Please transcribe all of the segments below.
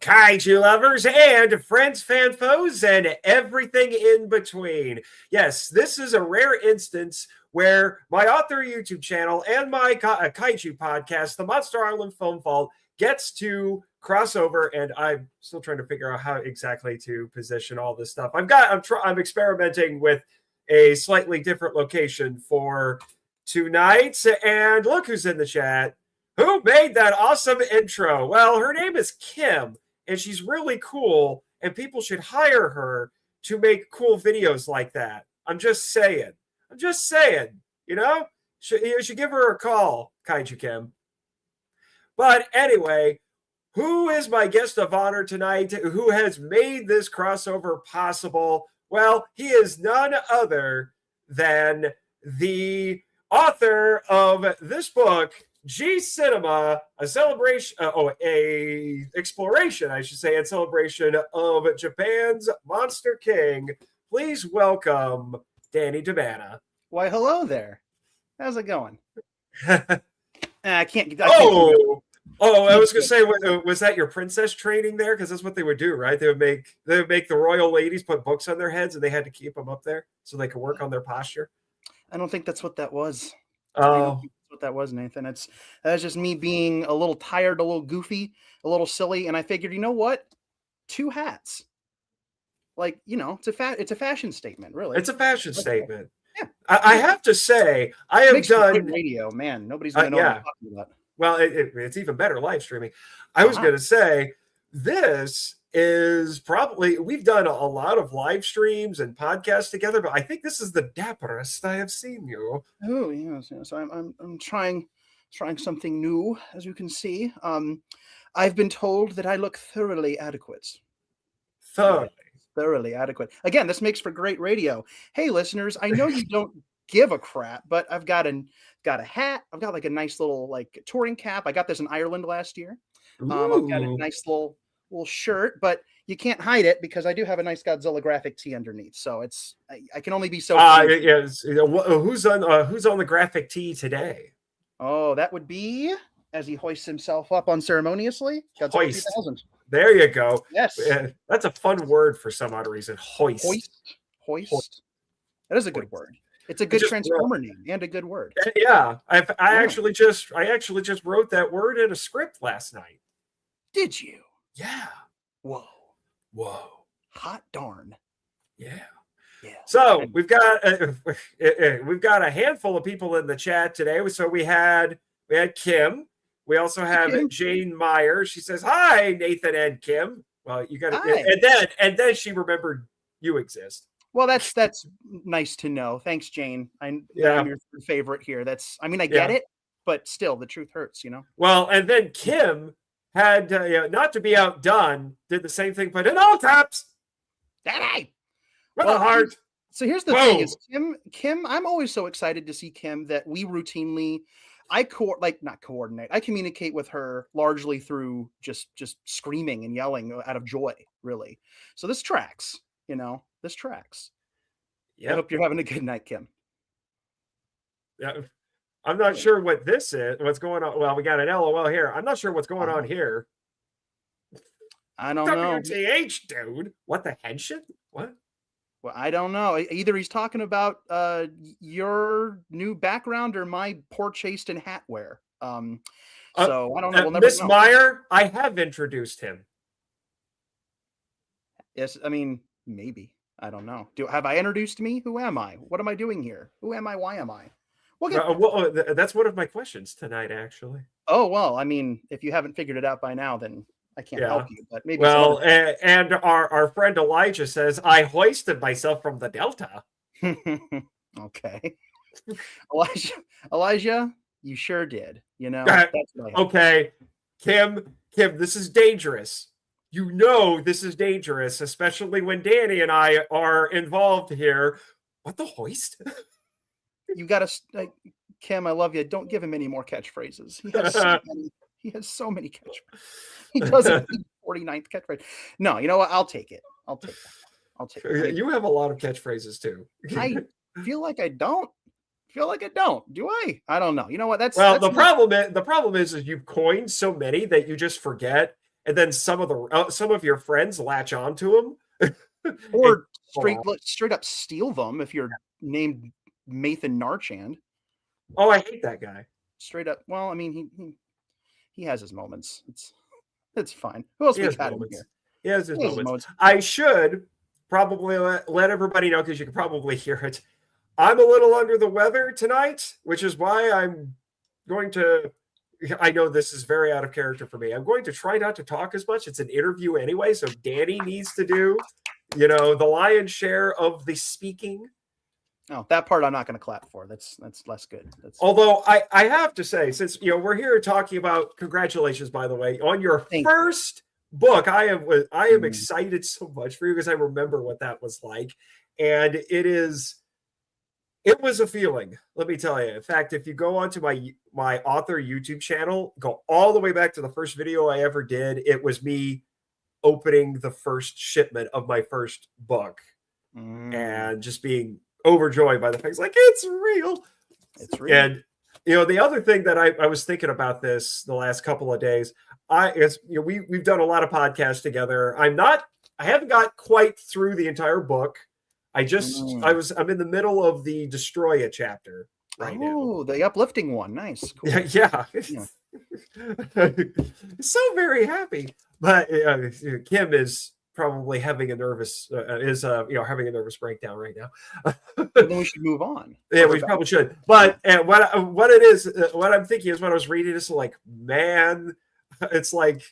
kaiju lovers and friends, fan foes, and everything in between. Yes, this is a rare instance where my author YouTube channel and my kaiju podcast, the Monster Island Film Vault, gets to cross over, and I'm still trying to figure out how exactly to position all this stuff. I'm experimenting with a slightly different location for tonight, and look who's in the chat. Who made that awesome intro? Well, her name is Kim, and she's really cool, and people should hire her to make cool videos like that. I'm just saying. You know? You should give her a call, Kaiju Kim. But anyway, who is my guest of honor tonight? Who has made this crossover possible? Well, he is none other than the author of this book, G Cinema, a celebration, exploration, I should say, and celebration of Japan's Monster King. Please welcome Danny DiManna. Why, hello there. How's it going? I can't. I was going to say, was that your princess training there? Because that's what they would do, right? They would make the royal ladies put books on their heads, and they had to keep them up there so they could work on their posture. I don't think that's what that was. Oh. What that was, Nathan. That's just me being a little tired, a little goofy, a little silly, and I figured, you know what? 2 hats. Like, you know, it's a fashion statement, really. It's a fashion statement. Yeah. I have to say, I have done radio, man. Nobody's gonna know what I'm talking about. Well, it's even better live streaming. I was gonna say this is probably, we've done a lot of live streams and podcasts together, but I think this is the dapperest I have seen you. Oh yes. I'm trying something new, as you can see. I've been told that I look thoroughly adequate. Thoroughly adequate. Again, this makes for great radio. Hey, listeners, I know you don't give a crap, but I've got a hat. I've got like a nice little like touring cap. I got this in Ireland last year. I've got a nice little shirt, but you can't hide it because I do have a nice Godzilla graphic tee underneath. So it's I can only be so. Yes. Who's on the graphic tee today? Oh, that would be, as he hoists himself up unceremoniously, Godzilla 2000. There you go. Yes, that's a fun word for some odd reason. Hoist. That is a good word. It's a good Transformer name and a good word. Yeah, I actually just wrote that word in a script last night. Did you? Yeah. Whoa. Hot darn. Yeah. So we've got a handful of people in the chat today. So we had Kim. We also have Jane Meyer. She says, "Hi, Nathan and Kim." Well, you got to, and then she remembered you exist. Well, that's nice to know. Thanks, Jane. I'm your favorite here. I get it, but still, the truth hurts, you know. Well, and then Kim had, not to be outdone, did the same thing, but in all caps. Daddy! With a heart. So here's the thing: is Kim. I'm always so excited to see Kim that we routinely. I communicate with her largely through just screaming and yelling out of joy, really. So this tracks, this tracks. Yeah. I hope you're having a good night, Kim. Yeah. I'm not sure what this is. What's going on? Well, we got an LOL here. I'm not sure what's going on here. I don't know. WTH, dude. What the Henshin? What? Well, I don't know. Either he's talking about your new background or my poor chaste and hat wear. So I don't know. We'll never Miss Meyer, I have introduced him. Yes, I mean, maybe. I don't know. Have I introduced me? Who am I? What am I doing here? Who am I? Why am I? That's one of my questions tonight, actually. Oh, well, I mean, if you haven't figured it out by now, then I can't help you, but maybe. Well, and our friend Elijah says, I hoisted myself from the Delta. Okay. Elijah, you sure did. Okay. Kim, this is dangerous. This is dangerous, especially when Danny and I are involved here. What the hoist? You got to, Kim, I love you. Don't give him any more catchphrases. He has so many catchphrases. He doesn't need 49th catchphrase. No, you know what? I'll take it. I'll take it. You have a lot of catchphrases too. I feel like I don't. Do I? I don't know. You know what? The problem is you've coined so many that you just forget. and then some of your friends latch onto them, Or straight up steal them if you're named Mathan Marchand. Oh, I hate that guy. Straight up. Well, I mean, he has his moments. It's fine. Who else we got in here? He has his moments. I should probably let everybody know, because you can probably hear it. I'm a little under the weather tonight, which is why I'm going to. I know this is very out of character for me. I'm going to try not to talk as much. It's an interview anyway, so Danny needs to do, the lion's share of the speaking. Oh, that part I'm not going to clap for. That's less good. Although I have to say, since we're here talking about, congratulations, by the way, on your first book. I am excited so much for you, because I remember what that was like, and it was a feeling, let me tell you. In fact, if you go onto my author YouTube channel, go all the way back to the first video I ever did, it was me opening the first shipment of my first book and just being overjoyed by the fact, like, it's real. It's real. And the other thing that I was thinking about this the last couple of days, we've done a lot of podcasts together. I haven't got quite through the entire book. I'm in the middle of the Destroy It chapter right now. Oh, the uplifting one. Nice. Cool. Yeah. So very happy. But Kim is probably having a nervous breakdown right now. Then we should move on. Yeah, we probably should. But what it is, what I'm thinking is, when I was reading this, like, man, it's like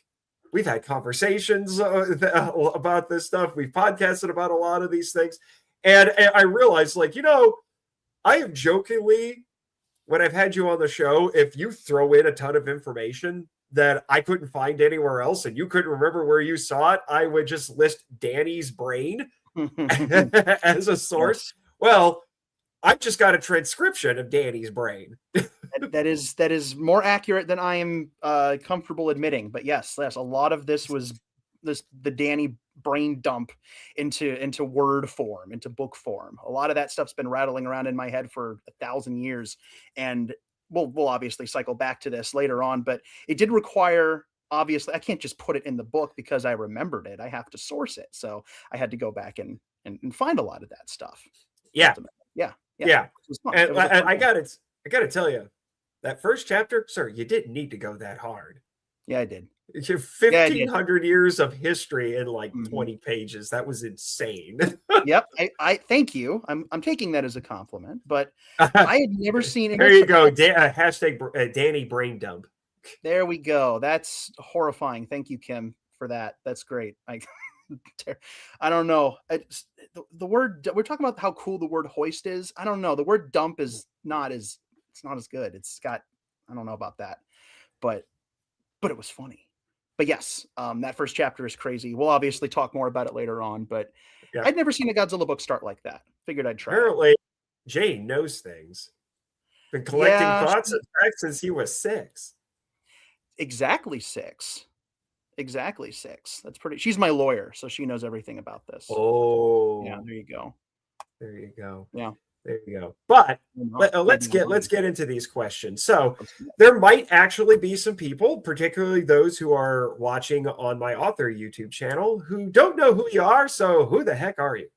we've had conversations about this stuff. We've podcasted about a lot of these things. And I realized, like, I have jokingly, when I've had you on the show, if you throw in a ton of information that I couldn't find anywhere else and you couldn't remember where you saw it, I would just list Danny's brain as a source. Yes. Well, I've just got a transcription of Danny's brain. that is more accurate than I am comfortable admitting. But yes, a lot of this was the Danny brain dump into word form, into book form. A lot of that stuff's been rattling around in my head for 1,000 years, and we'll obviously cycle back to this later on, but it did require, obviously, I can't just put it in the book because I remembered it. I have to source it. So I had to go back and find a lot of that stuff. Yeah. Yeah. And I got to tell you, that first chapter, sir, you didn't need to go that hard. Yeah, I did. 1,500 years of history in like 20 pages. That was insane. Yep. I thank you. I'm taking that as a compliment, but I had never seen it. There you go. Hashtag Danny brain dump. There we go. That's horrifying. Thank you, Kim, for that. That's great. I don't know. The word, we're talking about how cool the word hoist is. I don't know. The word dump is not as good. It's got, I don't know about that, but it was funny. But yes, that first chapter is crazy. We'll obviously talk more about it later on, but yeah. I'd never seen a Godzilla book start like that. Figured I'd try. Apparently, Jane knows things. Been collecting thoughts and facts since he was 6. Exactly 6. That's pretty. She's my lawyer, so she knows everything about this. Oh, yeah. There you go. Yeah. There you go. But let's get into these questions. So there might actually be some people, particularly those who are watching on my author YouTube channel, who don't know who you are. So who the heck are you?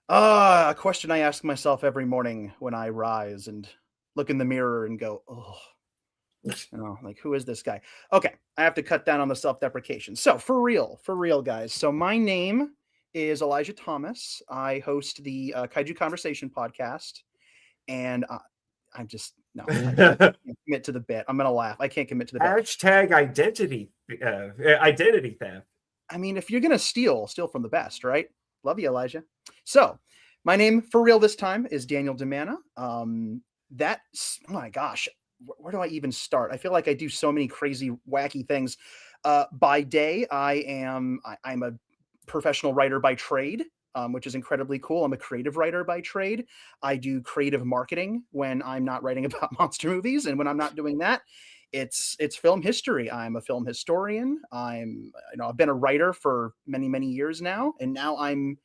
A question I ask myself every morning when I rise and look in the mirror and go, oh, like, who is this guy? Okay, I have to cut down on the self-deprecation. So for real, guys. So my name is Elijah Thomas. I host the Kaiju Conversation podcast, and I can't commit to the bit. I'm gonna laugh. I can't commit to the bit. Hashtag identity theft. I mean, if you're gonna steal from the best, right? Love you, Elijah. So my name for real this time is Daniel DiManna. That's, oh my gosh, where do I even start? I feel like I do so many crazy, wacky things. By day, I'm a professional writer by trade, which is incredibly cool. I'm a creative writer by trade. I do creative marketing when I'm not writing about monster movies, and when I'm not doing that, it's film history. I'm a film historian. I've been a writer for many, many years now, and now I'm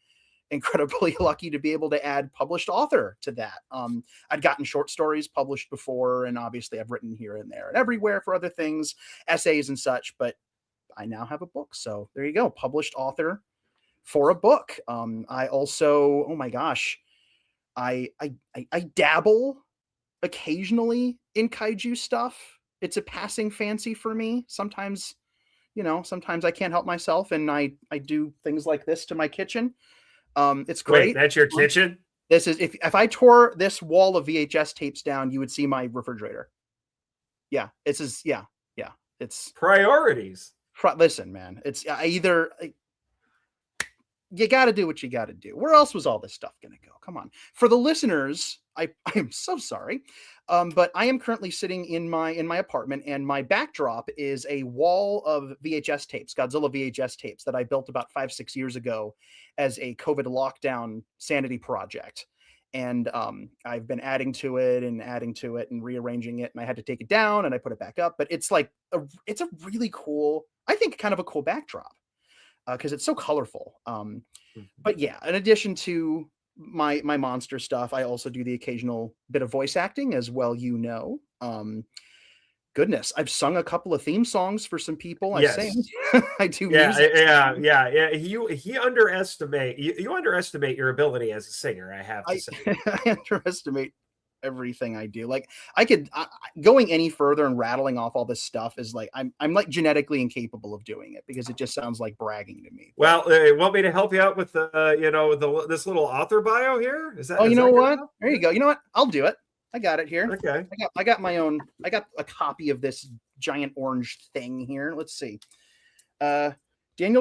incredibly lucky to be able to add published author to that. I'd gotten short stories published before, and obviously I've written here and there and everywhere for other things, essays and such, but I now have a book. So there you go, published author for a book. I also, oh my gosh, I dabble occasionally in kaiju stuff. It's a passing fancy for me. Sometimes, sometimes I can't help myself, and I do things like this to my kitchen. It's great. Wait, that's your kitchen? This is if I tore this wall of VHS tapes down, you would see my refrigerator. Yeah, it's priorities. Listen, man, it's you got to do what you got to do. Where else was all this stuff going to go? Come on. For the listeners, I am so sorry, but I am currently sitting in my apartment, and my backdrop is a wall of VHS tapes, Godzilla VHS tapes that I built about 5-6 years ago as a COVID lockdown sanity project. And I've been adding to it and rearranging it, and I had to take it down and I put it back up. But it's like it's a really cool, I think, kind of a cool backdrop. Because it's so colorful. But yeah, in addition to my monster stuff, I also do the occasional bit of voice acting as well. Goodness, I've sung a couple of theme songs for some people. I sing. I do music. Yeah. You underestimate your ability as a singer, I have to say. I underestimate everything I do. Like going any further and rattling off all this stuff is like I'm like genetically incapable of doing it, because it just sounds like bragging to me. Well, you want me to help you out with this little author bio here? Is that? Oh, you know what? There you go. You know what? I'll do it. I got it here. Okay. I got my own. I got a copy of this giant orange thing here. Let's see. Daniel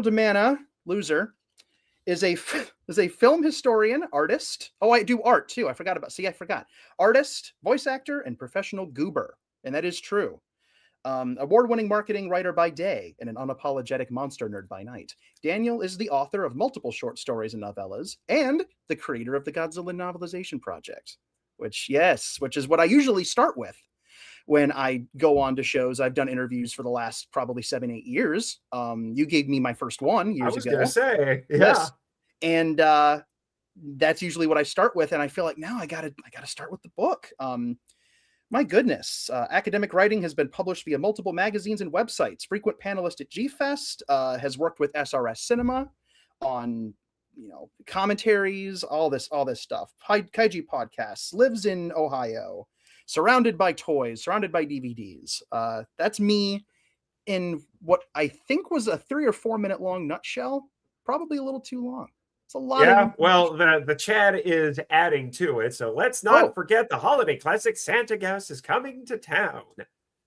DiManna, loser, is a film historian, artist. Oh, I do art too. I forgot. Artist, voice actor, and professional goober. And that is true. Award-winning marketing writer by day and an unapologetic monster nerd by night. Daniel is the author of multiple short stories and novellas, and the creator of the Godzilla Novelization Project, which is what I usually start with when I go on to shows. I've done interviews for the last probably 7-8 years. You gave me my first one years ago. I was going to say, yeah. Yes. And that's usually what I start with. And I feel like now I gotta start with the book. My goodness. Academic writing has been published via multiple magazines and websites. Frequent panelist at G-Fest, has worked with SRS Cinema on, commentaries, all this stuff. Kaiju podcasts, lives in Ohio, surrounded by toys, surrounded by DVDs. That's me in what I think was a 3 or 4 minute long nutshell. Probably a little too long. It's a lot. Yeah, well, the chat is adding to it, so let's not forget the holiday classic Santa Gas is coming to town.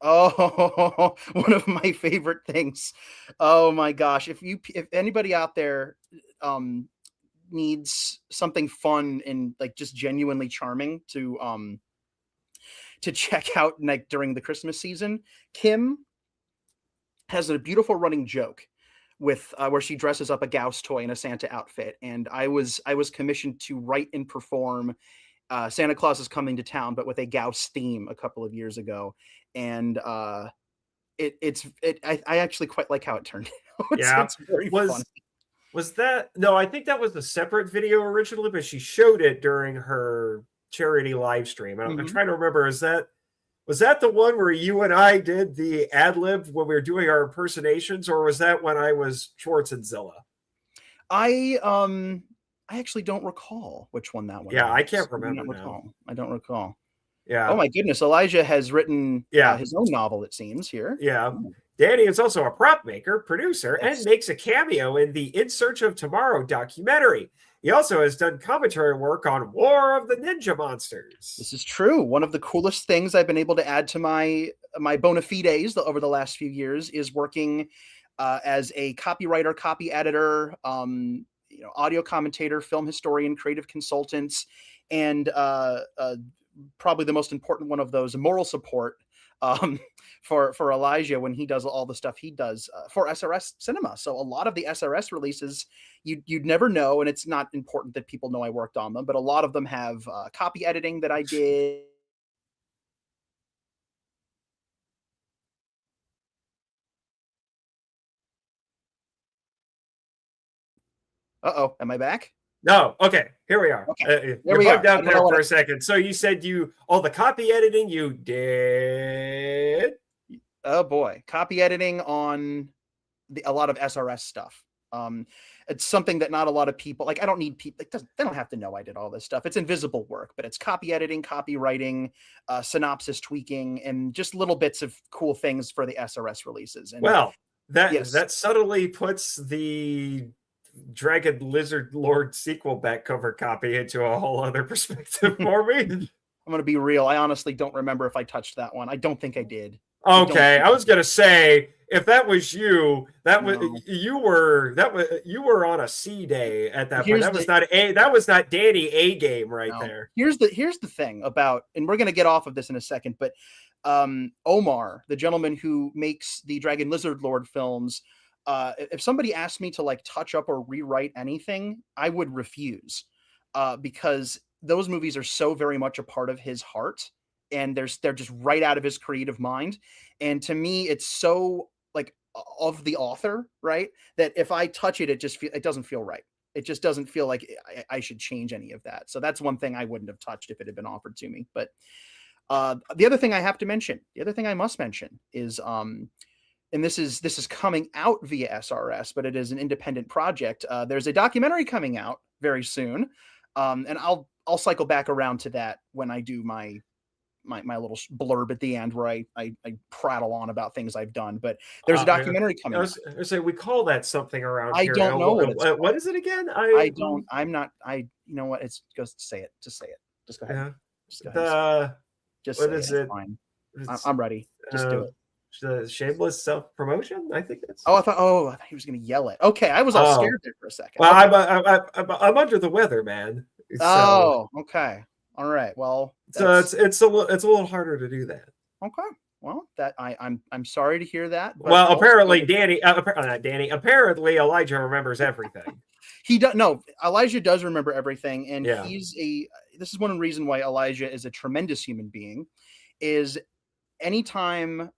Oh, one of my favorite things. Oh my gosh. If anybody out there needs something fun and like just genuinely charming to check out like during the Christmas season, Kim has a beautiful running joke with where she dresses up a Gauss toy in a Santa outfit, and I was commissioned to write and perform Santa Claus is Coming to Town, but with a Gauss theme a couple of years ago, and I actually quite like how it turned out. It's very funny. Was that no? I think that was a separate video originally, but she showed it during her charity live stream. I'm trying to remember. Was that the one where you and I did the ad lib when we were doing our impersonations, or was that when I was Schwartz and Zilla? I actually don't recall which one that one. Yeah, was. I can't remember now. I don't recall. Yeah. Oh my goodness, Elijah has written his own novel, it seems, here. Yeah. Danny is also a prop maker, producer, and makes a cameo in the In Search of Tomorrow documentary. He also has done commentary work on War of the Ninja Monsters. This is true. One of the coolest things I've been able to add to my bona fides over the last few years is working as a copywriter, copy editor, audio commentator, film historian, creative consultants, and probably the most important one of those, moral support for Elijah when he does all the stuff he does for SRS Cinema. So a lot of the SRS releases you'd never know, and it's not important that people know I worked on them, but a lot of them have copy editing that I did. Uh-oh, am I back? No, okay, here we are. Okay, You we bugged are. out there for a second. So you said all the copy editing you did. Oh boy, copy editing on a lot of SRS stuff. It's something that not a lot of people like. I don't need people. They don't have to know I did all this stuff. It's invisible work, but it's copy editing, copywriting, synopsis tweaking, and just little bits of cool things for the SRS releases. And well, that subtly puts the Dragon Lizard Lord sequel back cover copy into a whole other perspective for me. I'm gonna be real. I honestly don't remember if I touched that one. I don't think I did. Okay, I was gonna say if that was you, you were on a C day at that point. That was not Danny A game right there. Here's the thing about, and we're gonna get off of this in a second, but Omar, the gentleman who makes the Dragon Lizard Lord films, if somebody asked me to like touch up or rewrite anything, I would refuse, because those movies are so very much a part of his heart, and they're just right out of his creative mind. And to me, it's so like of the author, right? That if I touch it, it doesn't feel right. It just doesn't feel like I should change any of that. So that's one thing I wouldn't have touched if it had been offered to me. But the other thing I must mention is, and this is coming out via SRS, but it is an independent project. There's a documentary coming out very soon, and I'll cycle back around to that when I do my little blurb at the end where I prattle on about things I've done. But there's a documentary coming out. I was saying we call that something around here. I don't know what is it again? You know what? It's just say it. Just say it. Just go ahead. Yeah. Just go ahead. What is it? Fine. I'm ready. Just do it. The shameless self-promotion, I think it's. I thought he was going to yell it. Okay, I was all scared there for a second. Well, okay. I'm under the weather, man. Okay. All right. Well, so it's a little harder to do that. Okay. Well, that I'm sorry to hear that. Well, apparently apparently Elijah remembers everything. He does. No, Elijah does remember everything, and this is one reason why Elijah is a tremendous human being. Is anytime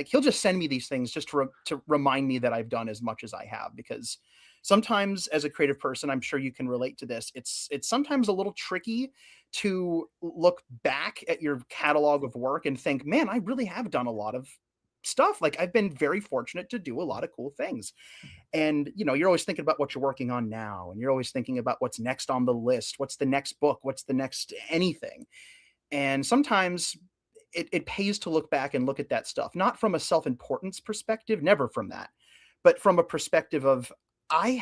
he'll just send me these things just to remind me that I've done as much as I have, because sometimes as a creative person, I'm sure you can relate to this. It's sometimes a little tricky to look back at your catalog of work and think, man, I really have done a lot of stuff. Like, I've been very fortunate to do a lot of cool things. And, you're always thinking about what you're working on now. And you're always thinking about what's next on the list. What's the next book? What's the next anything? And sometimes it pays to look back and look at that stuff, not from a self-importance perspective, never from that, but from a perspective of, I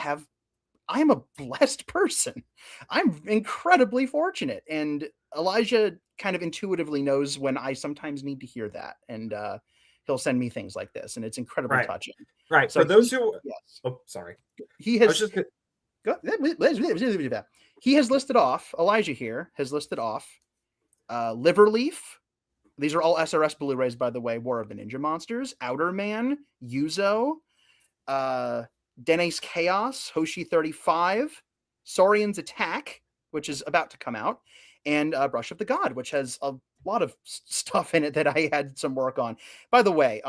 am a blessed person. I'm incredibly fortunate. And Elijah kind of intuitively knows when I sometimes need to hear that. And he'll send me things like this. And it's incredibly touching. Right. So for those who... Yes. Oh, sorry. He has... He has listed off, Elijah here has listed off Liverleaf. These are all SRS Blu-rays, by the way. War of the Ninja Monsters, Outer Man, Yuzo, Dene's Chaos, Hoshi 35, Saurian's Attack, which is about to come out, and Brush of the God, which has a lot of stuff in it that I had some work on. By the way,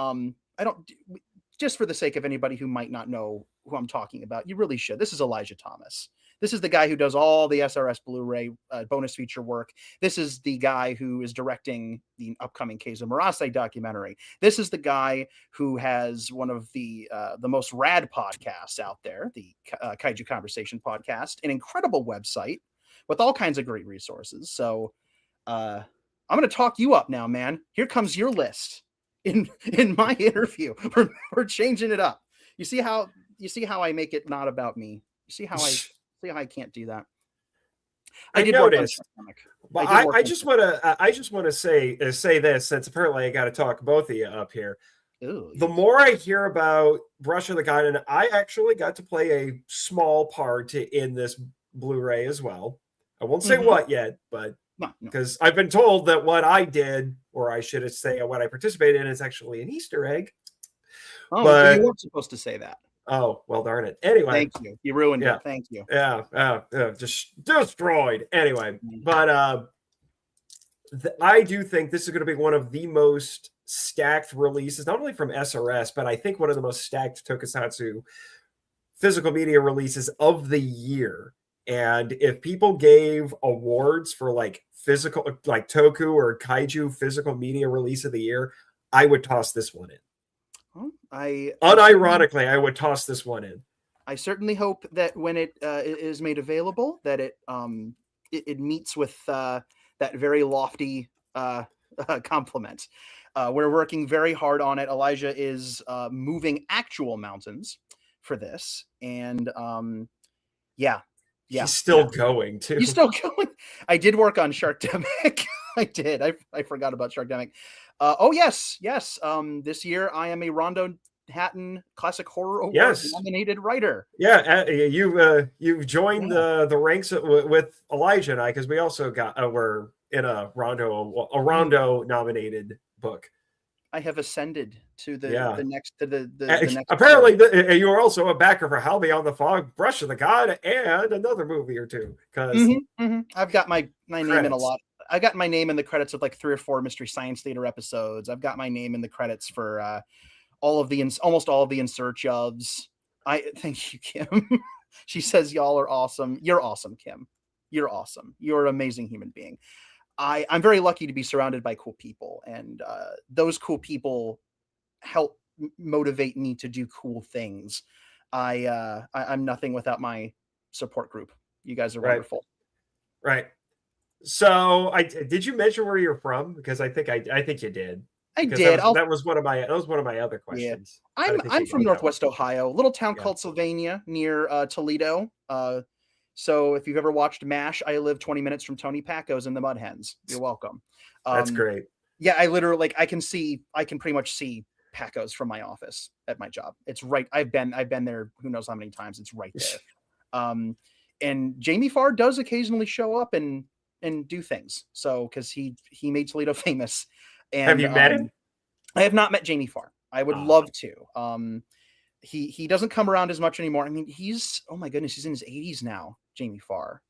just for the sake of anybody who might not know who I'm talking about, you really should. This is Elijah Thomas. This is the guy who does all the SRS Blu-ray bonus feature work. This is the guy who is directing the upcoming Keizo Murase documentary. This is the guy who has one of the most rad podcasts out there, the Kaiju Conversation podcast, an incredible website with all kinds of great resources. So I'm going to talk you up now, man. Here comes your list in my interview. We're changing it up. You see how I make it not about me. You see how I can't do that. I noticed. But I just want to say this, since apparently I got to talk both of you up here. Ooh, the more I hear about Brush of the God, and I actually got to play a small part in this Blu-ray as well. I won't say what yet, but because I've been told that what I did, or I should say what I participated in, is actually an Easter egg. Oh, but you weren't supposed to say that. Oh, well, darn it. Anyway. Thank you. You ruined it. Thank you. Yeah. Just destroyed. Anyway, but I do think this is going to be one of the most stacked releases, not only from SRS, but I think one of the most stacked tokusatsu physical media releases of the year. And if people gave awards for like physical, like Toku or Kaiju physical media release of the year, I would toss this one in. Well, Unironically, I would toss this one in. I certainly hope that when it is made available, that it meets with that very lofty compliment. We're working very hard on it. Elijah is moving actual mountains for this, and he's still going too. He's still going. I did work on Sharkdemic. I did. I forgot about Sharkdemic. Oh yes. This year I am a Rondo Hatton Classic Horror Award nominated writer. Yeah, you've joined the ranks with Elijah and I, because we also were in a Rondo nominated book. I have ascended to the next to the next. Apparently, you were also a backer for Hell Beyond the Fog, Brush of the God, and another movie or two. Because I've got my name in a lot. I got my name in the credits of like 3 or 4 Mystery Science Theater episodes. I've got my name in the credits for almost all of the In Search ofs. I thank you, Kim. She says y'all are awesome. You're awesome, Kim. You're awesome. You're an amazing human being. I'm very lucky to be surrounded by cool people, and those cool people help motivate me to do cool things. I'm nothing without my support group. You guys are wonderful. Right. So did you mention where you're from? Because I think you did. I did. That was one of my other questions. Yeah. I'm from Northwest Ohio, a little town called Sylvania near Toledo. So if you've ever watched MASH, I live 20 minutes from Tony Pacco's in the Mud Hens. You're welcome. That's great. Yeah, I literally I can pretty much see Pacco's from my office at my job. It's right. I've been there who knows how many times. It's right there. And Jamie Farr does occasionally show up and do things. So because he made Toledo famous. And have you met him? I have not met Jamie Farr. I would love to. He doesn't come around as much anymore. I mean, he's oh my goodness, he's in his 80s now, Jamie Farr.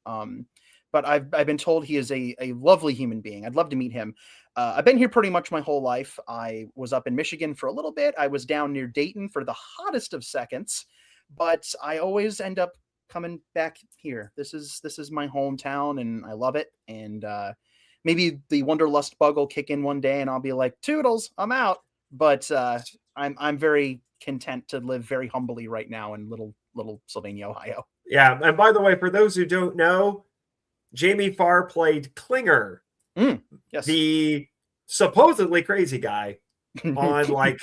But I've been told he is a lovely human being. I'd love to meet him. I've been here pretty much my whole life. I was up in Michigan for a little bit. I was down near Dayton for the hottest of seconds, but I always end up coming back here. This is my hometown, and I love it. And maybe the wanderlust bug will kick in one day, and I'll be like, "Toodles, I'm out." But I'm very content to live very humbly right now in little Sylvania, Ohio. Yeah, and by the way, for those who don't know, Jamie Farr played Klinger, yes, the supposedly crazy guy on like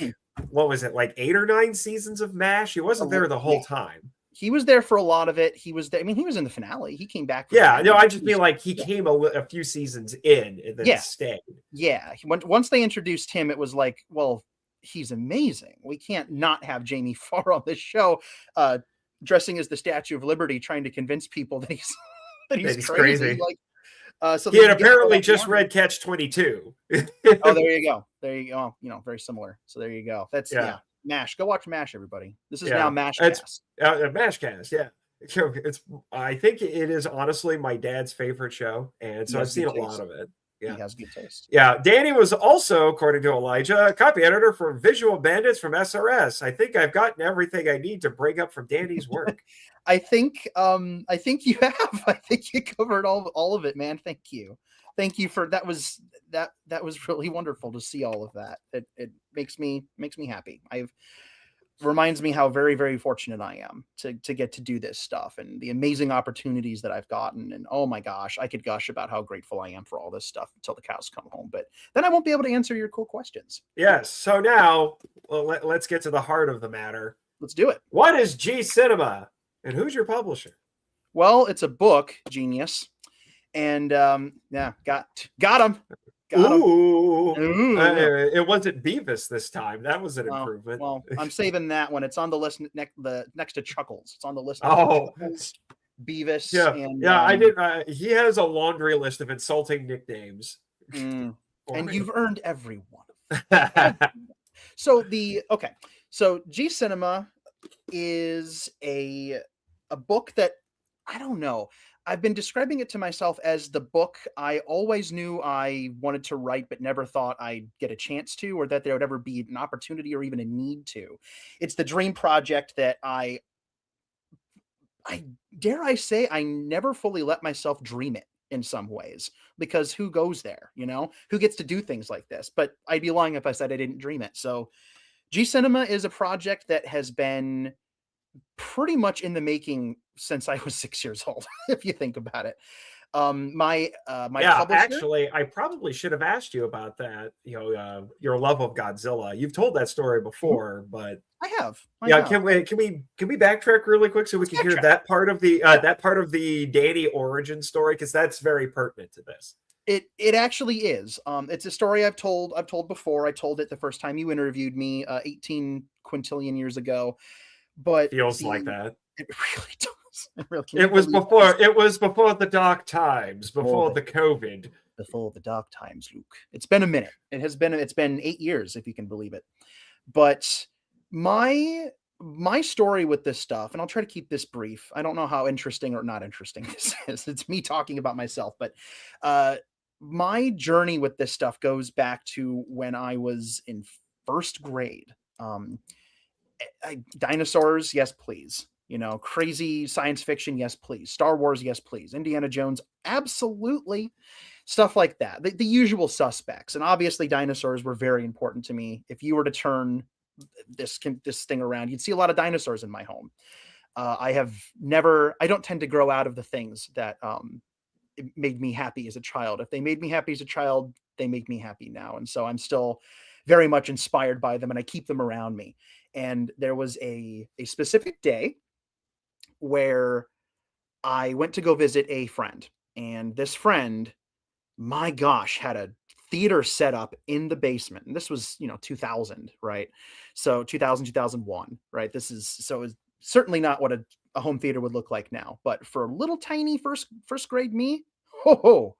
what was it, like 8 or 9 seasons of MASH? He wasn't there the whole time. He was there for a lot of it. He was there. I mean, he was in the finale. He came back. I just feel like he came a few seasons in and then stayed. Yeah. Once they introduced him, it was like, well, he's amazing. We can't not have Jamie Farr on this show, dressing as the Statue of Liberty, trying to convince people that he's crazy. Like, so he had apparently just read Catch-22. Oh, there you go. Very similar. So there you go. That's MASH. Go watch MASH, everybody. This is now MASHcast. MASHcast, yeah. I think it is honestly my dad's favorite show, and so I've seen a lot of it. Yeah. He has good taste. Yeah, Danny was also, according to Elijah, a copy editor for Visual Bandits from SRS. I think I've gotten everything I need to break up from Danny's work. I think you have. I think you covered all of it, man. Thank you for that. Was really wonderful to see all of that. It makes me happy. Reminds me how very, very fortunate I am to get to do this stuff and the amazing opportunities that I've gotten. And oh my gosh, I could gush about how grateful I am for all this stuff until the cows come home. But then I won't be able to answer your cool questions. Yes. So now let's get to the heart of the matter. Let's do it. What is G Cinema, and who's your publisher? Well, it's a book, genius, and got him. Ooh. It wasn't Beavis this time. That was an improvement. Well, I'm saving that one. It's on the list next to Chuckles. It's on the list. Chuckles, Beavis. Yeah, I did. He has a laundry list of insulting nicknames. And you've earned every one of them. So G Cinema is a book that I don't know. I've been describing it to myself as the book I always knew I wanted to write, but never thought I'd get a chance to, or that there would ever be an opportunity or even a need to. It's the dream project that I I dare I say I never fully let myself dream it in some ways, because who goes there, who gets to do things like this? But I'd be lying if I said I didn't dream it. So G Cinema is a project that has been pretty much in the making since I was 6 years old, if you think about it. My Yeah, publisher. actually, I probably should have asked you about that. Your love of Godzilla. You've told that story Mhm. before, but I have. yeah, can we backtrack really quick so we Let's can hear backtrack. Yeah. that part of the Danny origin story, because that's very pertinent to this. It actually is. It's a story I've told before. I told it the first time you interviewed me, 18 quintillion years ago. But Feels like that. it really does. It really, can you It was believe before it was before the dark times, before before the COVID. the dark times, Luke? It's been a minute. It's been 8 years, if you can believe it. But my story with this stuff, and I'll try to keep this brief. I don't know how interesting or not interesting this is. It's me talking about myself, but uh, my journey with this stuff goes back to when I was in first grade. Dinosaurs, yes, please. Crazy science fiction, yes, please. Star Wars, yes, please. Indiana Jones, absolutely. Stuff like that. The usual suspects. And obviously, dinosaurs were very important to me. If you were to turn this thing around, you'd see a lot of dinosaurs in my home. I don't tend to grow out of the things that it made me happy as a child. If they made me happy as a child, they make me happy now. And so I'm still very much inspired by them, and I keep them around me. And there was a specific day where I went to go visit a friend, and this friend, my gosh, had a theater set up in the basement. And this was, 2000, right? So 2000, 2001, right? It's certainly not what a home theater would look like now. But for little tiny first grade me, ho,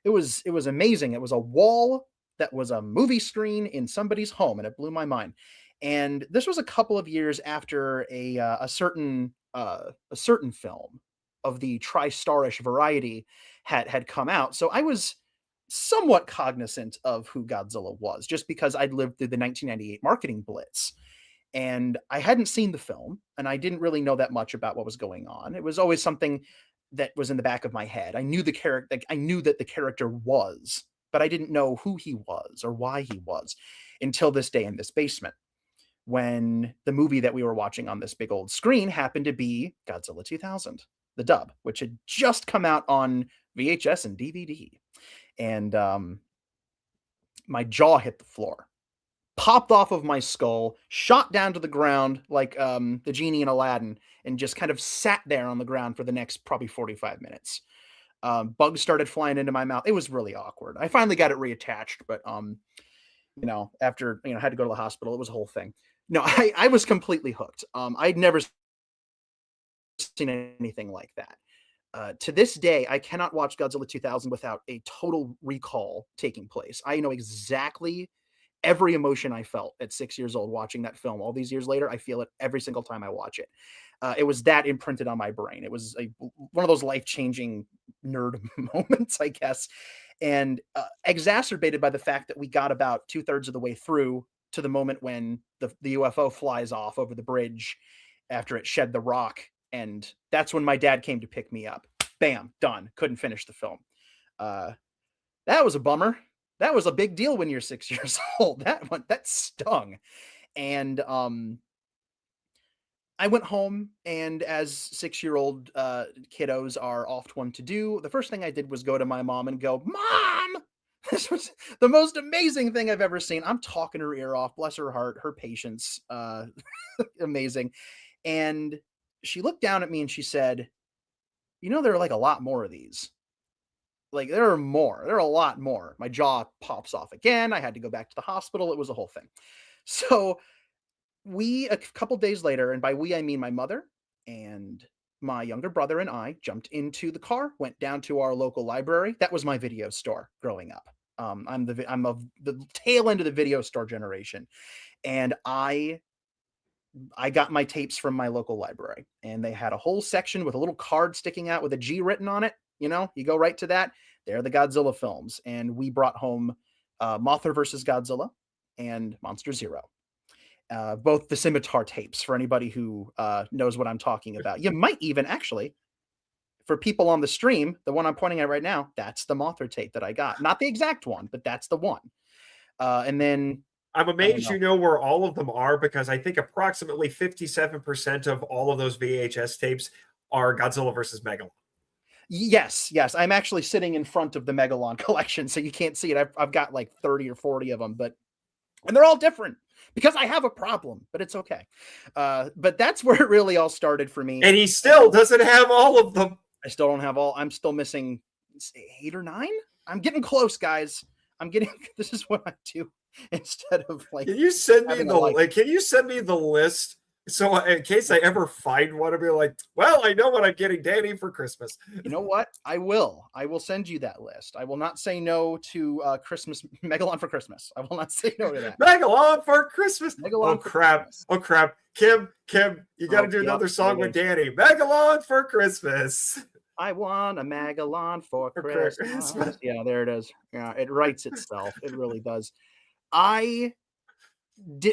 it was amazing. It was a wall that was a movie screen in somebody's home, and it blew my mind. And this was a couple of years after a certain film of the tri-starish variety had come out. So I was somewhat cognizant of who Godzilla was, just because I'd lived through the 1998 marketing blitz. And I hadn't seen the film, and I didn't really know that much about what was going on. It was always something that was in the back of my head. I knew the character, like, I knew that the character was, but I didn't know who he was or why he was until this day in this basement, when the movie that we were watching on this big old screen happened to be Godzilla 2000, the dub, which had just come out on VHS and DVD. And my jaw hit the floor, popped off of my skull, shot down to the ground like the genie in Aladdin, and just kind of sat there on the ground for the next probably 45 minutes. Bugs started flying into my mouth. It was really awkward. I finally got it reattached, but after had to go to the hospital, it was a whole thing. No, I was completely hooked. I'd never seen anything like that. To this day, I cannot watch Godzilla 2000 without a total recall taking place. I know exactly every emotion I felt at 6 years old watching that film. All these years later, I feel it every single time I watch it. It was that imprinted on my brain. It was one of those life-changing nerd moments, I guess, and exacerbated by the fact that we got about 2/3 of the way through to the moment when the UFO flies off over the bridge after it shed the rock. And that's when my dad came to pick me up. Bam, done. Couldn't finish the film. That was a bummer. That was a big deal when you're 6 years old. That stung. And I went home, and as 6-year-old kiddos are oft one to do, the first thing I did was go to my mom and go, "Mom, this was the most amazing thing I've ever seen." I'm talking her ear off, bless her heart, her patience, amazing. And she looked down at me and she said, there are like a lot more of these. Like, there are more. There are a lot more. My jaw pops off again. I had to go back to the hospital. It was a whole thing. So a couple days later, and by we I mean my mother and my younger brother and I, jumped into the car, went down to our local library. That was my video store growing up. I'm of the tail end of the video store generation, and I got my tapes from my local library, and they had a whole section with a little card sticking out with a G written on it. You go right to that. They're the Godzilla films, and we brought home Mothra versus Godzilla and Monster Zero. both the Scimitar tapes for anybody who knows what I'm talking about. You might even actually, for people on the stream, the one I'm pointing at right now, that's the Mothra tape that I got. Not the exact one, but that's the one. And then I'm amazed you know where all of them are, because I think approximately 57% of all of those VHS tapes are Godzilla versus Megalon. Yes. I'm actually sitting in front of the Megalon collection, so you can't see it. I've got like 30 or 40 of them, and they're all different because I have a problem, but it's okay. But that's where it really all started for me. And he still doesn't have all of them. I still don't have all. I'm still missing 8 or 9. I'm getting close, guys. This is what I do instead of like. Can you send me the list? So in case I ever find one, I'll be like, well, I know what I'm getting Danny for Christmas. You know what? I will send you that list. I will not say no to Christmas Megalon for Christmas. I will not say no to that. Megalon for Christmas. Megalon Christmas. Oh crap. Kim, you got to do another song with Danny. Megalon for Christmas. I want a Megalon for Christmas. Yeah, there it is. Yeah, it writes itself. It really does.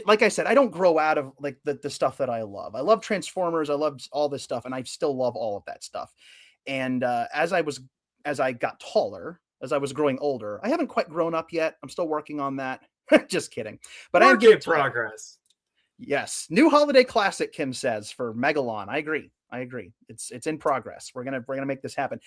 Like I said, I don't grow out of like the stuff that I love. I love Transformers. I love all this stuff, and I still love all of that stuff. And as I got taller, as I was growing older, I haven't quite grown up yet. I'm still working on that. Just kidding. But I am getting progress. Yes, new holiday classic, Kim says, for Megalon. I agree. It's in progress. We're gonna make this happen.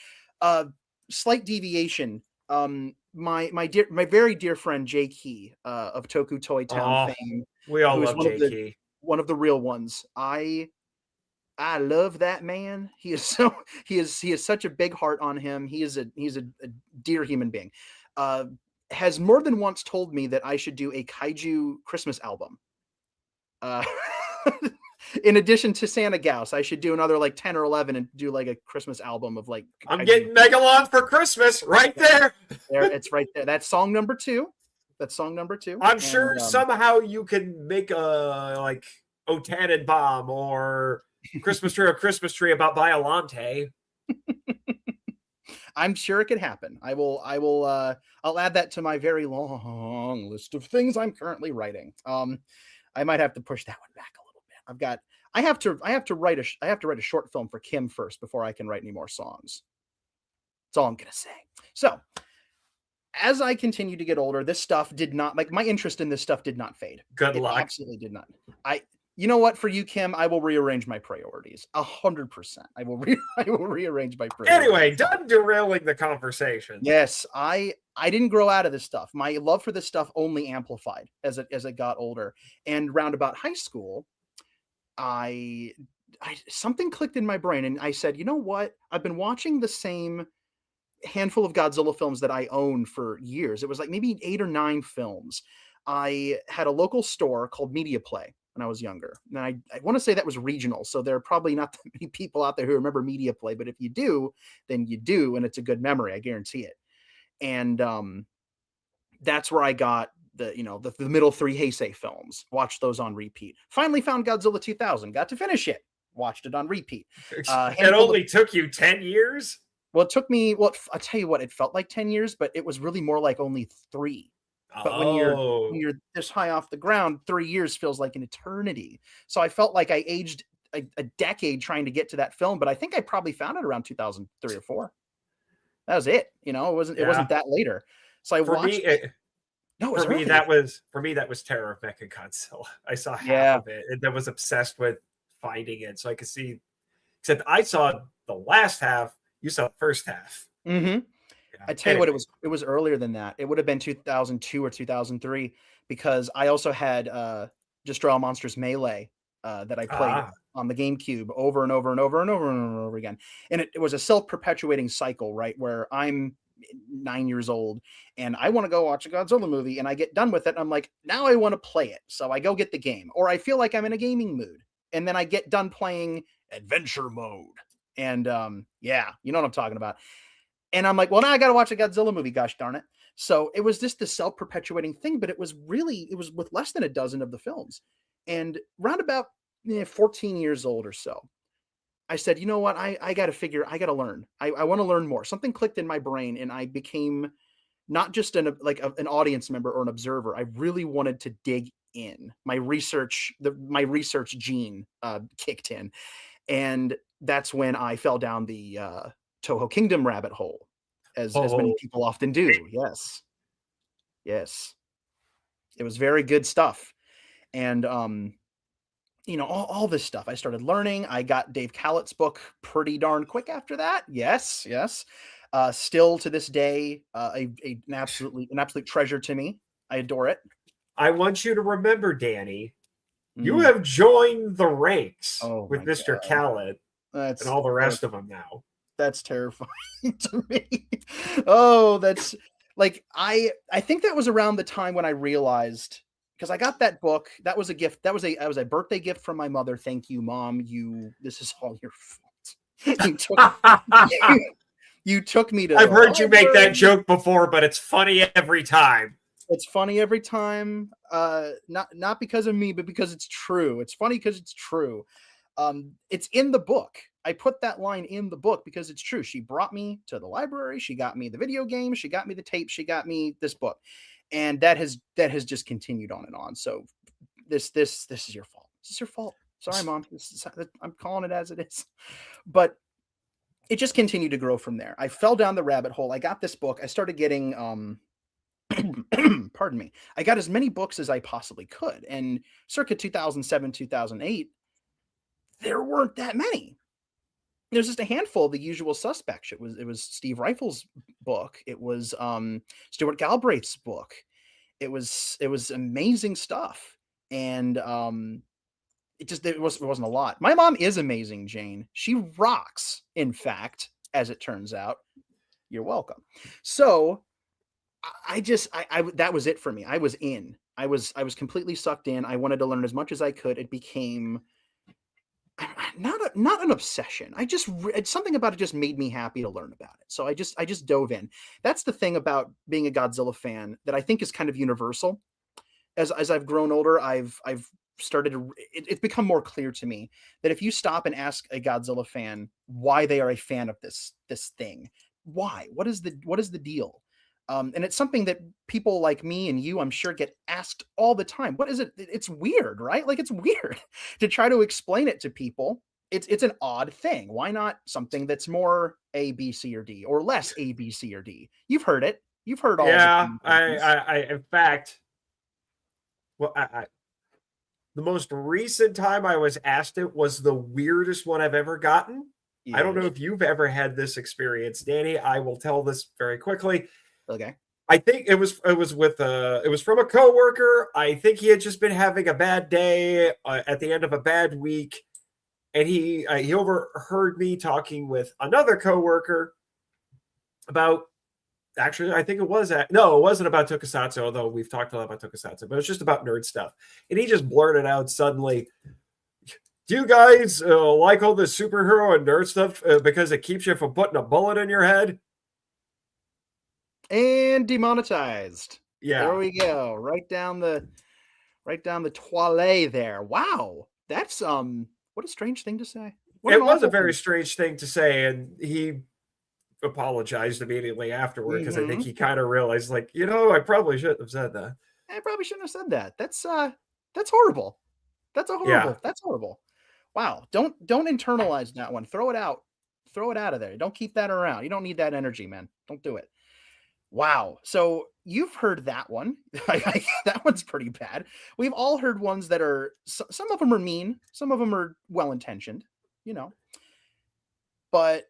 Slight deviation. My very dear friend Jay Key of Toku Toy Town fame. We all love Jay Key. One of the real ones. I love that man. He is such a big heart on him. He's a dear human being. Has more than once told me that I should do a kaiju Christmas album. In addition to Santa Gauss, I should do another like 10 or 11 and do like a Christmas album of like. I'm getting Megalon for Christmas right there. It's right there. That's song number 2. I'm sure somehow you can make a like O Tannenbaum or Christmas Tree about Biollante. I'm sure it could happen. I'll add that to my very long list of things I'm currently writing. I might have to push that one back a little bit. I have to write a short film for Kim first before I can write any more songs. That's all I'm gonna say. So as I continue to get older, this stuff did not, like, my interest in this stuff did not fade. Good luck. Absolutely did not. You know what? For you, Kim, I will rearrange my priorities. 100%. I will rearrange my priorities. Anyway, done derailing the conversation. Yes, I didn't grow out of this stuff. My love for this stuff only amplified as it got older. And round about high school, something clicked in my brain, and I said, you know what? I've been watching the same handful of Godzilla films that I owned for years. It was like maybe 8 or 9 films. I had a local store called Media Play when I was younger. And I want to say that was regional. So there are probably not that many people out there who remember Media Play, but if you do, then you do. And it's a good memory. I guarantee it. And that's where I got the middle 3 Heisei films, watched those on repeat. Finally found Godzilla 2000, got to finish it, watched it on repeat. It only took you 10 years? Well, it took me, I'll tell you what, it felt like 10 years, but it was really more like only 3. But when you're this high off the ground, 3 years feels like an eternity. So I felt like I aged a decade trying to get to that film, but I think I probably found it around 2003 or 4. That was it. It wasn't that later. So I watched it. No, for me that was Terror of Mechagodzilla. I saw half of it and then was obsessed with finding it so I could see. Except I saw the last half. You saw the first half. Mm-hmm. I tell you what, it was earlier than that. It would have been 2002 or 2003 because I also had Destroy All Monsters Melee that I played on the GameCube over and over and over and over and over again. And it was a self-perpetuating cycle, right? Where I'm 9 years old and I want to go watch a Godzilla movie and I get done with it. And I'm like, now I want to play it. So I go get the game, or I feel like I'm in a gaming mood. And then I get done playing adventure mode. And you know what I'm talking about. And I'm like, well, now I got to watch a Godzilla movie. Gosh darn it. So it was just the self-perpetuating thing, but it was with less than a dozen of the films. And round about 14 years old or so, I said, you know what? I got to learn. I want to learn more. Something clicked in my brain and I became not just an audience member or an observer. I really wanted to dig in. My research gene kicked in, and that's when I fell down the Toho Kingdom rabbit hole, as many people often do. Yes, it was very good stuff, and all this stuff. I started learning. I got Dave Callett's book pretty darn quick after that. Yes. Still to this day, an absolute treasure to me. I adore it. I want you to remember, Danny, you have joined the ranks with Mr. Callett and all the rest of them now. That's terrifying to me. Oh, that's like, I think that was around the time when I realized, because I got that book. That was a gift. That was a birthday gift from my mother. Thank you, Mom. This is all your fault. You took me to. I've heard you make that joke before, but it's funny every time. It's funny every time. Not because of me, but because it's true. It's funny because it's true. It's in the book. I put that line in the book because it's true. She brought me to the library. She got me the video game. She got me the tape. She got me this book, and that has just continued on and on. So this is your fault. This is your fault. Sorry, Mom. I'm calling it as it is. But it just continued to grow from there. I fell down the rabbit hole. I got this book. I started getting pardon me. I got as many books as I possibly could. And circa 2007, 2008, there weren't that many. There's just a handful of the usual suspects. It was Steve Rifle's book. It was Stuart Galbraith's book. It was amazing stuff. And it wasn't a lot. My mom is amazing, Jane. She rocks, in fact, as it turns out. You're welcome. So I that was it for me. I was in. I was completely sucked in. I wanted to learn as much as I could. It became not an obsession. It's something about it just made me happy to learn about it. So I just dove in. That's the thing about being a Godzilla fan that I think is kind of universal. As I've grown older, I've started to, it's become more clear to me that if you stop and ask a Godzilla fan why they are a fan of this thing, why, what is the deal? And it's something that people like me and you, I'm sure, get asked all the time. What is it? It's weird, right? Like, it's weird to try to explain it to people. It's an odd thing. Why not something that's more A, B, C, or D, or less A, B, C, or D? You've heard it. You've heard all. Yeah, I in fact, well, the most recent time I was asked it was the weirdest one I've ever gotten. Yeah. I don't know if you've ever had this experience, Danny. I will tell this very quickly. Okay. I think it was from a coworker. I think he had just been having a bad day at the end of a bad week, and he overheard me talking with another coworker about. Actually, I think it wasn't about Tokusatsu, although we've talked a lot about Tokusatsu, but it was just about nerd stuff. And he just blurted out suddenly, "Do you guys like all this superhero and nerd stuff because it keeps you from putting a bullet in your head?" And demonetized. Yeah. There we go. Right down the toilet there. Wow. That's what a strange thing to say. It was a very strange thing to say, and he apologized immediately afterward because I think he kind of realized, like, I probably shouldn't have said that. I probably shouldn't have said that. That's horrible. That's horrible. Wow. Don't internalize that one. Throw it out. Throw it out of there. Don't keep that around. You don't need that energy, man. Don't do it. Wow. So you've heard that one. That one's pretty bad. We've all heard ones that are, some of them are mean. Some of them are well-intentioned, but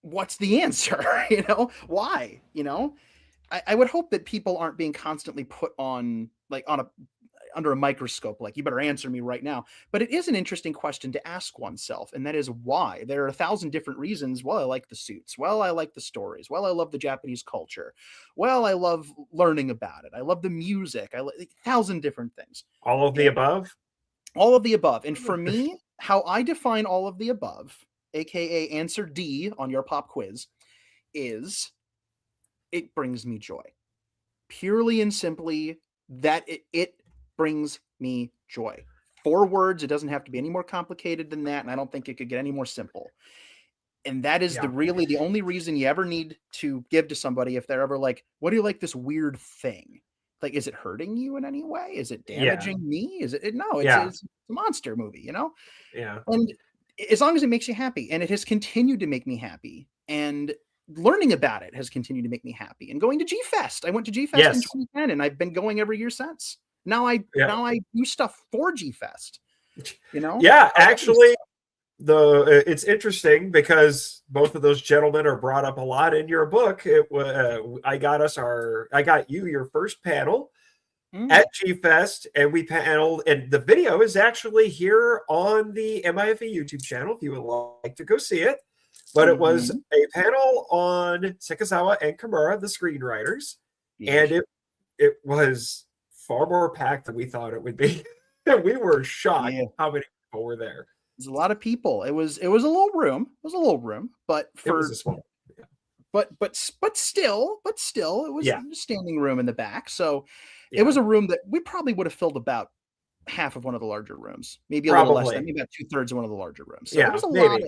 what's the answer? Why? I would hope that people aren't being constantly put on under a microscope, like, you better answer me right now. But it is an interesting question to ask oneself, and that is why. There are 1,000 different reasons. Well, I like the suits. Well, I like the stories. Well, I love the Japanese culture. Well, I love learning about it. I love the music. I like 1,000 different things. All of the above? All of the above. And for me, how I define all of the above, aka answer D on your pop quiz, is it brings me joy. Purely and simply, that it brings me joy. 4 words. It doesn't have to be any more complicated than that, and I don't think it could get any more simple. And that is the only reason you ever need to give to somebody if they're ever like, what do you like this weird thing? like, is it hurting you in any way? Is it Yeah. damaging me? Is it no, Yeah. it's a monster movie, you know? Yeah. And as long as it makes you happy, and it has continued to make me happy, and learning about it has continued to make me happy. And going to G Fest, I went to G Fest in Yes. 2010, and I've been going every year since. Now Yeah. I do stuff for G Fest, you know? Yeah, actually, it's interesting because both of those gentlemen are brought up a lot in your book. It was I got you your first panel at G Fest, and we paneled, and the video is actually here on the MIFV YouTube channel if you would like to go see it. But it was a panel on Sekizawa and Kimura, the screenwriters, and it was far more packed than we thought it would be. We were shocked how many people were there. There's a lot of people. It was a little room. It was a little room, but it was a small. Yeah. But still, it was a standing room in the back. So it was a room that we probably would have filled about half of one of the larger rooms, maybe a little less than, maybe about 2/3 of one of the larger rooms. So it was a lot of.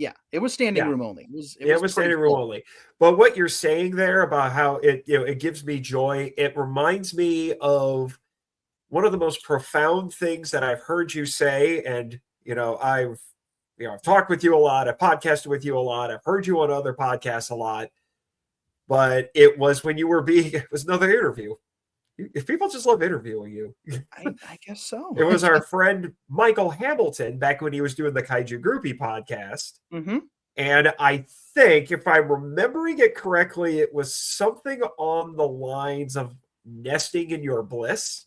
Yeah, it was standing room only. It was standing room only. But what you're saying there about how it gives me joy, it reminds me of one of the most profound things that I've heard you say. And I've talked with you a lot, I've podcasted with you a lot, I've heard you on other podcasts a lot. But it was when you were it was another interview. If people just love interviewing you, I guess so. It was our friend Michael Hamilton back when he was doing the Kaiju Groupie podcast. And I think, if I'm remembering it correctly, it was something on the lines of nesting in your bliss.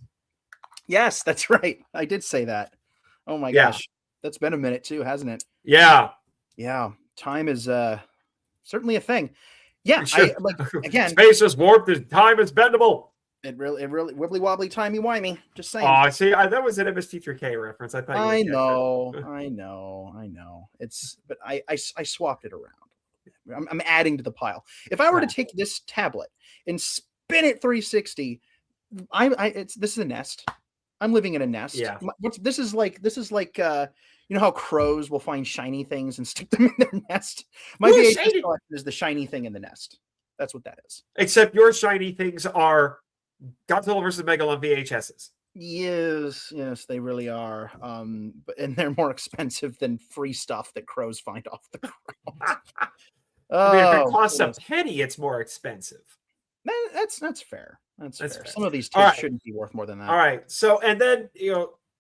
Yes, that's right. I did say that. Oh my gosh. That's been a minute too, hasn't it? Yeah. Yeah. Time is certainly a thing. Yeah. Again, space is warped, time is bendable. It really wibbly wobbly, timey wimey. Just saying. Oh, see, that was an MST3K reference. I thought. I know. But I swapped it around. I'm adding to the pile. If I were to take this tablet and spin it 360, this is a nest. I'm living in a nest. Yeah. This is like you know how crows will find shiny things and stick them in their nest. My VHS collection is the shiny thing in the nest. That's what that is. Except your shiny things are Godzilla vs. Megalon VHSs. Yes, they really are. And they're more expensive than free stuff that crows find off the ground. I mean, if it costs a penny, it's more expensive. That's fair. That's fair. Fair. Some of these tapes shouldn't be worth more than that. All right. So, and then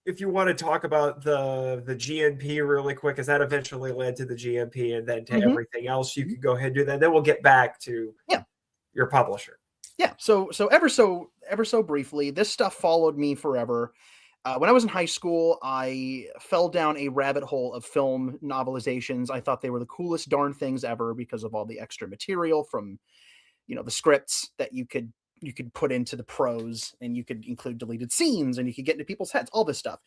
if you want to talk about the GNP really quick, as that eventually led to the GMP and then to everything else, you could go ahead and do that. Then we'll get back to your publisher. Yeah. So ever so briefly, this stuff followed me forever. When I was in high school, I fell down a rabbit hole of film novelizations. I thought they were the coolest darn things ever because of all the extra material from, the scripts that you could put into the prose, and you could include deleted scenes, and you could get into people's heads, all this stuff.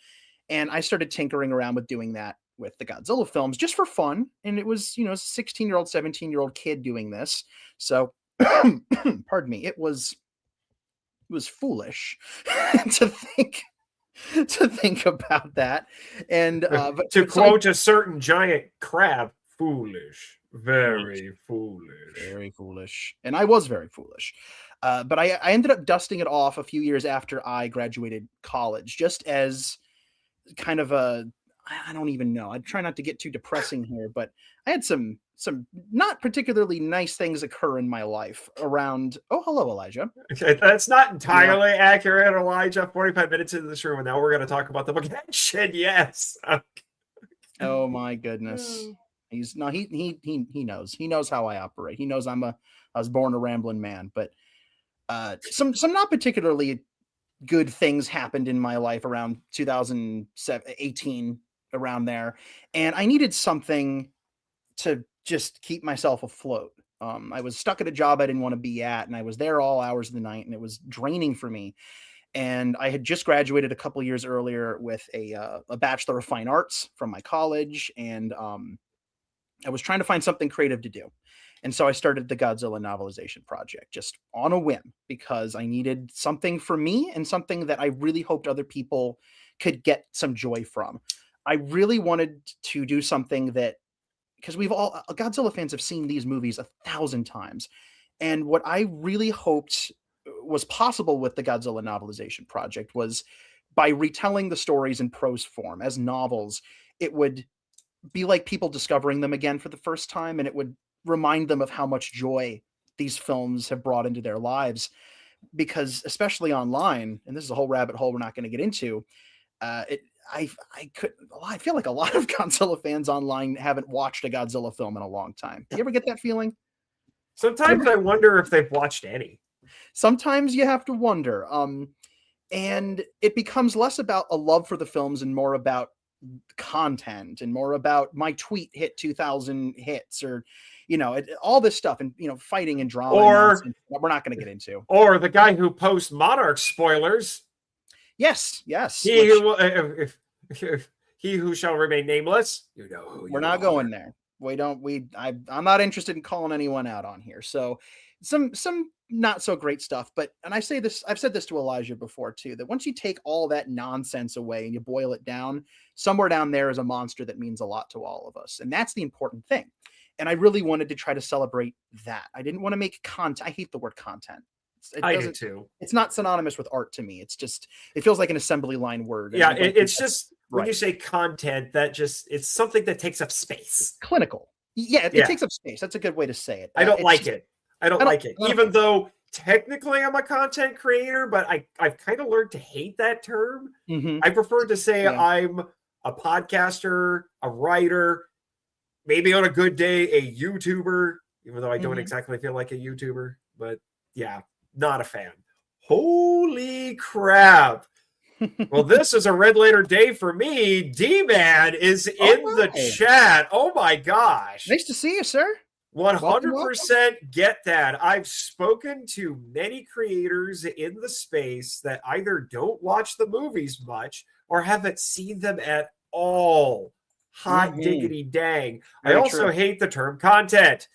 And I started tinkering around with doing that with the Godzilla films just for fun. And it was, a 16-year-old, 17-year-old kid doing this. So pardon me, it was foolish to think about that. And but to quote a certain giant crab, foolish, very foolish. And I was very foolish. But I ended up dusting it off a few years after I graduated college, just as kind of I don't even know. I try not to get too depressing here, but I had some not particularly nice things occur in my life around. Oh, hello, Elijah. Okay, that's not entirely accurate, Elijah. 45 minutes into this room, and now we're going to talk about the book. Henshin, yes. Oh my goodness. He knows. He knows how I operate. He knows I was born a rambling man. But some not particularly good things happened in my life around 2018, around there, and I needed something to just keep myself afloat. I was stuck at a job I didn't want to be at, and I was there all hours of the night, and it was draining for me. And I had just graduated a couple years earlier with a Bachelor of Fine Arts from my college, and I was trying to find something creative to do. And so I started the Godzilla Novelization Project just on a whim, because I needed something for me and something that I really hoped other people could get some joy from. I really wanted to do something that, because Godzilla fans have seen these movies 1,000 times. And what I really hoped was possible with the Godzilla Novelization Project was by retelling the stories in prose form as novels. It would be like people discovering them again for the first time, and it would remind them of how much joy these films have brought into their lives. Because especially online, and this is a whole rabbit hole we're not going to get into, I feel like a lot of Godzilla fans online haven't watched a Godzilla film in a long time. Do you ever get that feeling? Sometimes I wonder if they've watched any. Sometimes you have to wonder. And it becomes less about a love for the films and more about content and more about my tweet hit 2,000 hits, or all this stuff, and fighting and drama, or and we're not going to get into. Or the guy who posts Monarch spoilers. Yes. He who shall remain nameless. You know who we're not going there. I'm not interested in calling anyone out on here. So some not so great stuff, and I've said this to Elijah before too, that once you take all that nonsense away and you boil it down, somewhere down there is a monster that means a lot to all of us. And that's the important thing. And I really wanted to try to celebrate that. I didn't want to make content. I hate the word content. I do too. It's not synonymous with art to me. It feels like an assembly line word. Yeah, it's just when you say content, it's something that takes up space. Clinical. Yeah, it takes up space. That's a good way to say it. I don't like it. Even though technically I'm a content creator, but I've kind of learned to hate that term. Mm-hmm. I prefer to say I'm a podcaster, a writer, maybe on a good day, a YouTuber, even though I don't exactly feel like a YouTuber. But yeah, not a fan. Holy crap. Well, this is a red letter day for me. D-Man is in the chat. Oh my gosh. Nice to see you, sir. 100% get that. I've spoken to many creators in the space that either don't watch the movies much or haven't seen them at all. Hot diggity dang. Very I also hate the term content.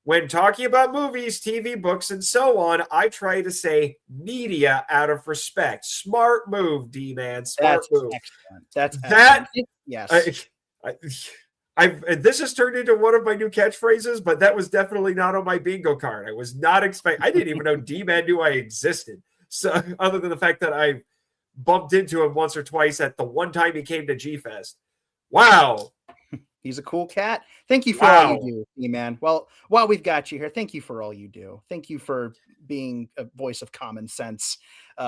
When talking about movies, TV, books, and so on, I try to say media out of respect. Smart move, D-Man. Smart move. Excellent. Yes. This has turned into one of my new catchphrases, but that was definitely not on my bingo card. I was not expecting. I didn't even know D-Man knew I existed. So, other than the fact that I bumped into him once or twice at the one time he came to G-Fest. Wow. He's a cool cat. Thank you for all you do, D-Man. Well, while we've got you here, thank you for all you do. Thank you for being a voice of common sense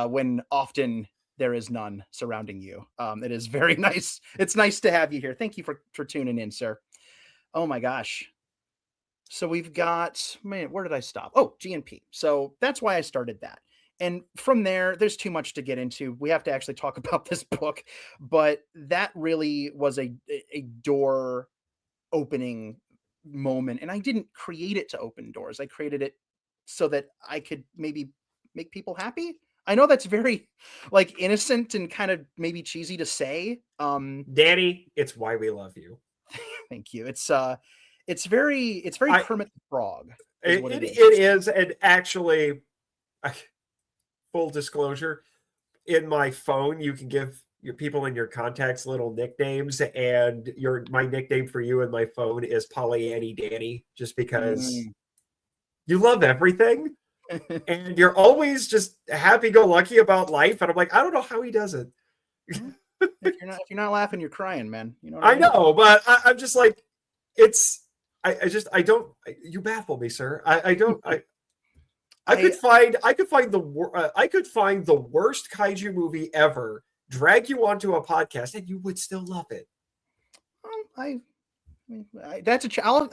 when often there is none surrounding you. It is very nice. It's nice to have you here. Thank you for tuning in, sir. Oh my gosh. So we've got, where did I stop? Oh, GNP. So that's why I started that. And from there, there's too much to get into. We have to actually talk about this book, but that really was a door opening moment. And I didn't create it to open doors. I created it so that I could maybe make people happy. I know that's very innocent and kind of maybe cheesy to say. Danny, it's why we love you. Thank you. It's very Kermit the Frog. It is. And actually, full disclosure, in my phone, you can give your people in your contacts little nicknames, and my nickname for you in my phone is Pollyanny Danny, just because you love everything. And you're always just happy-go-lucky about life. And I'm like, I don't know how he does it. If you're not laughing, you're crying, man. You know what I mean? Know, but I'm just like, you baffle me, sir. I could find the worst kaiju movie ever, drag you onto a podcast, and you would still love it. I'll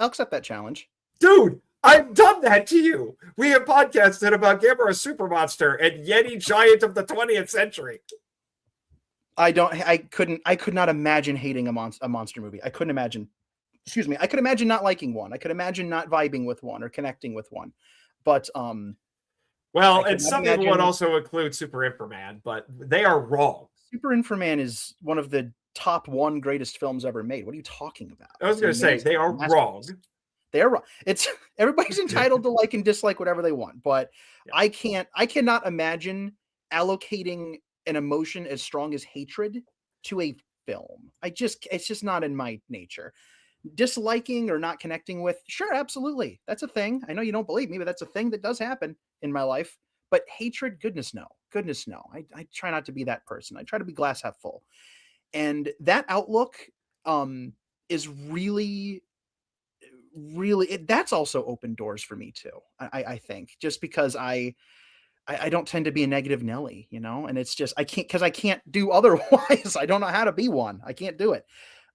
accept that challenge. Dude, I've done that to you. We have podcasted about Gamera Super Monster and Yeti Giant of the 20th century. I could not imagine hating a monster movie. I couldn't imagine. Excuse me. I could imagine not liking one. I could imagine not vibing with one or connecting with one. But well, and some people would also include Super Inframan, but they are wrong. Super Inframan is one of the top 1 greatest films ever made. What are you talking about? I was going to say they are wrong. They are wrong. It's everybody's entitled to like and dislike whatever they want, but I cannot imagine allocating an emotion as strong as hatred to a film. It's just not in my nature. Disliking or not connecting with, sure, absolutely. That's a thing. I know you don't believe me, but that's a thing that does happen in my life. But hatred, goodness no. I try not to be that person. I try to be glass half full. And that outlook is really, that's also opened doors for me too. I think, just because I don't tend to be a negative Nelly, and it's just, I can't do otherwise. I don't know how to be one. I can't do it.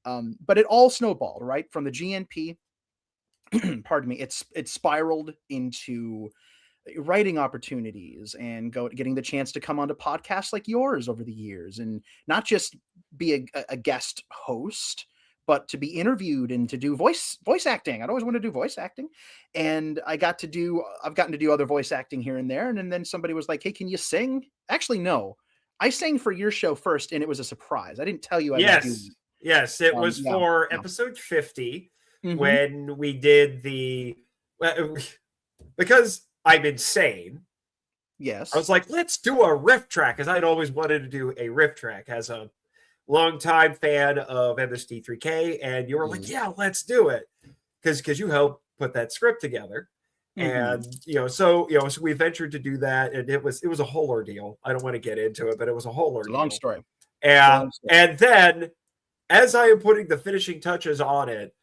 But it all snowballed, right? From the GNP, pardon me, it's spiraled into writing opportunities and getting the chance to come onto podcasts like yours over the years, and not just be a guest host, but to be interviewed and to do voice acting. I'd always wanted to do voice acting, and I've gotten to do other voice acting here and there. And then somebody was like, "Hey, can you sing?" Actually, no, I sang for your show first, and it was a surprise. I didn't tell you I was doing it. Yes, it was for episode 50 when we did because I'm insane. Yes. I was like, let's do a riff track, because I'd always wanted to do a riff track as a longtime fan of MST3K. And you were like, yeah, let's do it. Because you helped put that script together. And, so we ventured to do that. And it was a whole ordeal. I don't want to get into it, but it was a whole ordeal. Long story. And then, as I am putting the finishing touches on it,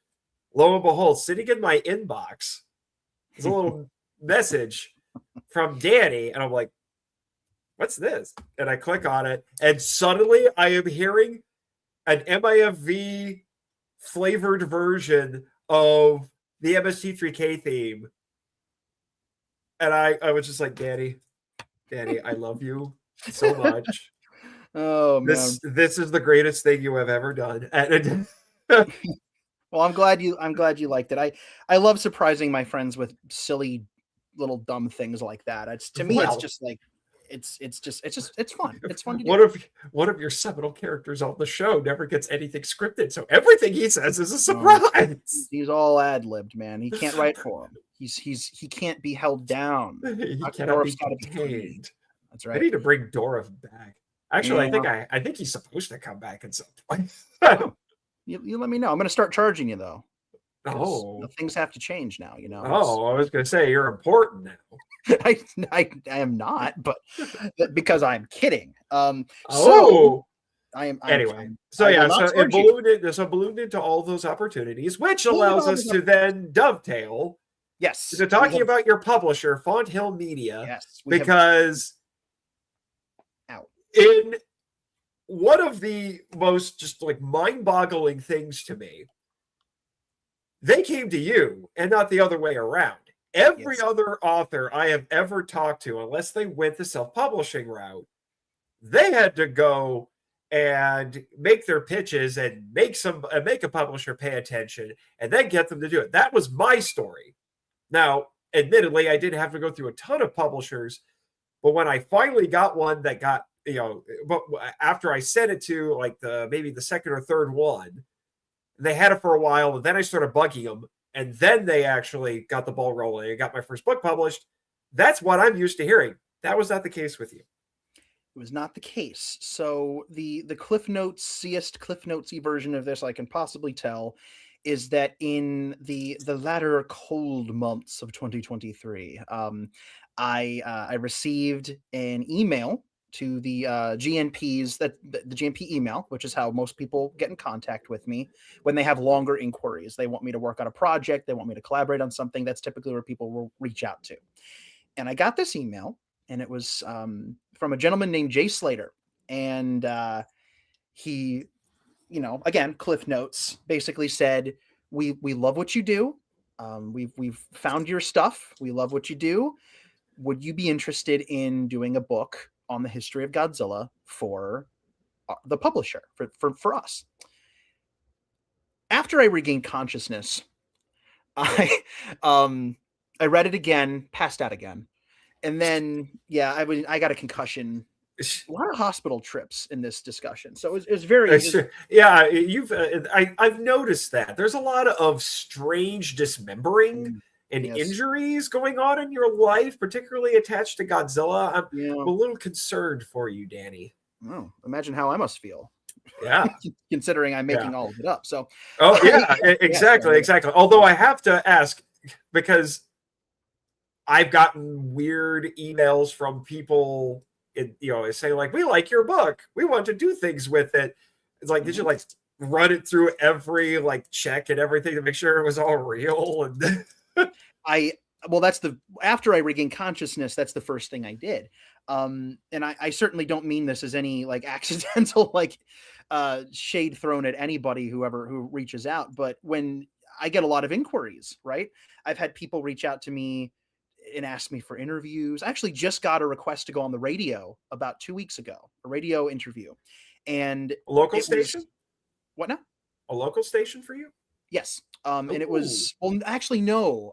lo and behold, sitting in my inbox is a little message from Danny, and I'm like, what's this? And I click on it, and suddenly I am hearing an MIFV flavored version of the MST3K theme. And I was just like, Danny, I love you so much. Oh, man. This is the greatest thing you have ever done. Well, I'm glad you liked it. I love surprising my friends with silly little dumb things like that. It's just like it's fun. It's fun to do. One of your seminal characters on the show never gets anything scripted, so everything he says is a surprise. He's all ad-libbed, man. He can't write for him. He can't be held down. He cannot be contained. That's right. I need to bring Dorif back. Actually, I think he's supposed to come back at some point. You let me know. I'm going to start charging you though. Oh, things have to change now. Oh, I was going to say you're important now. I am not, but because I'm kidding. Anyway, so it ballooned into all those opportunities, which allows us to then dovetail. Yes, to talking about your publisher, Font Hill Media. Yes, because in one of the most just like mind-boggling things to me, they came to you and not the other way around. Every other author I have ever talked to, unless they went the self-publishing route, they had to go and make their pitches and make a publisher pay attention and then get them to do it. That was my story. Now, admittedly, I didn't have to go through a ton of publishers, but when I finally got one that got, but after I sent it to like maybe the second or third one, they had it for a while, and then I started bugging them, and then they actually got the ball rolling and got my first book published. That's what I'm used to hearing. That was not the case with you. It was not the case. So the Cliff Notesy version of this I can possibly tell is that in the latter cold months of 2023, I received an email to the GNPs, the GNP email, which is how most people get in contact with me when they have longer inquiries. They want me to work on a project. They want me to collaborate on something. That's typically where people will reach out to. And I got this email, and it was from a gentleman named Jay Slater. And he, again, Cliff Notes, basically said, we love what you do. We've found your stuff. We love what you do. Would you be interested in doing a book on the history of Godzilla for the publisher, for us? After I regained consciousness, I read it again, passed out again. And then, I got a concussion. A lot of hospital trips in this discussion. So it was very... I've noticed that. There's a lot of strange dismembering and injuries going on in your life, particularly attached to Godzilla. I'm a little concerned for you, Danny. Oh, imagine how I must feel. Yeah. Considering I'm making all of it up. So. Oh, yeah, exactly. Although I have to ask, because I've gotten weird emails from people, saying like, "We like your book. We want to do things with it." It's like, did you like run it through every like check and everything to make sure it was all real? And after I regained consciousness, that's the first thing I did. And I certainly don't mean this as any like accidental like shade thrown at anybody who reaches out, but when I get a lot of inquiries, right? I've had people reach out to me and ask me for interviews. I actually just got a request to go on the radio about 2 weeks ago, a radio interview. And a local station? What now? A local station for you? Yes. And it was, well, actually, no.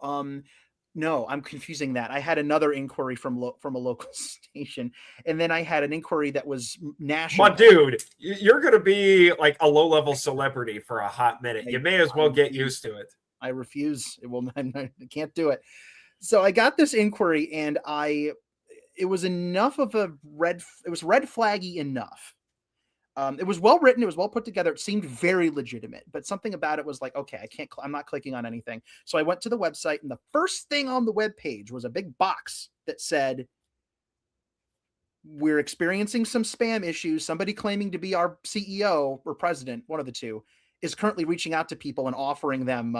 No, I'm confusing that. I had another inquiry from a local station, and then I had an inquiry that was national. But dude, you're going to be like a low-level celebrity for a hot minute. You may as well get used to it. I refuse. I can't do it. So I got this inquiry, and it was enough of a red flaggy enough. It was well written. It was well put together. It seemed very legitimate, but something about it was like, okay, I'm not clicking on anything. So I went to the website, and the first thing on the web page was a big box that said, "We're experiencing some spam issues. Somebody claiming to be our CEO or president, one of the two, is currently reaching out to people and offering them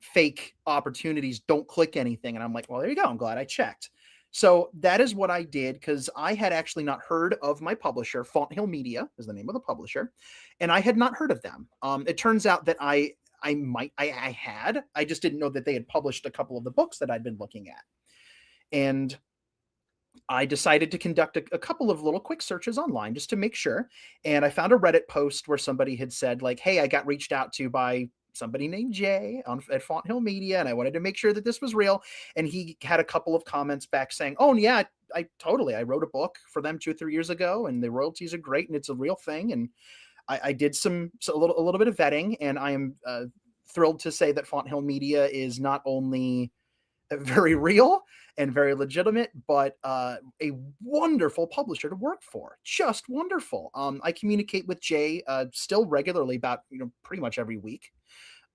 fake opportunities. Don't click anything." And I'm like, well, there you go. I'm glad I checked. So that is what I did, because I had actually not heard of my publisher. Fonthill Media is the name of the publisher, and I had not heard of them. It turns out that I just didn't know that they had published a couple of the books that I'd been looking at. And I decided to conduct a couple of little quick searches online just to make sure. And I found a Reddit post where somebody had said like, "Hey, I got reached out to by somebody named Jay at Fonthill Media, and I wanted to make sure that this was real." And he had a couple of comments back saying, "Oh yeah, I wrote a book for them 2 or 3 years ago, and the royalties are great, and it's a real thing." And I did a little bit of vetting, and I am thrilled to say that Fonthill Media is not only very real and very legitimate, but a wonderful publisher to work for. Just wonderful. I communicate with Jay still regularly, about pretty much every week.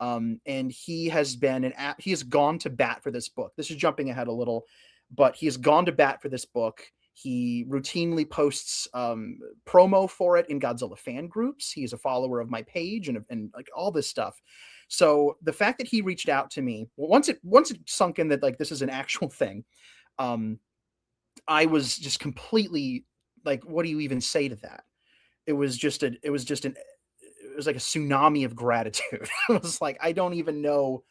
And he has gone to bat for this book. This is jumping ahead a little, but he has gone to bat for this book. He routinely posts promo for it in Godzilla fan groups. He's a follower of my page and like all this stuff. So the fact that he reached out to me, once it sunk in that like this is an actual thing, I was just completely like, what do you even say to that? It was like a tsunami of gratitude. It was like, I don't even know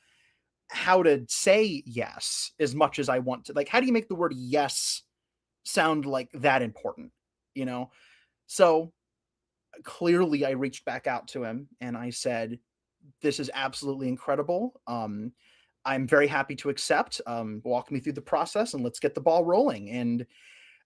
how to say yes as much as I want to. Like, how do you make the word yes sound like that important? So clearly I reached back out to him and I said, "This is absolutely incredible. I'm very happy to accept. Walk me through the process and let's get the ball rolling." And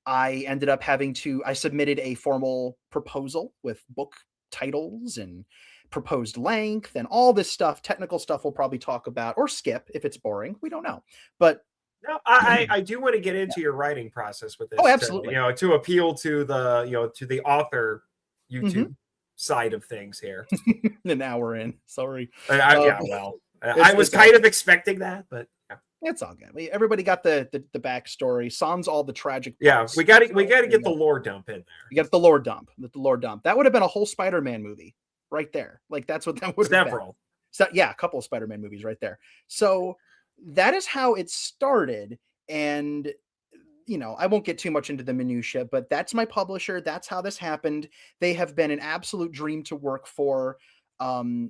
I ended up I submitted a formal proposal with book titles and proposed length and all this stuff. Technical stuff we'll probably talk about or skip if it's boring. We don't know. But no, I do want to get into your writing process with this. Oh, absolutely. To appeal to the author YouTube side of things here. An hour in. Sorry. I was kind of expecting that, but yeah. It's all good. Everybody got the backstory. Sans all the tragic parts. We got to get the lore dump in there. You got the lore dump. That would have been a whole Spider-Man movie right there. Like that's what that would have been. So yeah, a couple of Spider-Man movies right there. So that is how it started. And I won't get too much into the minutia, but that's my publisher. That's how this happened. They have been an absolute dream to work for.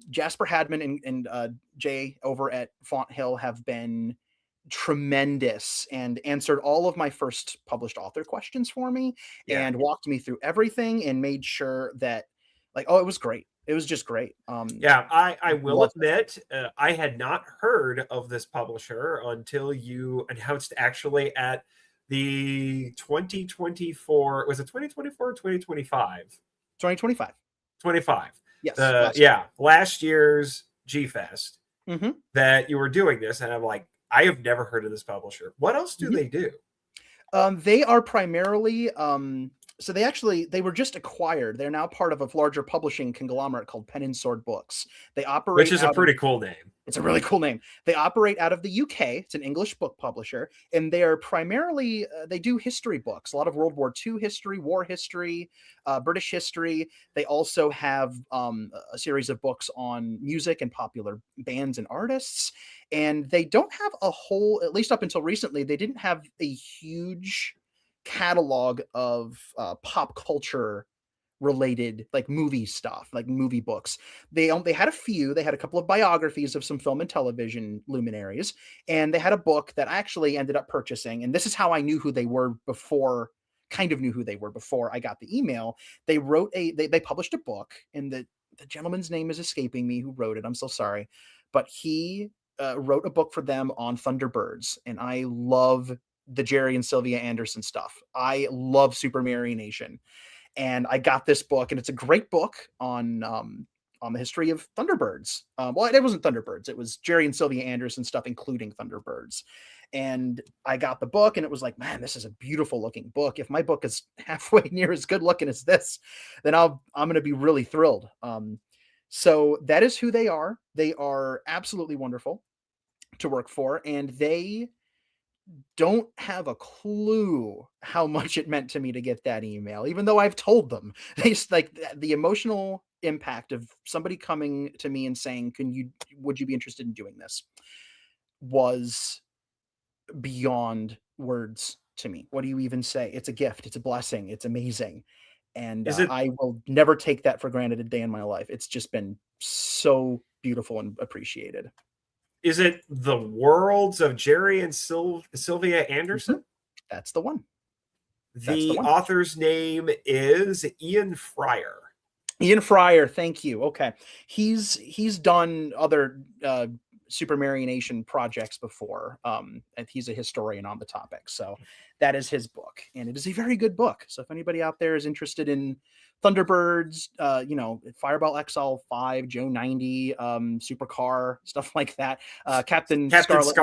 Jasper Hadman and Jay over at Fonthill have been tremendous and answered all of my first published author questions for me and walked me through everything and made sure that it was great. It was just great. I will admit, I had not heard of this publisher until you announced actually at the 2024, was it 2024 or 2025? 2025. 25. Yes. Last year's G-Fest that you were doing this. And I'm like, I have never heard of this publisher. What else do they do? They are primarily So they were just acquired. They're now part of a larger publishing conglomerate called Pen and Sword Books. They Which operate is a pretty cool name. It's a really cool name. They operate out of the UK. It's an English book publisher, and they're primarily they do history books, a lot of World War II history, war history, British history. They also have a series of books on music and popular bands and artists. And they don't have a whole, at least up until recently, they didn't have a huge catalog of pop culture related like movie stuff, like movie books. They had a few. They had a couple of biographies of some film and television luminaries, and they had a book that I actually ended up purchasing. And this is how I knew who they were before, kind of knew who they were before I got the email. They wrote they published a book, and the gentleman's name is escaping me who wrote it. I'm so sorry, but he wrote a book for them on Thunderbirds, and I love the Jerry and Sylvia Anderson stuff. I love Super Marionation. And I got this book, and it's a great book on the history of Thunderbirds. Well, it wasn't Thunderbirds; it was Jerry and Sylvia Anderson stuff, including Thunderbirds. And I got the book, and it was like, man, this is a beautiful looking book. If my book is halfway near as good looking as this, then I'm going to be really thrilled. So that is who they are. They are absolutely wonderful to work for, and they don't have a clue how much it meant to me to get that email, even though I've told them. They like the emotional impact of somebody coming to me and saying, would you be interested in doing this, was beyond words to me. What do you even say? It's a gift. It's a blessing. It's amazing. And I will never take that for granted a day in my life. It's just been so beautiful and appreciated. Is it The Worlds of Jerry and Sylvia Anderson? Mm-hmm. That's the one. The author's name is Ian Fryer. Ian Fryer, thank you. Okay. He's done other Super Marionation projects before. And he's a historian on the topic. So that is his book. And it is a very good book. So if anybody out there is interested in Thunderbirds, Fireball XL5, Joe 90, Supercar, stuff like that. Captain Scarlet.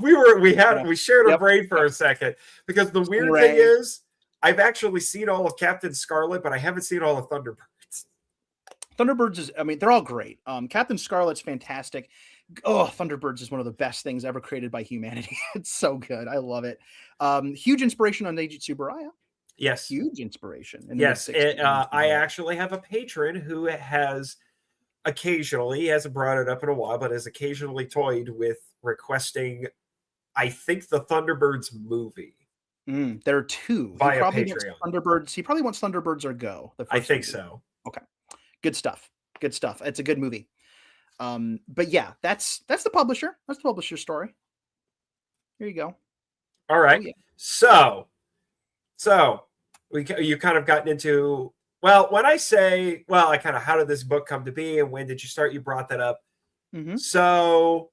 We shared a brain for a second, because the weird thing is I've actually seen all of Captain Scarlet, but I haven't seen all of Thunderbirds. Thunderbirds is, they're all great. Captain Scarlet's fantastic. Oh, Thunderbirds is one of the best things ever created by humanity. It's so good. I love it. Huge inspiration on Neji Tsuburaya. Yes. Huge inspiration. Yes. I actually have a patron who has occasionally, he hasn't brought it up in a while, but has occasionally toyed with requesting, I think, the Thunderbirds movie. There are two. Via Patreon. He probably wants Thunderbirds or Go. I think so. Okay. Good stuff. Good stuff. It's a good movie. But yeah, that's the publisher. That's the publisher's story. Here you go. All right. Oh, yeah. So you kind of gotten into, well, when I say, well, how did this book come to be and when did you start? You brought that up. Mm-hmm. So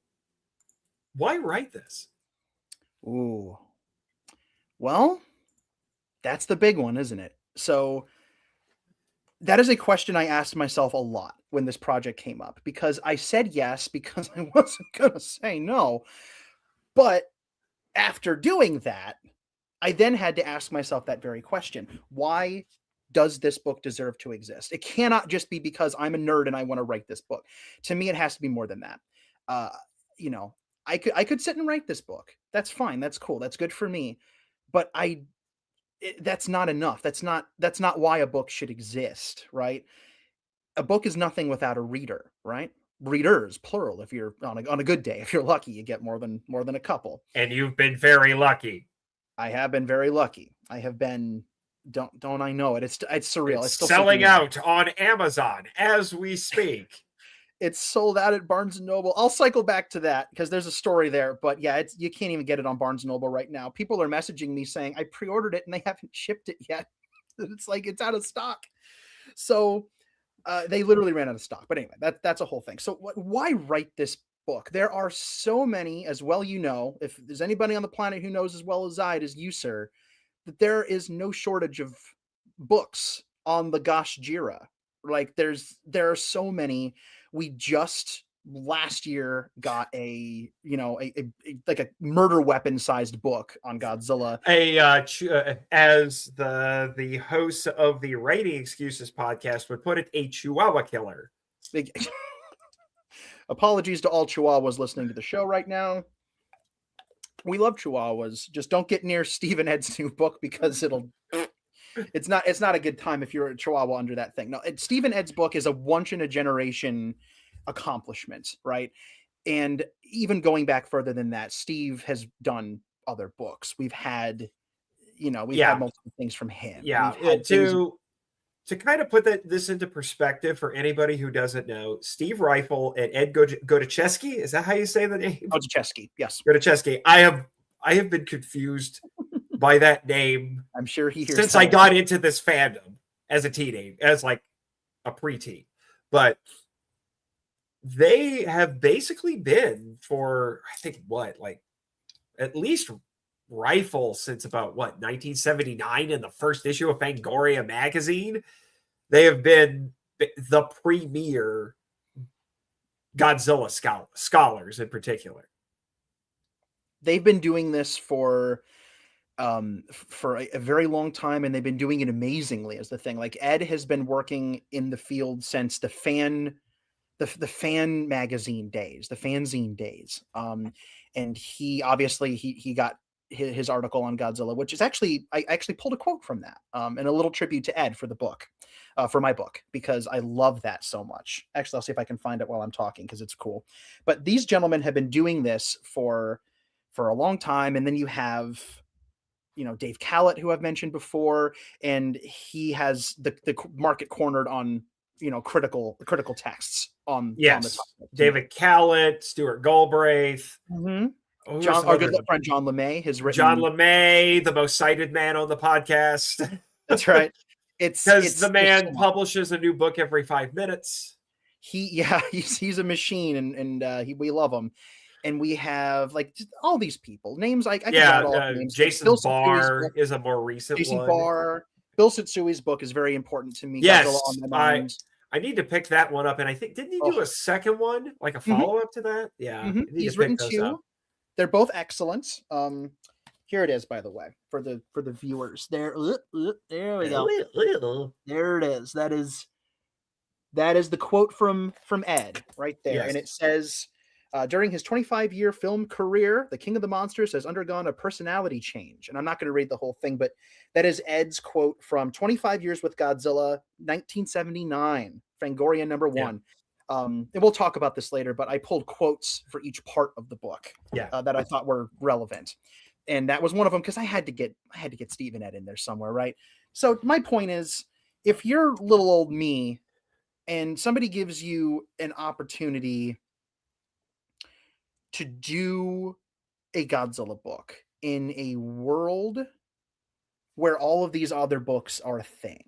why write this? Ooh. Well, that's the big one, isn't it? So that is a question I asked myself a lot when this project came up, because I said yes because I wasn't going to say no. But after doing that, I then had to ask myself that very question. Why does this book deserve to exist? It cannot just be because I'm a nerd and I want to write this book. To me, it has to be more than that. I could sit and write this book. That's fine. That's cool. That's good for me. But that's not enough. That's not why a book should exist, right? A book is nothing without a reader, right? Readers, plural. If you're on a good day, if you're lucky, you get more than a couple. And you've been very lucky. I have been very lucky. I have been. Don't I know it? It's surreal. It's still selling out on Amazon as we speak. It's sold out at Barnes & Noble. I'll cycle back to that because there's a story there. But yeah, you can't even get it on Barnes & Noble right now. People are messaging me saying, I pre-ordered it and they haven't shipped it yet. It's like, it's out of stock. So they literally ran out of stock. But anyway, that's a whole thing. So why write this book? There are so many, as well, if there's anybody on the planet who knows as well as I, it is you, sir, that there is no shortage of books on the Gosh Jira. Like there are so many. We just last year got a like a murder weapon sized book on Godzilla. As the host of the Writing Excuses podcast would put it, a Chihuahua killer. Apologies to all Chihuahuas listening to the show right now. We love Chihuahuas. Just don't get near Stephen Ed's new book because it's not a good time if you're a Chihuahua under that thing. No, Stephen Ed's book is a once in a generation accomplishment, right? And even going back further than that, Steve has done other books. We've had multiple things from him. Yeah, to kind of put this into perspective for anybody who doesn't know, Steve Rifle and Ed Goticheski, is that how you say the name? Goticheski, yes. Goticheski. I have been confused by that name. I'm sure he hears since I got into this fandom as a teenager, as like a preteen. But they have basically been for, I think, at least Rifle since about 1979 in the first issue of Fangoria magazine. They have been the premier Godzilla scholars in particular. They've been doing this for a very long time, and they've been doing it amazingly as the thing. Like Ed has been working in the field since the fan magazine days, the fanzine days. And he obviously he got his article on Godzilla, which is I actually pulled a quote from that, and a little tribute to Ed for the book, for my book, because I love that so much. Actually, I'll see if I can find it while I'm talking because it's cool. But these gentlemen have been doing this for a long time. And then you have, Dave Callett, who I've mentioned before, and he has the market cornered on, critical texts on the topic. David Callett, Stuart Galbraith. Mm-hmm. Our good friend John LeMay has written. John LeMay, the most cited man on the podcast. That's right. It's because the man publishes a new book every 5 minutes. He's a machine, and we love him. And we have just all these people names. I forgot all names. Jason Barr is a more recent Jason one. Barr. Bill Satsui's book is very important to me. Yes, I need to pick that one up. And I think didn't he do a second one, like a follow up to that? Yeah, he's written 2. They're both excellent. Here it is, by the way, for the viewers. There we go. There it is. That is the quote from Ed right there, and it says, during his 25-year film career, the King of the Monsters has undergone a personality change. And I'm not going to read the whole thing, but that is Ed's quote from 25 Years with Godzilla, 1979, Fangoria #1. And we'll talk about this later, but I pulled quotes for each part of the book that I thought were relevant. And that was one of them because I had to get Stephen Ed in there somewhere, right? So my point is, if you're little old me and somebody gives you an opportunity to do a Godzilla book in a world where all of these other books are a thing,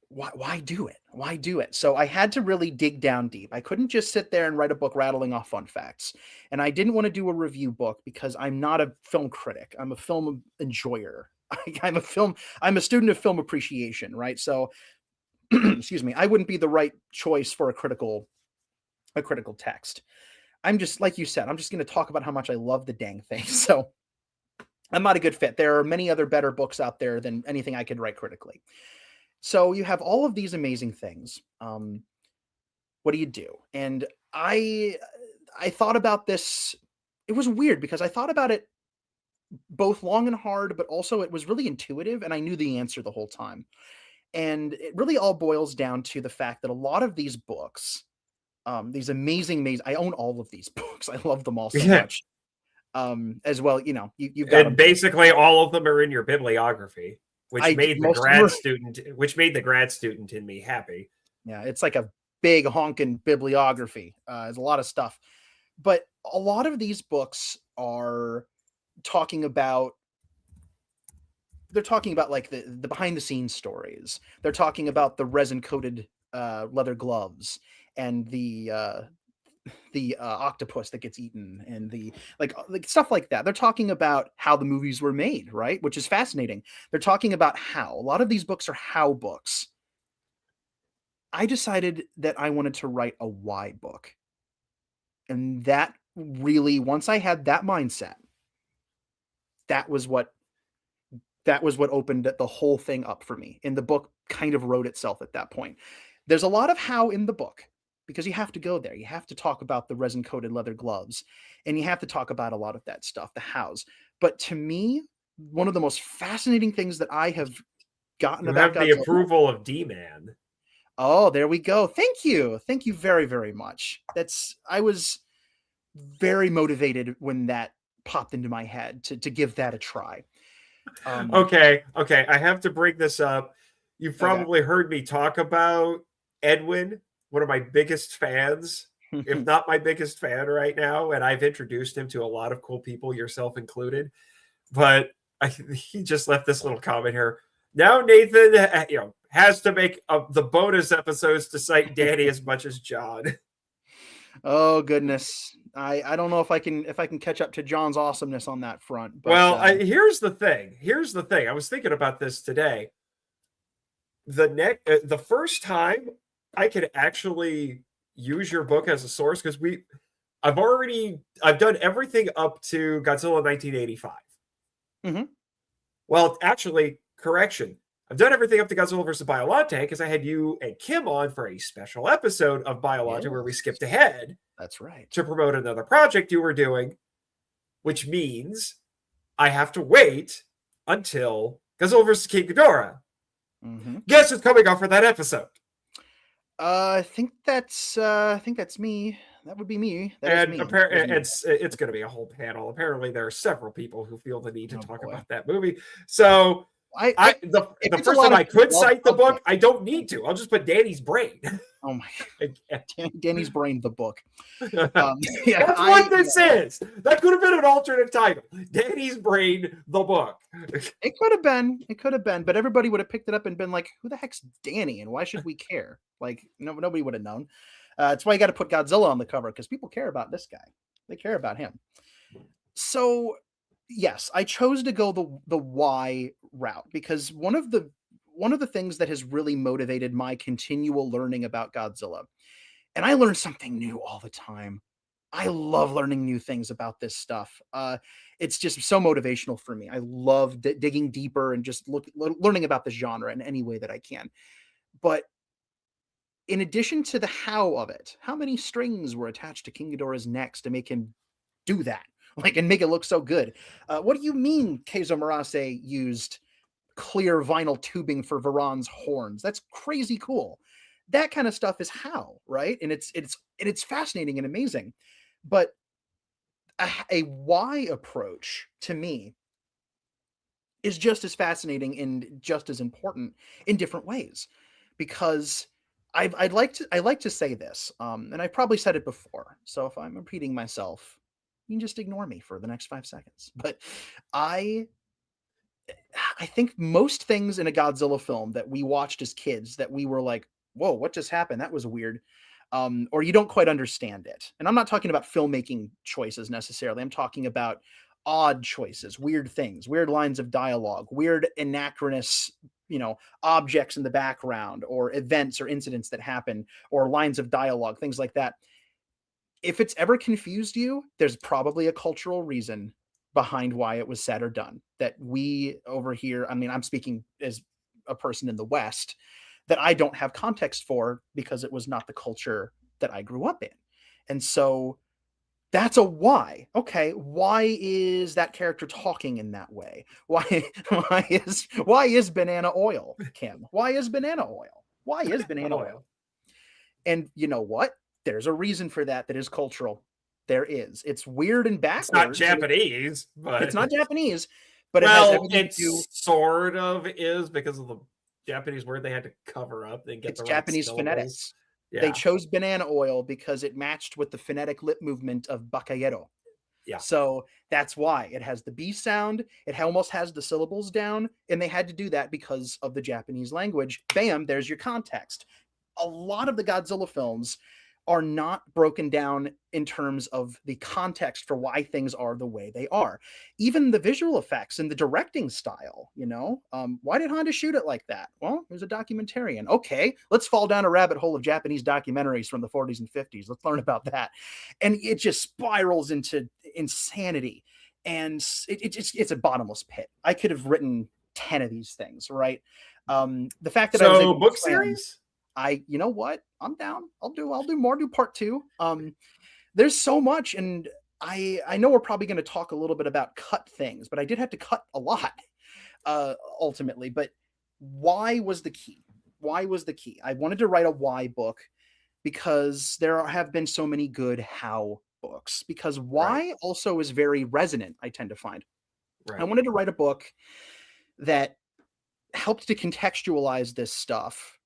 why do it? Why do it? So I had to really dig down deep. I couldn't just sit there and write a book rattling off fun facts. And I didn't want to do a review book because I'm not a film critic. I'm a film enjoyer. I'm a student of film appreciation, right? So, excuse me, I wouldn't be the right choice for a critical text. I'm just, like you said, I'm just going to talk about how much I love the dang thing. So I'm not a good fit. There are many other better books out there than anything I could write critically. So you have all of these amazing things. What do you do? And I thought about this. It was weird because I thought about it both long and hard, but also it was really intuitive, and I knew the answer the whole time. And it really all boils down to the fact that a lot of these books, these amazing, I own all of these books. I love them all so much. As well, you've got, and basically all of them are in your bibliography. Which made the grad student in me happy. Yeah, it's like a big honking bibliography. There's a lot of stuff. But a lot of these books are talking about like the behind the scenes stories. They're talking about the resin coated leather gloves and the octopus that gets eaten and the like stuff like that. They're talking about how the movies were made, right? Which is fascinating. They're talking about how a lot of these books are how books. I decided that I wanted to write a why book. And that really, once I had that mindset, that was what opened the whole thing up for me. And the book kind of wrote itself at that point. There's a lot of how in the book because you have to go there. You have to talk about the resin coated leather gloves and you have to talk about a lot of that stuff, the hows. But to me, one of the most fascinating things that I have gotten You about have the Godzilla. approval of DiManna. Oh, there we go. Thank you. Thank you very, very much. I was very motivated when that popped into my head to give that a try. Okay. I have to bring this up. You've Okay. probably heard me talk about Edwin, one of my biggest fans, if not my biggest fan right now. And I've introduced him to a lot of cool people, yourself included. But he just left this little comment here. Now Nathan, has to make the bonus episodes to cite Danny as much as John. Oh goodness, I don't know if I can catch up to John's awesomeness on that front. But, Well, here's the thing. I was thinking about this today. The first time I could actually use your book as a source because I've done everything up to Godzilla 1985. Mm-hmm. Well, actually, correction. I've done everything up to Godzilla vs. Biollante because I had you and Kim on for a special episode of Biollante where we skipped ahead. That's right. To promote another project you were doing, which means I have to wait until Godzilla vs. King Ghidorah. Mm-hmm. Guess who's coming up for that episode? I think that's me. That would be me. It's going to be a whole panel. Apparently, there are several people who feel the need to talk about that movie. So the first time I could cite the book, I don't need to. I'll just put Danny's brain. Oh my God. Danny's brain, the book. That's what this is. That could have been an alternate title. Danny's brain, the book. It could have been, but everybody would have picked it up and been like, who the heck's Danny and why should we care? Like, nobody would have known. That's why you got to put Godzilla on the cover because people care about this guy. They care about him. So yes, I chose to go the why route because one of the things that has really motivated my continual learning about Godzilla, and I learn something new all the time. I love learning new things about this stuff. It's just so motivational for me. I love digging deeper and just learning about the genre in any way that I can. But in addition to the how of it, how many strings were attached to King Ghidorah's necks to make him do that? And make it look so good. What do you mean Keizo Murase used clear vinyl tubing for Varan's horns? That's crazy cool. That kind of stuff is how, right? And it's fascinating and amazing. But a why approach to me is just as fascinating and just as important in different ways. Because I like to say this, and I probably said it before. So if I'm repeating myself, you can just ignore me for the next 5 seconds. But I think most things in a Godzilla film that we watched as kids that we were like, whoa, what just happened? That was weird. Or you don't quite understand it. And I'm not talking about filmmaking choices necessarily. I'm talking about odd choices, weird things, weird lines of dialogue, weird anachronous, objects in the background or events or incidents that happen or lines of dialogue, things like that. If it's ever confused you, there's probably a cultural reason behind why it was said or done that we over here, I'm speaking as a person in the West, that I don't have context for because it was not the culture that I grew up in. And so that's a why. Okay, why is that character talking in that way? Why is banana oil, Kim? Why is banana oil? Why is banana oil? And you know what? There's a reason for that is cultural. There is. It's weird and backwards. It's not Japanese, but it's not Japanese, but it has everything to do. Sort of is because of the Japanese word they had to cover up. They get it's the Japanese right phonetics. Yeah. They chose banana oil because it matched with the phonetic lip movement of bakayero. Yeah. So that's why it has the B sound. It almost has the syllables down, and they had to do that because of the Japanese language. Bam, there's your context. A lot of the Godzilla films are not broken down in terms of the context for why things are the way they are. Even the visual effects and the directing style, why did Honda shoot it like that? Well, it was a documentarian. Okay, let's fall down a rabbit hole of Japanese documentaries from the 40s and 50s. Let's learn about that. And it just spirals into insanity. And it's a bottomless pit. I could have written 10 of these things, right? The fact that I was able book to plan, series? you know what? I'm down. I'll do more. Do part 2. There's so much, and I know we're probably going to talk a little bit about cut things, but I did have to cut a lot ultimately. But why was the key? Why was the key? I wanted to write a why book because there have been so many good how books. Because why also is very resonant, I tend to find. I wanted to write a book that helped to contextualize this stuff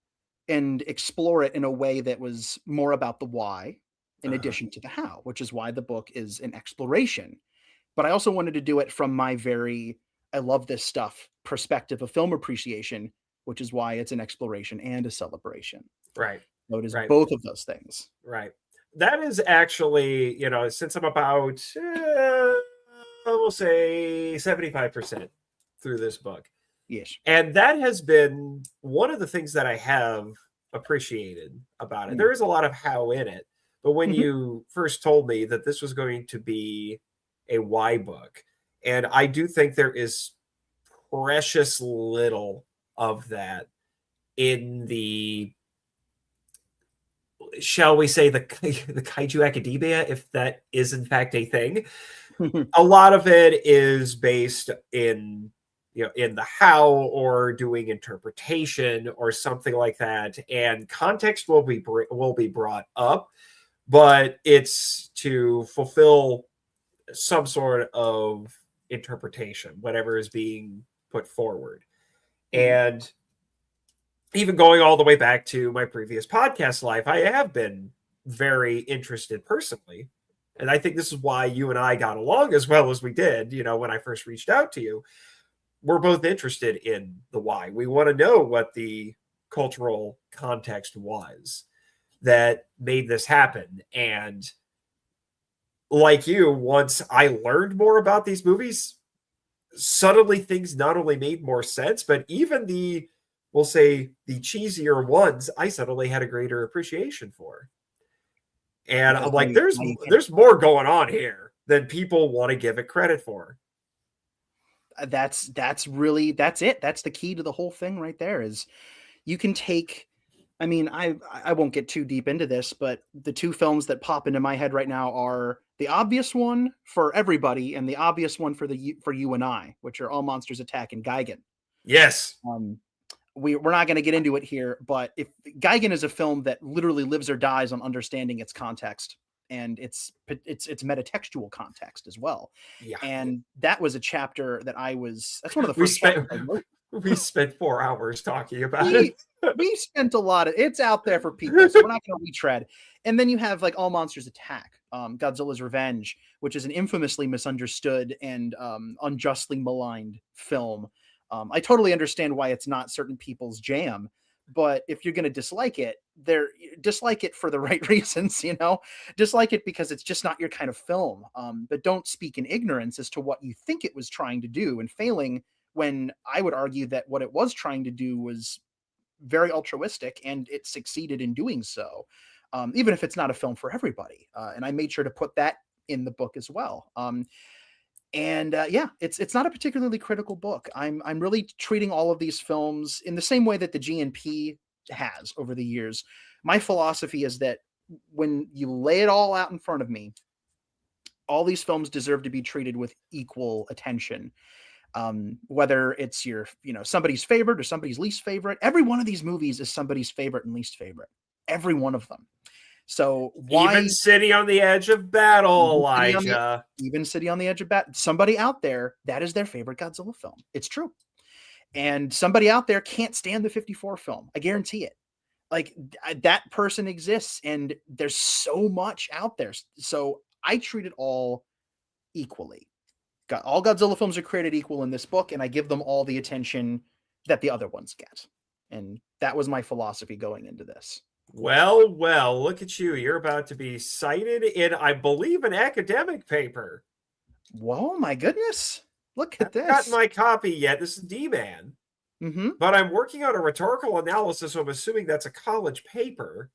and explore it in a way that was more about the why in addition to the how, which is why the book is an exploration. But I also wanted to do it from my I love this stuff perspective of film appreciation, which is why it's an exploration and a celebration. Right. So it is both of those things. Right. That is actually, since I'm about, we'll say 75% through this book. Yes. And that has been one of the things that I have appreciated about it. There is a lot of how in it. But when you first told me that this was going to be a why book, and I do think there is precious little of that in the, shall we say, the kaiju academia, if that is in fact a thing. A lot of it is based in the how, or doing interpretation or something like that, and context will be brought up, but it's to fulfill some sort of interpretation, whatever is being put forward. And even going all the way back to my previous podcast life, I have been very interested personally, and I think this is why you and I got along as well as we did. When I first reached out to you, we're both interested in the why. We want to know what the cultural context was that made this happen. And like you, once I learned more about these movies, suddenly things not only made more sense, but even we'll say the cheesier ones, I suddenly had a greater appreciation for. And I'm like, there's more going on here than people want to give it credit for. That's it. That's the key to the whole thing right there. Is you can take, I won't get too deep into this, but the two films that pop into my head right now are the obvious one for everybody and the obvious one for you and I, which are All Monsters Attack and Gigan. Yes. We're not going to get into it here, but if Gigan is a film that literally lives or dies on understanding its context and its metatextual context as well. Yeah. And that was a chapter that's one of the first chapters I wrote. We spent 4 hours talking about it. We spent a lot of, it's out there for people, so we're not going to retread. And then you have like All Monsters Attack, Godzilla's Revenge, which is an infamously misunderstood and unjustly maligned film. I totally understand why it's not certain people's jam, but if you're going to dislike it, dislike it for the right reasons, dislike it because it's just not your kind of film. But don't speak in ignorance as to what you think it was trying to do and failing, when I would argue that what it was trying to do was very altruistic and it succeeded in doing so, even if it's not a film for everybody. And I made sure to put that in the book as well. It's not a particularly critical book. I'm really treating all of these films in the same way that the GNP has over the years. My philosophy is that when you lay it all out in front of me, all these films deserve to be treated with equal attention. Whether it's somebody's favorite or somebody's least favorite, every one of these movies is somebody's favorite and least favorite. Every one of them. So even City on the Edge of Battle, Elijah. Even City on the Edge of Battle. Somebody out there, that is their favorite Godzilla film. It's true. And somebody out there can't stand the 54 film. I guarantee it. Like, that person exists, and there's so much out there. So I treat it all equally. All Godzilla films are created equal in this book, and I give them all the attention that the other ones get. And that was my philosophy going into this. Well, look at you. You're about to be cited in, I believe, an academic paper. Whoa, my goodness. Look at I haven't gotten this. my copy yet. This is DiManna. But I'm working on a rhetorical analysis, so I'm assuming that's a college paper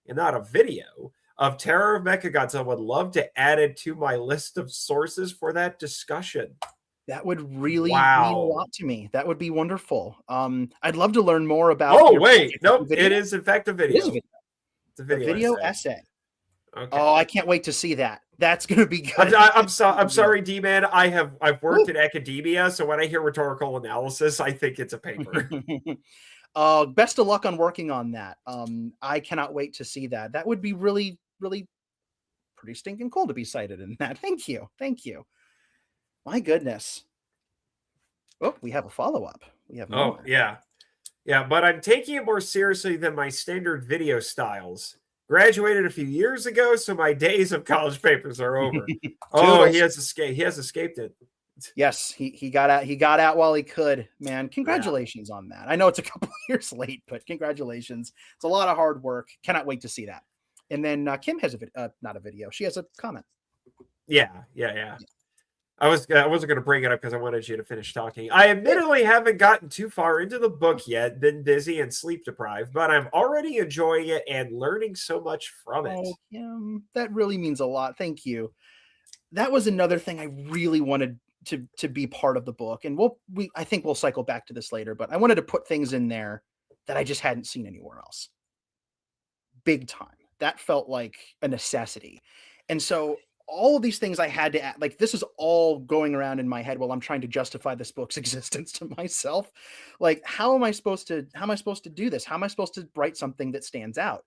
and not a video of Terror of Mechagodzilla. Would love to add it to my list of sources for that discussion. That would really mean a lot to me. That would be wonderful. I'd love to learn more about. Oh, wait. Nope. It is, in fact, a video. It is a video. It's a video essay. Okay. Oh, I can't wait to see that. That's going to be good. I'm sorry, D-Man. I've worked in academia, so when I hear rhetorical analysis, I think it's a paper. Best of luck on working on that. I cannot wait to see that. That would be really, really pretty stinking cool to be cited in that. Thank you. My goodness. Oh, we have a follow-up. We have more. Oh, yeah. Yeah, but I'm taking it more seriously than my standard video styles. Graduated a few years ago, so my days of college papers are over. Oh, he has escaped it. Yes, he got out. He got out while he could. Man, congratulations on that. I know it's a couple years late, but congratulations. It's a lot of hard work. Cannot wait to see that. And then Kim has not a video. She has a comment. Yeah. I wasn't going to bring it up because I wanted you to finish talking. I admittedly haven't gotten too far into the book yet, been busy and sleep deprived, but I'm already enjoying it and learning so much from it. Oh, Kim, that really means a lot. Thank you. That was another thing I really wanted to be part of the book. And I think we'll cycle back to this later, but I wanted to put things in there that I just hadn't seen anywhere else. Big time. That felt like a necessity. And so all of these things I had to add, like, this is all going around in my head while I'm trying to justify this book's existence to myself. Like, how am I supposed to do this? How am I supposed to write something that stands out?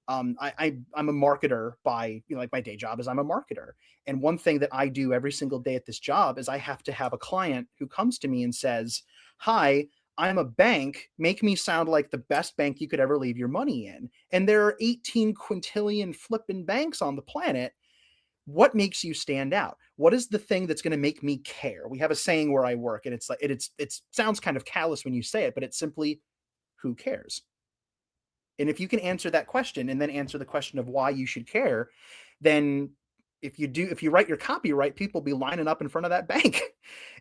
I'm a marketer by, like, my day job is I'm a marketer. And one thing that I do every single day at this job is I have to have a client who comes to me and says, "Hi, I'm a bank. Make me sound like the best bank you could ever leave your money in. And there are 18 quintillion flipping banks on the planet. What makes you stand out? What is the thing that's going to make me care?" We have a saying where I work, and it's like, it sounds kind of callous when you say it, but it's simply, who cares? And if you can answer that question and then answer the question of why you should care, then if you write your copyright, people will be lining up in front of that bank.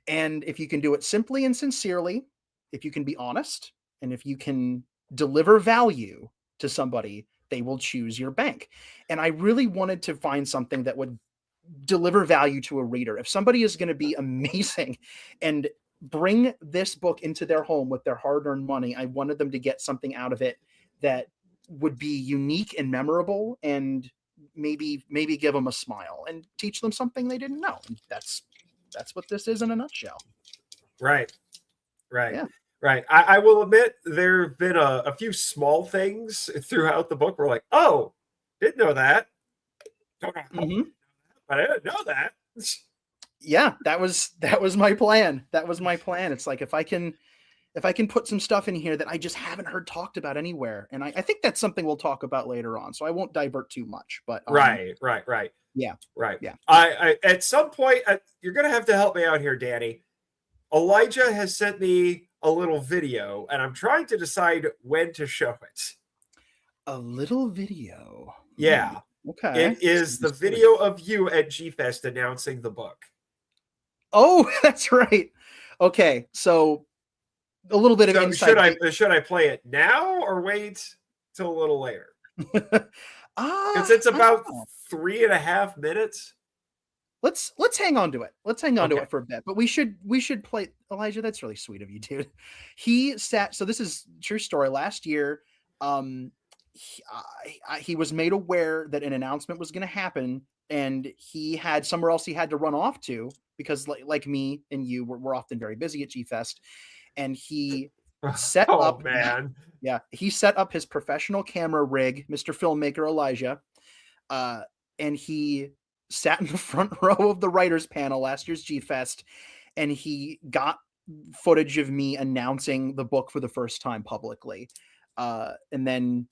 And if you can do it simply and sincerely, if you can be honest, and if you can deliver value to somebody, they will choose your bank. And I really wanted to find something that would deliver value to a reader. If somebody is going to be amazing and bring this book into their home with their hard-earned money, I wanted them to get something out of it that would be unique and memorable, and maybe give them a smile and teach them something they didn't know. And that's what this is in a nutshell. Right. Yeah. Right. I will admit there have been a few small things throughout the book where, like, oh, didn't know that. But I didn't know that. Yeah, that was my plan. It's like, if I can put some stuff in here that I just haven't heard talked about anywhere. And I think that's something we'll talk about later on. So I won't divert too much, but right. Yeah. Right. Yeah. I at some point, you're going to have to help me out here, Danny. Elijah has sent me a little video, and I'm trying to decide when to show it. A little video. Yeah. Okay. It is the video of you at G-Fest announcing the book. Oh, that's right. Okay. So a little bit of insight. Should I play it now or wait till a little later? Because it's about 3.5 minutes. Let's hang on to it. Let's hang on to it for a bit. But we should play. Elijah, that's really sweet of you, dude. So this is true story. Last year, he was made aware that an announcement was going to happen, and he had somewhere else he had to run off to, because like me and you, we're often very busy at G-Fest. And he set up, man. Yeah, he set up his professional camera rig, Mr. Filmmaker Elijah, and he sat in the front row of the writers panel last year's G-Fest, and he got footage of me announcing the book for the first time publicly, and then,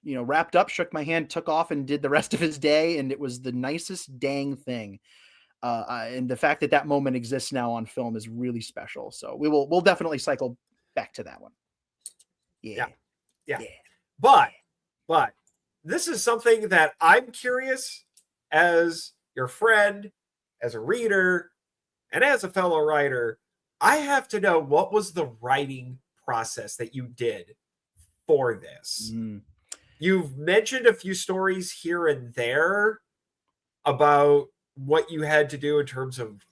wrapped up, shook my hand, took off, and did the rest of his day. And it was the nicest dang thing. And the fact that moment exists now on film is really special. So we'll definitely cycle back to that one. Yeah. But But this is something that I'm curious, as your friend, as a reader, and as a fellow writer, I have to know, what was the writing process that you did for this? You've mentioned a few stories here and there about what you had to do in terms of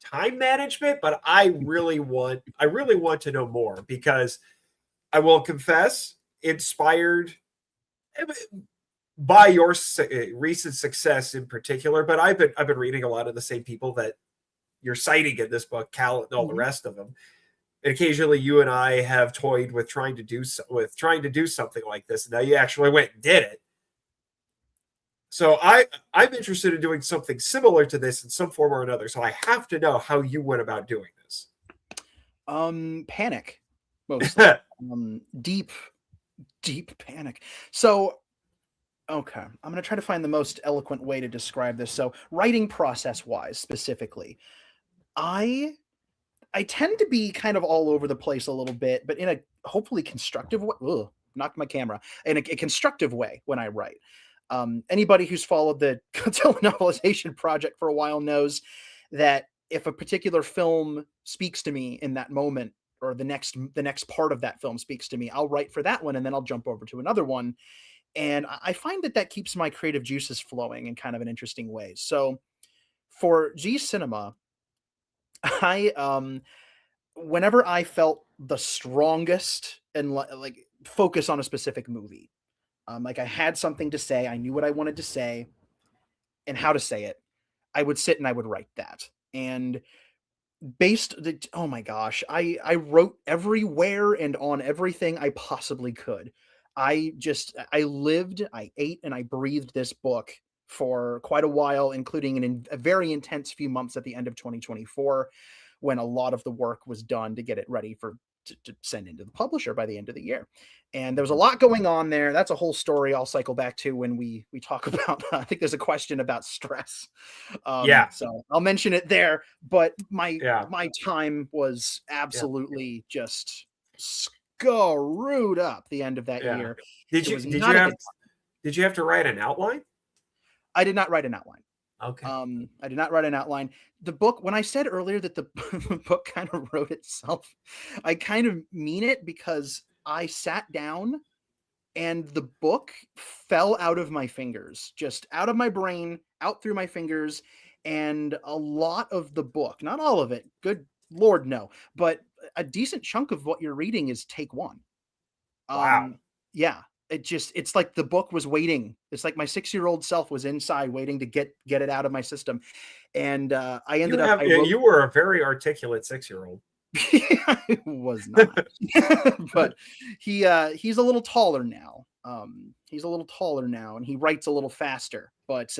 time management, but I really want to know more, because I will confess, inspired by your recent success in particular, but I've been reading a lot of the same people that you're citing in this book, Cal and all the rest of them. And occasionally you and I have toyed with trying to do something like this. And now you actually went and did it. So I'm interested in doing something similar to this in some form or another. So I have to know how you went about doing this. Panic, mostly. Deep panic. So, okay, I'm going to try to find the most eloquent way to describe this. So, writing process wise, specifically, I tend to be kind of all over the place a little bit, but in a hopefully constructive way. Ugh, knocked my camera. In a constructive way when I write. Anybody who's followed the Godzilla Novelization Project for a while knows that if a particular film speaks to me in that moment, or the next part of that film speaks to me, I'll write for that one, and then I'll jump over to another one. And I find that keeps my creative juices flowing in kind of an interesting way. So for G Cinema, whenever I felt the strongest and like focus on a specific movie, like I had something to say, I knew what I wanted to say and how to say it, I would sit and I would write that. And oh my gosh, I wrote everywhere and on everything I possibly could. I lived, I ate, and I breathed this book for quite a while, including a very intense few months at the end of 2024, when a lot of the work was done to get it ready to send into the publisher by the end of the year. And there was a lot going on there. That's a whole story I'll cycle back to when we talk about, I think there's a question about stress. So I'll mention it there, but my time was absolutely just screwed up the end of that year. Did you have to write an outline? I did not write an outline. Okay. I did not write an outline. The book, when I said earlier that the book kind of wrote itself, I kind of mean it, because I sat down and the book fell out of my fingers, just out of my brain, out through my fingers. And a lot of the book, not all of it, good Lord, no, but a decent chunk of what you're reading is take one. Wow. Yeah. It's like the book was waiting. It's like my 6-year-old self was inside waiting to get it out of my system. And I ended up. You were a very articulate 6-year-old. I was not, but he's a little taller now. He's a little taller now, and he writes a little faster. But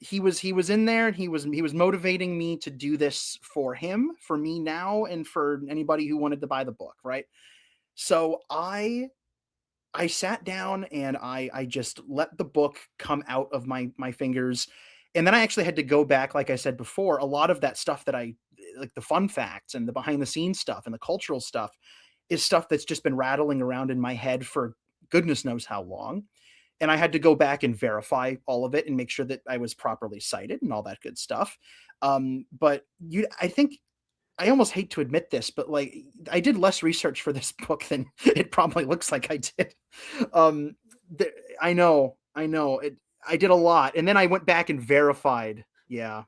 he was in there, and he was motivating me to do this for him, for me now, and for anybody who wanted to buy the book, right? So I sat down and I just let the book come out of my fingers. And then I actually had to go back, like I said before, a lot of that stuff that like the fun facts and the behind the scenes stuff and the cultural stuff is stuff that's just been rattling around in my head for goodness knows how long. And I had to go back and verify all of it and make sure that I was properly cited and all that good stuff. But I think, I almost hate to admit this, but like I did less research for this book than it probably looks like I did. I know I did a lot. And then I went back and verified. Yeah.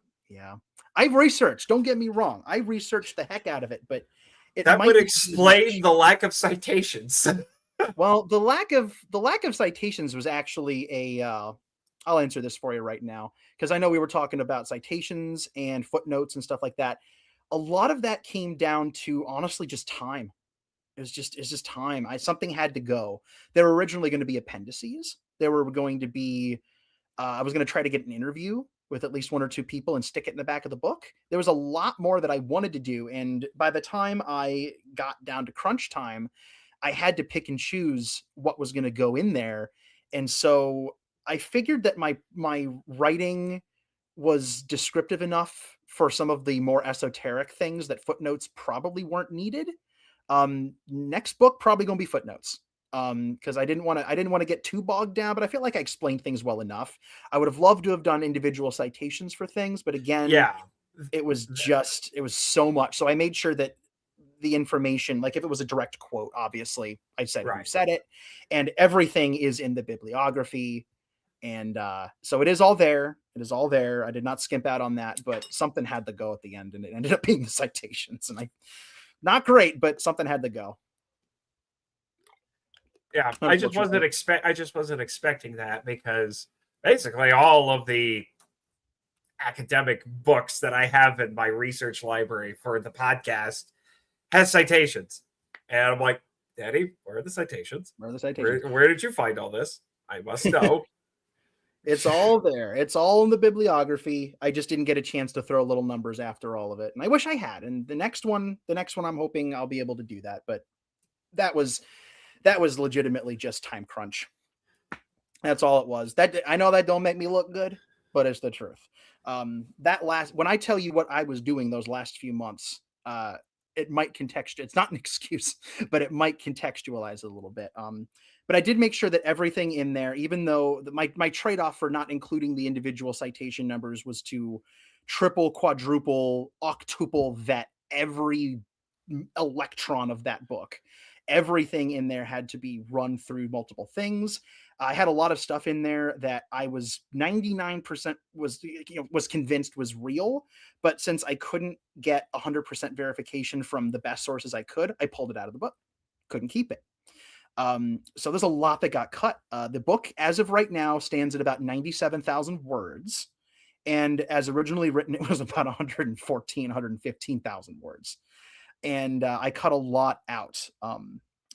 I've researched, don't get me wrong. I researched the heck out of it, but that would explain the lack of citations. Well, the lack of citations was actually I'll answer this for you right now, because I know we were talking about citations and footnotes and stuff like that. A lot of that came down to honestly just time. It's just time. Something had to go. There were originally going to be appendices. There were going to be, I was going to try to get an interview with at least one or two people and stick it in the back of the book. There was a lot more that I wanted to do. And by the time I got down to crunch time, I had to pick and choose what was going to go in there. And so I figured that my writing was descriptive enough for some of the more esoteric things that footnotes probably weren't needed. Next book, probably going to be footnotes. because I didn't want to get too bogged down, but I feel like I explained things well enough. I would have loved to have done individual citations for things, but again, Yeah. it was so much. So I made sure that the information, like if it was a direct quote, obviously I said who said it, and everything is in the bibliography. And so it is all there. It is all there. I did not skimp out on that, but something had to go at the end, and it ended up being the citations. And not great, but something had to go. Yeah, I just wasn't expecting that, because basically all of the academic books that I have in my research library for the podcast has citations. And I'm like, Daddy, where are the citations? Where are the citations? Where did you find all this? I must know. It's all there. It's all in the bibliography. I just didn't get a chance to throw little numbers after all of it. And I wish I had. And the next one, I'm hoping I'll be able to do that. But that was legitimately just time crunch. That's all it was. I know that don't make me look good, but it's the truth. When I tell you what I was doing those last few months, it might it's not an excuse, but it might contextualize it a little bit. But I did make sure that everything in there, even though my trade-off for not including the individual citation numbers was to triple, quadruple, octuple vet every electron of that book. Everything in there had to be run through multiple things. I had a lot of stuff in there that I was 99% was convinced was real, but since I couldn't get 100% verification from the best sources I could, I pulled it out of the book. Couldn't keep it. So there's a lot that got cut. The book, as of right now, stands at about 97,000 words. And as originally written, it was about 115,000 words. And I cut a lot out.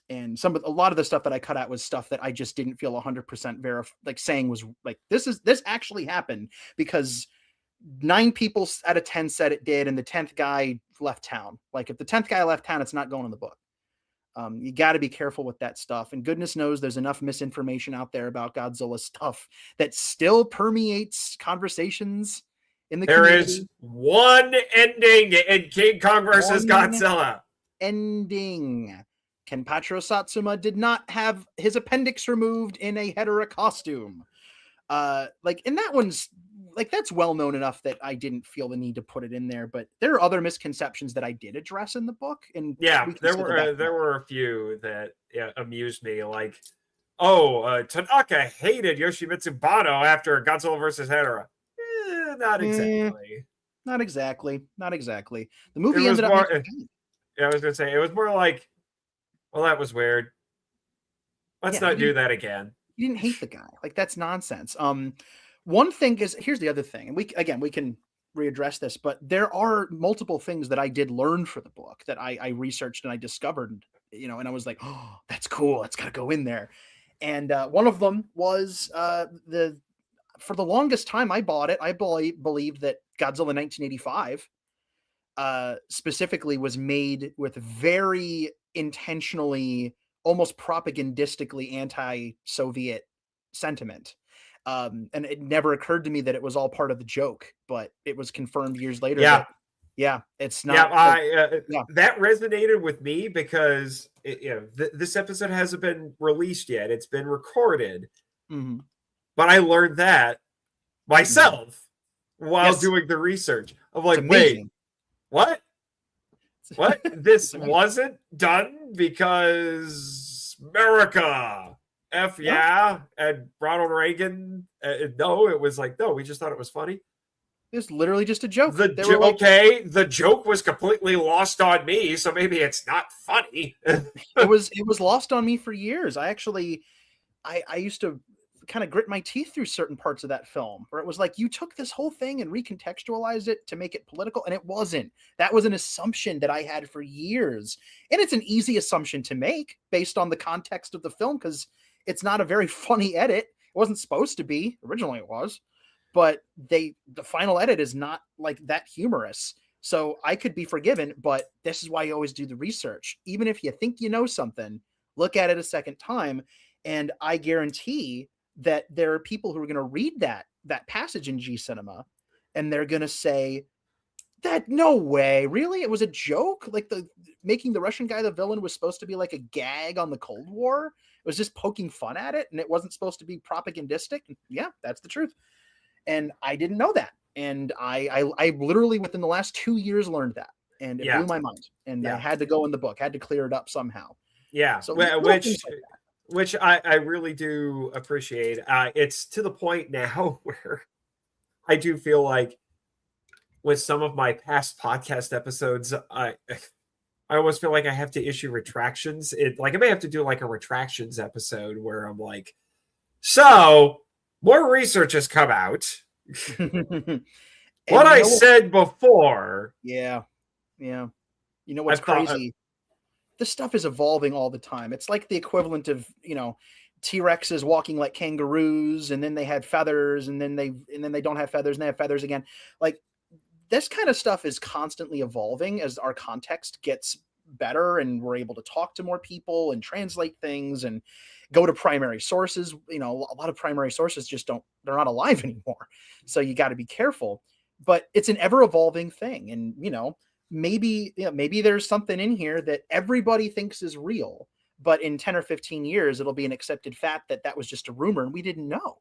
And a lot of the stuff that I cut out was stuff that I just didn't feel 100% saying was like, this actually happened, because 9 people out of 10 said it did, and the 10th guy left town. Like, if the 10th guy left town, it's not going in the book. You got to be careful with that stuff. And goodness knows there's enough misinformation out there about Godzilla stuff that still permeates conversations in the community. There is one ending in King Kong versus Godzilla. Ending. Kenpachiro Satsuma did not have his appendix removed in a Hedorah costume. And that one's that's well known enough that I didn't feel the need to put it in there. But there are other misconceptions that I did address in the book, and there were a few that amused me. Like, Tanaka hated Yoshimitsu Banno after Godzilla versus Hedorah. Not exactly. The movie ended up. I was gonna say it was more like, well, that was weird. Let's not do that again. You didn't hate the guy. Like, that's nonsense. One thing is, here's the other thing, and we can readdress this, but there are multiple things that I did learn for the book that I researched and I discovered, and I was like, oh, that's cool. It's got to go in there. And one of them was for the longest time I bought it, I believed that Godzilla 1985 specifically was made with very intentionally, almost propagandistically anti-Soviet sentiment. And it never occurred to me that it was all part of the joke, but it was confirmed years later. It's not. That resonated with me because this episode hasn't been released yet. It's been recorded, but I learned that myself while doing the research. I'm like, wait, what? What? This wasn't done because America. And Ronald Reagan. No, it was like, no, we just thought it was funny. It was literally just a joke. The joke was completely lost on me, so maybe it's not funny. It was lost on me for years. I used to kind of grit my teeth through certain parts of that film, where it was like, you took this whole thing and recontextualized it to make it political, and it wasn't. That was an assumption that I had for years, and it's an easy assumption to make based on the context of the film, because it's not a very funny edit. It wasn't supposed to be. Originally it was, but the final edit is not like that humorous. So I could be forgiven, but this is why you always do the research. Even if you think you know something, look at it a second time. And I guarantee that there are people who are going to read that passage in G Cinema, and they're going to say, that no way, really? It was a joke? Like, making the Russian guy the villain was supposed to be like a gag on the Cold War? was just poking fun at it, and it wasn't supposed to be propagandistic. Yeah, that's the truth. And I didn't know that. And I literally within the last 2 years learned that, and it blew my mind. And I had to go in the book, had to clear it up somehow. Yeah, so which I really do appreciate. It's to the point now where I do feel like with some of my past podcast episodes, I almost feel like I have to issue retractions. Like I may have to do like a retractions episode where I'm like, so more research has come out. What I said before. Yeah. You know what's crazy? This stuff is evolving all the time. It's like the equivalent of, T-Rexes walking like kangaroos, and then they had feathers, and then they don't have feathers, and they have feathers again. Like this kind of stuff is constantly evolving as our context gets better, and we're able to talk to more people and translate things and go to primary sources. A lot of primary sources they're not alive anymore. So you got to be careful, but it's an ever evolving thing. And, maybe there's something in here that everybody thinks is real, but in 10 or 15 years, it'll be an accepted fact that was just a rumor and we didn't know.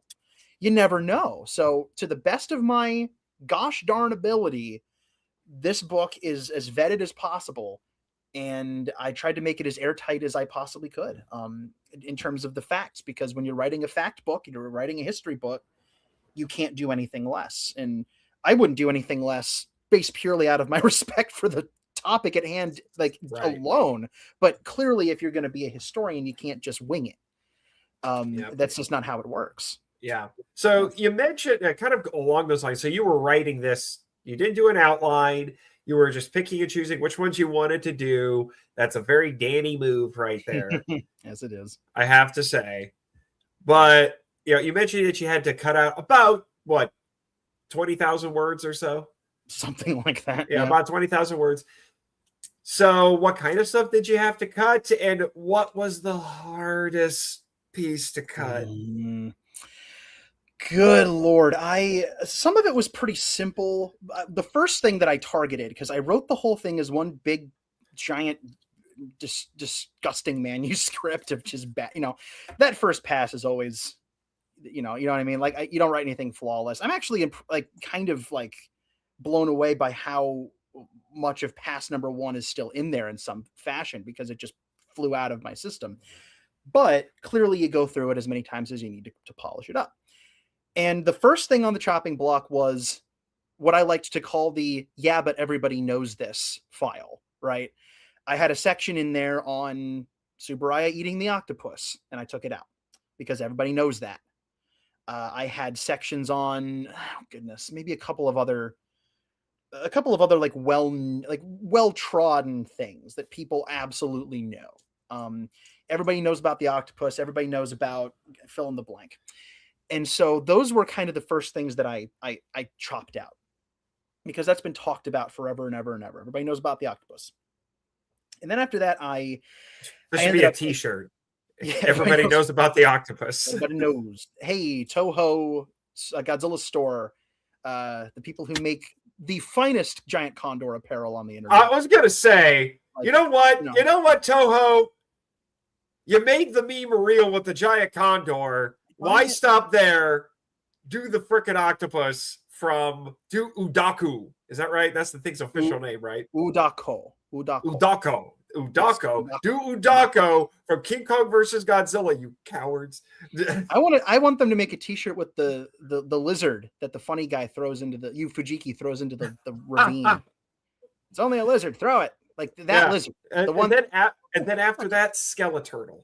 You never know. So to the best of my gosh darn ability, this book is as vetted as possible. And I tried to make it as airtight as I possibly could in terms of the facts, because when you're writing a fact book, you're writing a history book, you can't do anything less. And I wouldn't do anything less based purely out of my respect for the topic at hand, alone. But clearly, if you're going to be a historian, you can't just wing it. That's just not how it works. Yeah. So you mentioned kind of along those lines. So you were writing this, you didn't do an outline. You were just picking and choosing which ones you wanted to do. That's a very Danny move right there. Yes, it is. I have to say. But, you mentioned that you had to cut out about, 20,000 words or so? Something like that. Yeah, about 20,000 words. So what kind of stuff did you have to cut? And what was the hardest piece to cut? Good Lord. Some of it was pretty simple. The first thing that I targeted, because I wrote the whole thing as one big, giant, disgusting manuscript of just bad, that first pass is always, you know what I mean? Like, you don't write anything flawless. I'm actually kind of blown away by how much of pass number one is still in there in some fashion, because it just flew out of my system. But clearly you go through it as many times as you need to polish it up. And the first thing on the chopping block was what I liked to call the but everybody knows this file, right? I had a section in there on Subaraya eating the octopus, and I took it out because everybody knows that. I had sections on, maybe a couple of other well-trodden things that people absolutely know. Everybody knows about the octopus. Everybody knows about fill in the blank. And so those were kind of the first things that I chopped out, because that's been talked about forever and ever and ever. Everybody knows about the octopus. And then after that, this should be a t-shirt. Yeah, everybody knows about the octopus. Everybody knows. Hey, Toho, Godzilla store, the people who make the finest giant condor apparel on the internet. I was gonna say, you know what, Toho, you made the meme real with the giant condor. Why stop there? Do the frickin' octopus do Udaku. Is that right? That's the thing's official name, right? Udako. Do Udako from King Kong versus Godzilla, you cowards. I want them to make a t-shirt with the lizard that the funny guy throws into the Fujiki throws into the ravine. It's only a lizard. Throw it. Like that lizard. And then after that, Skeleturtle.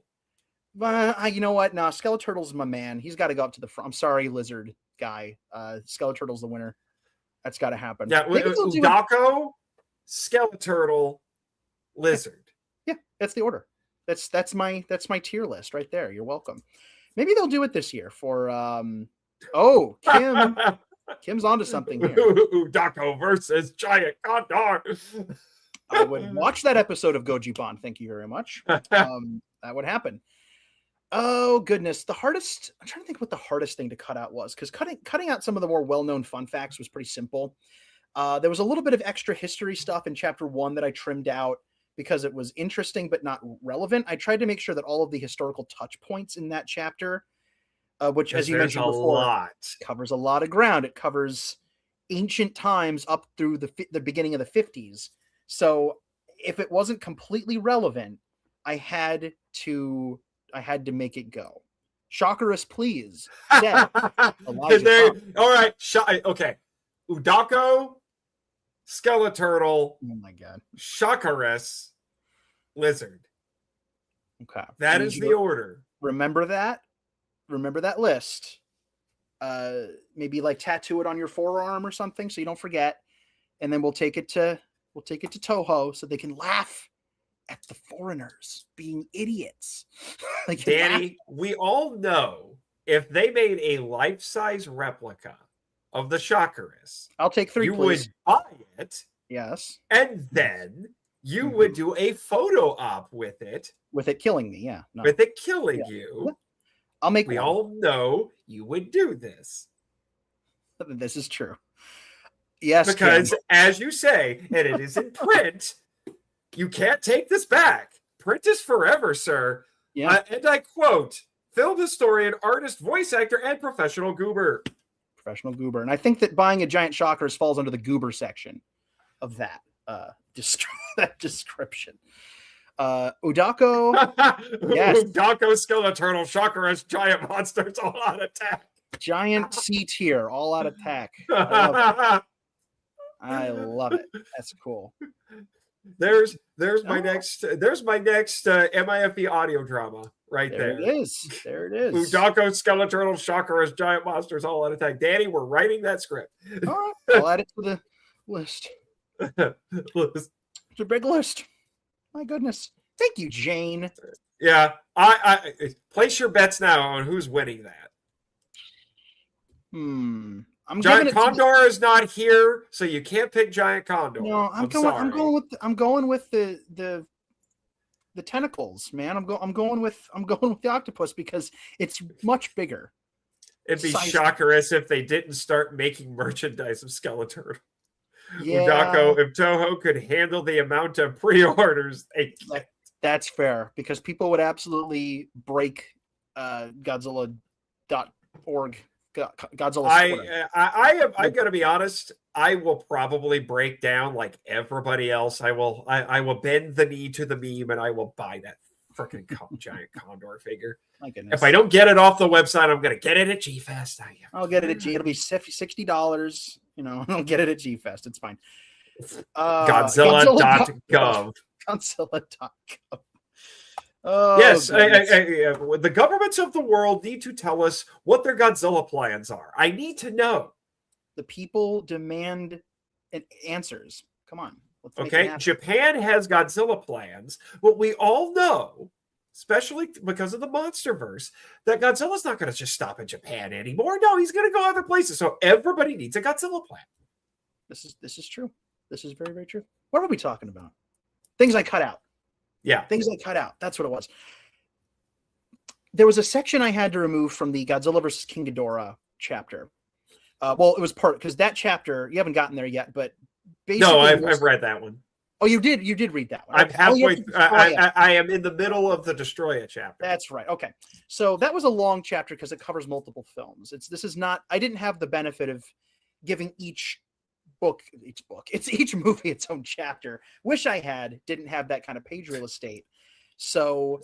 You know what? No, Skeleturtle's my man. He's got to go up to the front. I'm sorry, lizard guy. Skeleturtle's the winner. That's got to happen. Yeah, Udako, Skeleturtle, lizard. Yeah, that's the order. That's my tier list right there. You're welcome. Maybe they'll do it this year for Kim's onto something here. Udako versus Giant Condor. I would watch that episode of Gojiban. Thank you very much. That would happen. Oh goodness, I'm trying to think what the hardest thing to cut out was, because cutting out some of the more well-known fun facts was pretty simple. There was a little bit of extra history stuff in chapter 1 that I trimmed out because it was interesting but not relevant. I tried to make sure that all of the historical touch points in that chapter, which, as you mentioned before, covers a lot of ground. It covers ancient times up through the beginning of the 50s. So if it wasn't completely relevant, I had to make it go. Shockerus, please. Dead. All right. Okay. Udako, Skeleturtle. Oh my god. Shockerus, Lizard. Okay. That is the order. Remember that. Remember that list. Maybe like tattoo it on your forearm or something so you don't forget. And then we'll take it to Toho so they can laugh at the foreigners being idiots. Like, Danny, we all know if they made a life-size replica of the Shockerus, I'll take 3, you please. would buy it. Yes. And then you would do a photo op with it. With it killing me, yeah. No. With it killing you. I'll make We all know you would do this. This is true. Yes. Because, as you say, and it is in print, you can't take this back. Print is forever, sir. Yeah. And I quote, film historian, artist, voice actor, and professional goober. Professional goober. And I think that buying a giant Shockers falls under the goober section of that description. Udako. Yes. Udako, Skeleturtle, Shockerus, giant monsters, all out attack. Giant C tier, all out attack. I love it. That's cool. There's my next MIFV audio drama right there. There it is. There it is. Udako, Skeleturtle, Shockerus, giant monsters, all out attack. Danny, we're writing that script. All right. I'll add it to the list. It's a big list. My goodness. Thank you, Jane. Yeah. I place your bets now on who's winning that. Giant Condor is not here, so you can't pick Giant Condor. No, I'm going with the tentacles, man. I'm going with the octopus because it's much bigger. It'd be Shockerus if they didn't start making merchandise of Skeleturtle. Yeah. Udako, if Toho could handle the amount of pre-orders, that's fair because people would absolutely break Godzilla.org. Godzilla. I gotta be honest. I will probably break down like everybody else. I will bend the knee to the meme and I will buy that freaking giant condor figure. My goodness. If I don't get it off the website, I'm gonna get it at G Fest. I'll get it at G. It'll be $60. I'll get it at G Fest. It's fine. Godzilla.gov. Godzilla.gov. Yes, the governments of the world need to tell us what their Godzilla plans are. I need to know. The people demand answers. Come on. Okay, Japan has Godzilla plans, but we all know, especially because of the MonsterVerse, that Godzilla's not going to just stop in Japan anymore. No, he's going to go other places. So everybody needs a Godzilla plan. This is true. This is very, very true. What are we talking about? Things I cut out. Yeah. Things I cut out. That's what it was. There was a section I had to remove from the Godzilla vs. King Ghidorah chapter. Well, it was because that chapter, you haven't gotten there yet, but basically... No, I've read that one. Oh, you did read that one. I'm halfway... I am in the middle of the Destroya chapter. That's right. Okay. So that was a long chapter because it covers multiple films. I didn't have the benefit of giving each movie its own chapter. Wish I had. Didn't have that kind of page real estate. So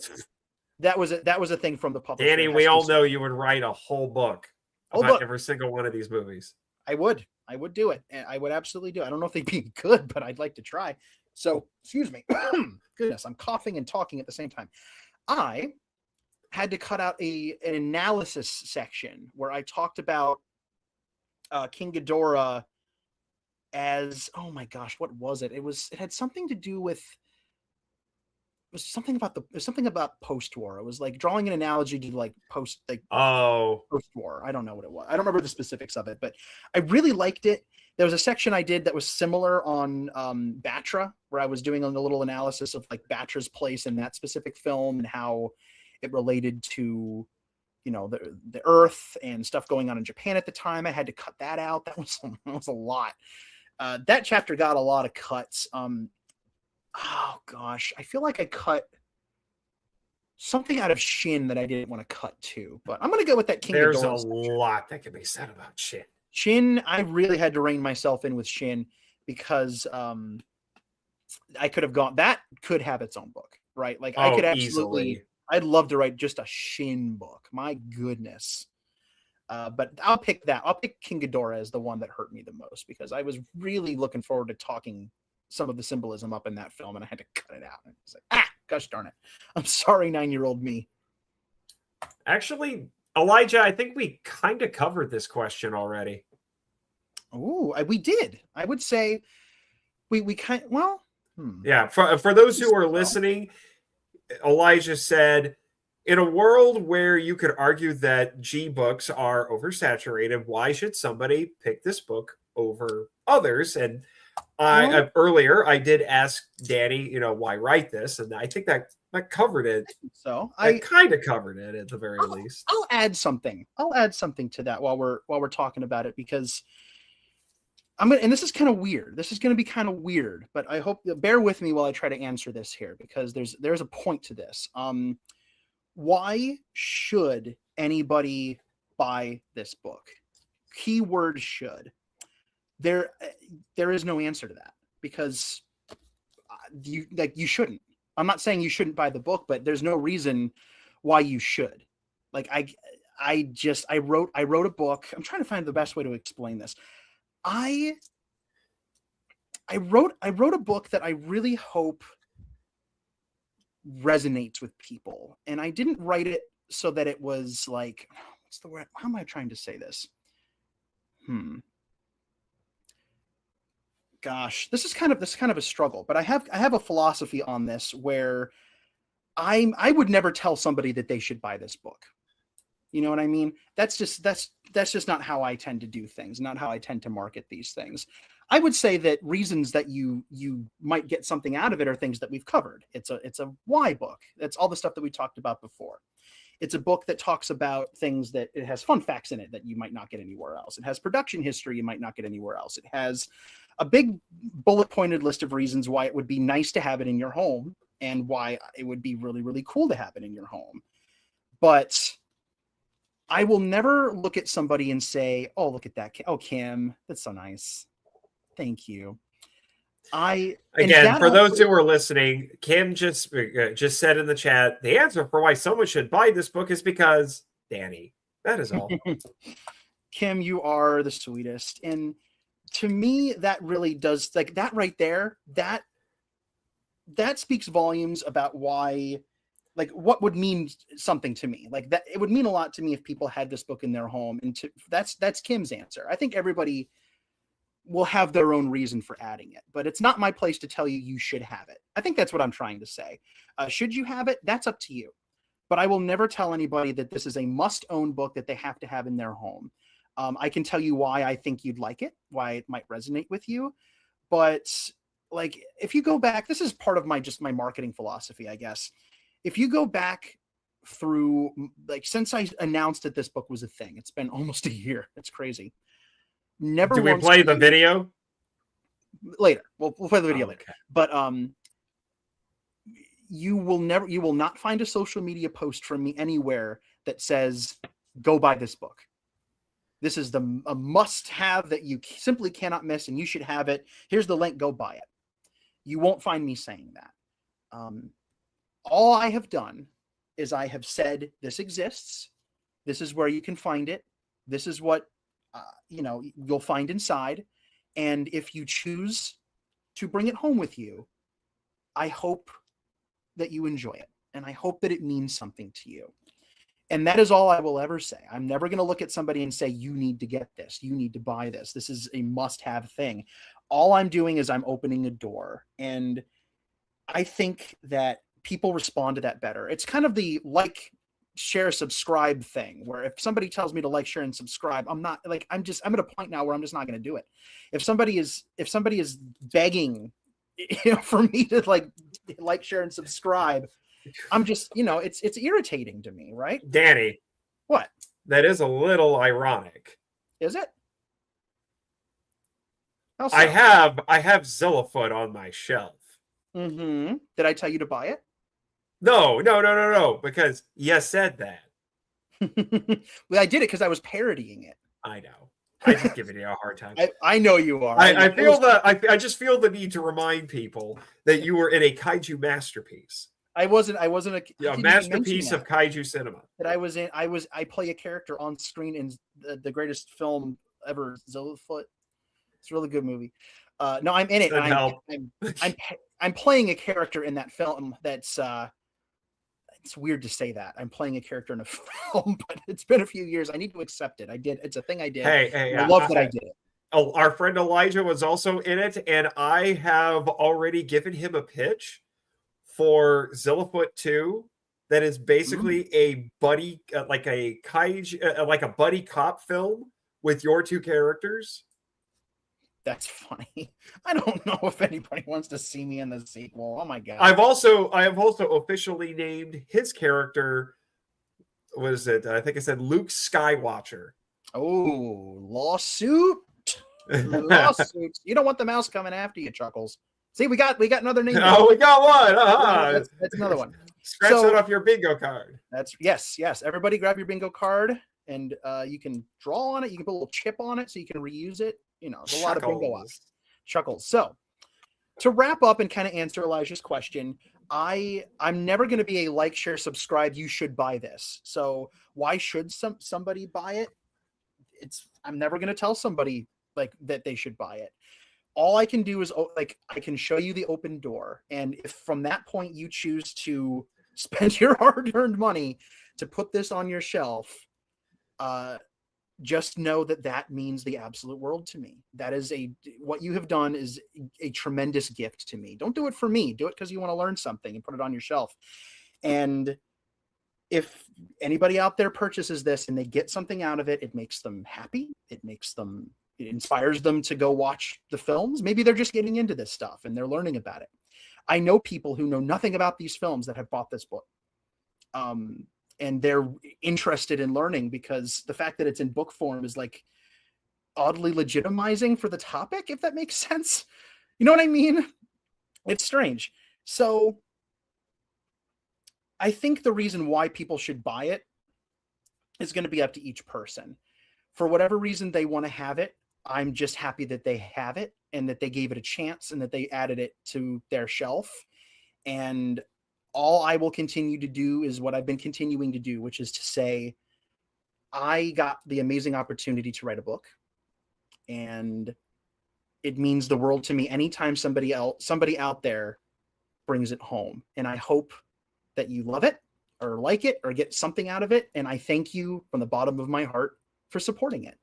that was a thing from the publisher. Danny, we all know you would write a whole book about every single one of these movies. I would do it. I would absolutely do it. I don't know if they'd be good, but I'd like to try. So, excuse me. Goodness, I'm coughing and talking at the same time. I had to cut out an analysis section where I talked about King Ghidorah as, oh my gosh, what was it? It had something to do with, something about post-war. It was like drawing an analogy to like post-war. I don't know what it was. I don't remember the specifics of it, but I really liked it. There was a section I did that was similar on Batra, where I was doing a little analysis of like Batra's place in that specific film and how it related to, the Earth and stuff going on in Japan at the time. I had to cut that out. That was a lot. That chapter got a lot of cuts. Oh gosh, I feel like I cut something out of Shin that I didn't want to cut too, but I'm gonna go with that King There's a Ghidorah section. lot that can be said about shit. Shin, I really had to rein myself in with Shin because I could have gone. That could have its own book, right? Like I could Oh, absolutely. easily. I'd love to write just a Shin book. My goodness. But I'll pick that. I'll pick King Ghidorah as the one that hurt me the most because I was really looking forward to talking some of the symbolism up in that film, and I had to cut it out. And it's like, gosh darn it! I'm sorry, 9-year-old me. Actually, Elijah, I think we kind of covered this question already. Oh, we did. I would say we kind. Well, yeah. For those who are listening, Elijah said, in a world where you could argue that G books are oversaturated, why should somebody pick this book over others? And earlier I did ask Danny, why write this, and I think that covered it. So I kind of covered it at the very least. I'll add something. I'll add something to that while we're talking about it because and this is kind of weird. This is going to be kind of weird, but I hope bear with me while I try to answer this here because there's a point to this. Why should anybody buy this book? Keyword should. There is no answer to that because you shouldn't. I'm not saying you shouldn't buy the book, but there's no reason why you should. Like I wrote a book. I'm trying to find the best way to explain this. I wrote a book that I really hope resonates with people, and I didn't write it so that it was like, what's the word? How am I trying to say this? Gosh, this is kind of a struggle, but I have a philosophy on this where I would never tell somebody that they should buy this book. You know what I mean? That's just not how I tend to do things, not how I tend to market these things. I would say that reasons that you might get something out of it are things that we've covered. It's a why book. That's all the stuff that we talked about before. It's a book that talks about things that it has fun facts in it that you might not get anywhere else. It has production history you might not get anywhere else. It has a big bullet pointed list of reasons why it would be nice to have it in your home and why it would be really, really cool to have it in your home. But I will never look at somebody and say, oh, look at that. Oh, Kim, that's so nice. Thank you. Again, for those who are listening, Kim just said in the chat, the answer for why someone should buy this book is because Danny. That is all. Kim, you are the sweetest. And to me, that really does, like, that right there, that speaks volumes about why, like, what would mean something to me. Like, that it would mean a lot to me if people had this book in their home. And that's Kim's answer. I think everybody will have their own reason for adding it, but it's not my place to tell you should have it. I think that's what I'm trying to say. Should you have it? That's up to you. But I will never tell anybody that this is a must-own book that they have to have in their home. I can tell you why I think you'd like it, why it might resonate with you. But like, if you go back, this is part of my marketing philosophy, I guess. If you go back through, like, since I announced that this book was a thing, it's been almost a year. It's crazy. Never. Do we play the video later? We'll play the video later. But you will not find a social media post from me anywhere that says go buy this book. This is a must-have that you simply cannot miss, and you should have it. Here's the link. Go buy it. You won't find me saying that. All I have done is I have said this exists. This is where you can find it. This is what you'll find inside. And if you choose to bring it home with you, I hope that you enjoy it. And I hope that it means something to you. And that is all I will ever say. I'm never going to look at somebody and say, you need to get this. You need to buy this. This is a must-have thing. All I'm doing is I'm opening a door. And I think that people respond to that better. It's kind of the like, share, subscribe thing, where if somebody tells me to like, share, and subscribe, I'm not like, I'm at a point now where I'm just not going to do it. If somebody is begging, for me to like, share, and subscribe, I'm just, it's irritating to me, right? Danny. What? That is a little ironic. Is it? I have Zillafoot on my shelf. Mm-hmm. Did I tell you to buy it? No, because you said that. Well, I did it because I was parodying it. I know. I just giving you a hard time. I know you are. I just feel the need to remind people that you were in a kaiju masterpiece. I wasn't a masterpiece of kaiju cinema. That I was in. I play a character on screen in the greatest film ever, Zillafoot. It's a really good movie. No, I'm in it. I'm playing a character in that film. That's it's weird to say that I'm playing a character in a film, but it's been a few years. I need to accept it. I did. It's a thing I did. Hey, I love that I did it. Our friend Elijah was also in it, and I have already given him a pitch for Zillafoot 2 that is basically a buddy, like a kaiju, like a buddy cop film with your two characters. That's funny. I don't know if anybody wants to see me in the sequel. Oh my god! I have also officially named his character. What is it? I think I said Luke Skywatcher. Oh, lawsuit! Lawsuits! You don't want the mouse coming after you, Chuckles. See, we got another name. Oh, we got one. That's another one. Scratch that off your bingo card. That's yes. Everybody, grab your bingo card, and you can draw on it. You can put a little chip on it, so you can reuse it. You know, there's a lot of bingo options. Chuckles. So, to wrap up and kind of answer Elijah's question, I'm never going to be a like, share, subscribe. You should buy this. So, why should somebody buy it? I'm never going to tell somebody like that they should buy it. All I can do is like I can show you the open door, and if from that point you choose to spend your hard-earned money to put this on your shelf, just know that means the absolute world to me. That is what you have done is a tremendous gift to me. Don't do it for me. Do it because you want to learn something and put it on your shelf. And if anybody out there purchases this and they get something out of it, it makes them happy. It inspires them to go watch the films. Maybe they're just getting into this stuff and they're learning about it. I know people who know nothing about these films that have bought this book. And they're interested in learning because the fact that it's in book form is like oddly legitimizing for the topic, if that makes sense. You know what I mean? It's strange. So I think the reason why people should buy it is going to be up to each person. For whatever reason they want to have it, I'm just happy that they have it and that they gave it a chance and that they added it to their shelf. And all I will continue to do is what I've been continuing to do, which is to say, I got the amazing opportunity to write a book, and it means the world to me anytime somebody out there brings it home. And I hope that you love it or like it or get something out of it. And I thank you from the bottom of my heart for supporting it.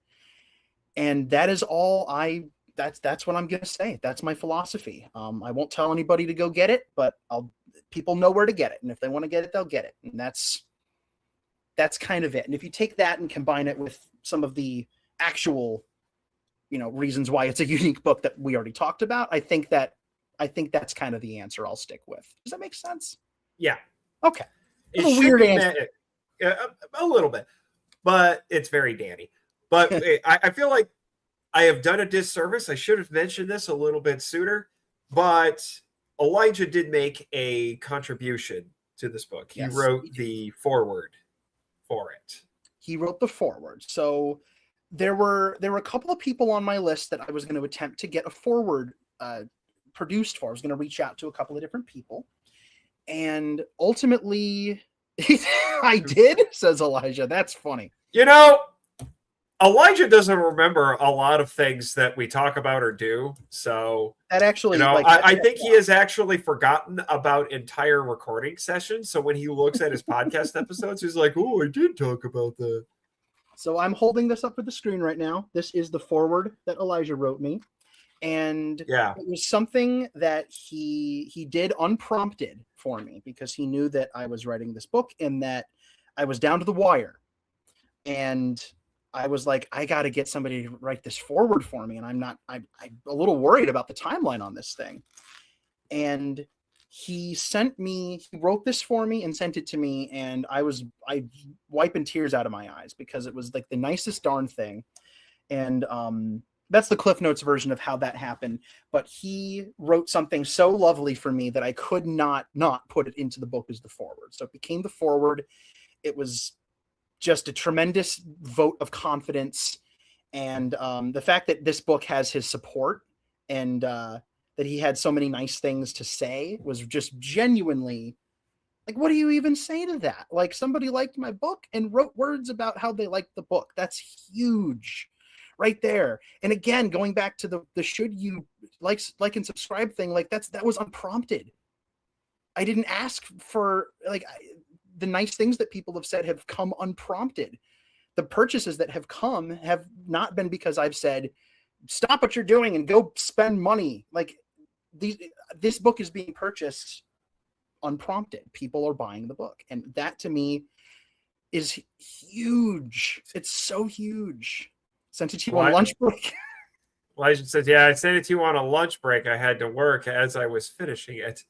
And that is all that's what I'm going to say. That's my philosophy. I won't tell anybody to go get it, but people know where to get it. And if they want to get it, they'll get it. And that's kind of it. And if you take that and combine it with some of the actual, reasons why it's a unique book that we already talked about, I think that's kind of the answer I'll stick with. Does that make sense? Yeah. Okay. It's a weird answer. A little bit, but it's very Danny. But I feel like I have done a disservice. I should have mentioned this a little bit sooner, but Elijah did make a contribution to this book. He wrote the foreword for it. He wrote the foreword. So there were a couple of people on my list that I was going to attempt to get a foreword produced for. I was going to reach out to a couple of different people. And ultimately, I did, says Elijah. That's funny. Elijah doesn't remember a lot of things that we talk about or do. So that actually, I think he has actually forgotten about entire recording sessions. So when he looks at his podcast episodes, he's like, "Oh, I did talk about that." So I'm holding this up for the screen right now. This is the foreword that Elijah wrote me. And it was something that he did unprompted for me because he knew that I was writing this book and that I was down to the wire. And I was like, I got to get somebody to write this forward for me. And I'm a little worried about the timeline on this thing. And he wrote this for me and sent it to me. And I wiping tears out of my eyes because it was like the nicest darn thing. And That's the Cliff Notes version of how that happened. But he wrote something so lovely for me that I could not put it into the book as the foreword. So it became the foreword. It was just a tremendous vote of confidence. And the fact that this book has his support and that he had so many nice things to say was just genuinely like, what do you even say to that? Like, somebody liked my book and wrote words about how they liked the book. That's huge right there. And again, going back to the should you like and subscribe thing, like that was unprompted. I didn't ask for the nice things that people have said have come unprompted. The purchases that have come have not been because I've said, stop what you're doing and go spend money. Like this book is being purchased unprompted. People are buying the book. And that to me is huge. It's so huge. Sent it to you on lunch break. Elijah says, yeah, I sent it to you on a lunch break. I had to work as I was finishing it.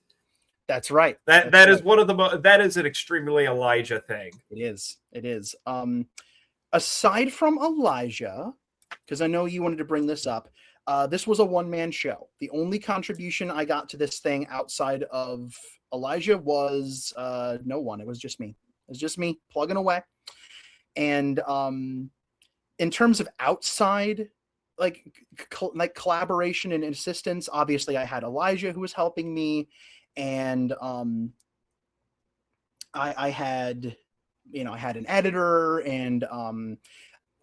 That's right. That is one of the that is an extremely Elijah thing. It is. Aside from Elijah, because I know you wanted to bring this up, this was a one-man show. The only contribution I got to this thing outside of Elijah was no one. It was just me. It was just me plugging away. And in terms of outside like collaboration and assistance, obviously I had Elijah who was helping me, and I had an editor, and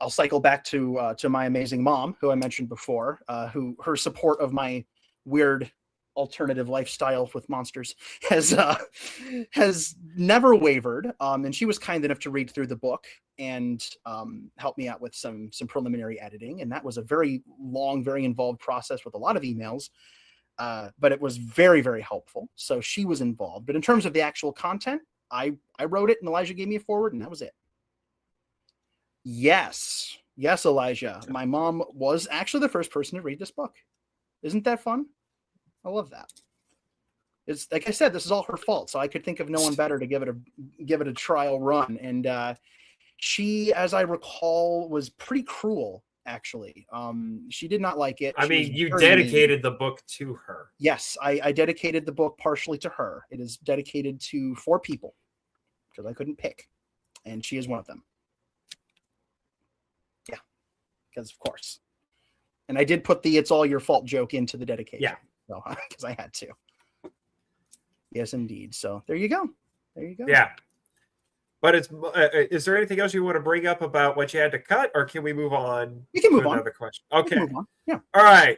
I'll cycle back to my amazing mom, who I mentioned before, who her support of my weird alternative lifestyle with monsters has never wavered. And she was kind enough to read through the book and help me out with some preliminary editing. And that was a very long, very involved process with a lot of emails. But it was very, very helpful. So she was involved. But in terms of the actual content, I wrote it and Elijah gave me a forward, and that was it. Yes, Elijah. My mom was actually the first person to read this book. Isn't that fun? I love that. It's like I said, this is all her fault. So I could think of no one better to give it a trial run. And she, as I recall, was pretty cruel. Actually, she did not like it. I mean, you dedicated the book to her. Yes, I dedicated the book partially to her. It is dedicated to 4 people because I couldn't pick, and she is one of them. Yeah, because of course. And I did put the "it's all your fault" joke into the dedication. Yeah, so because I had to. Yes, indeed. So there you go. Yeah. But is there anything else you want to bring up about what you had to cut, or can we move on? We can move on. Another question. Okay. Move on. Yeah. All right.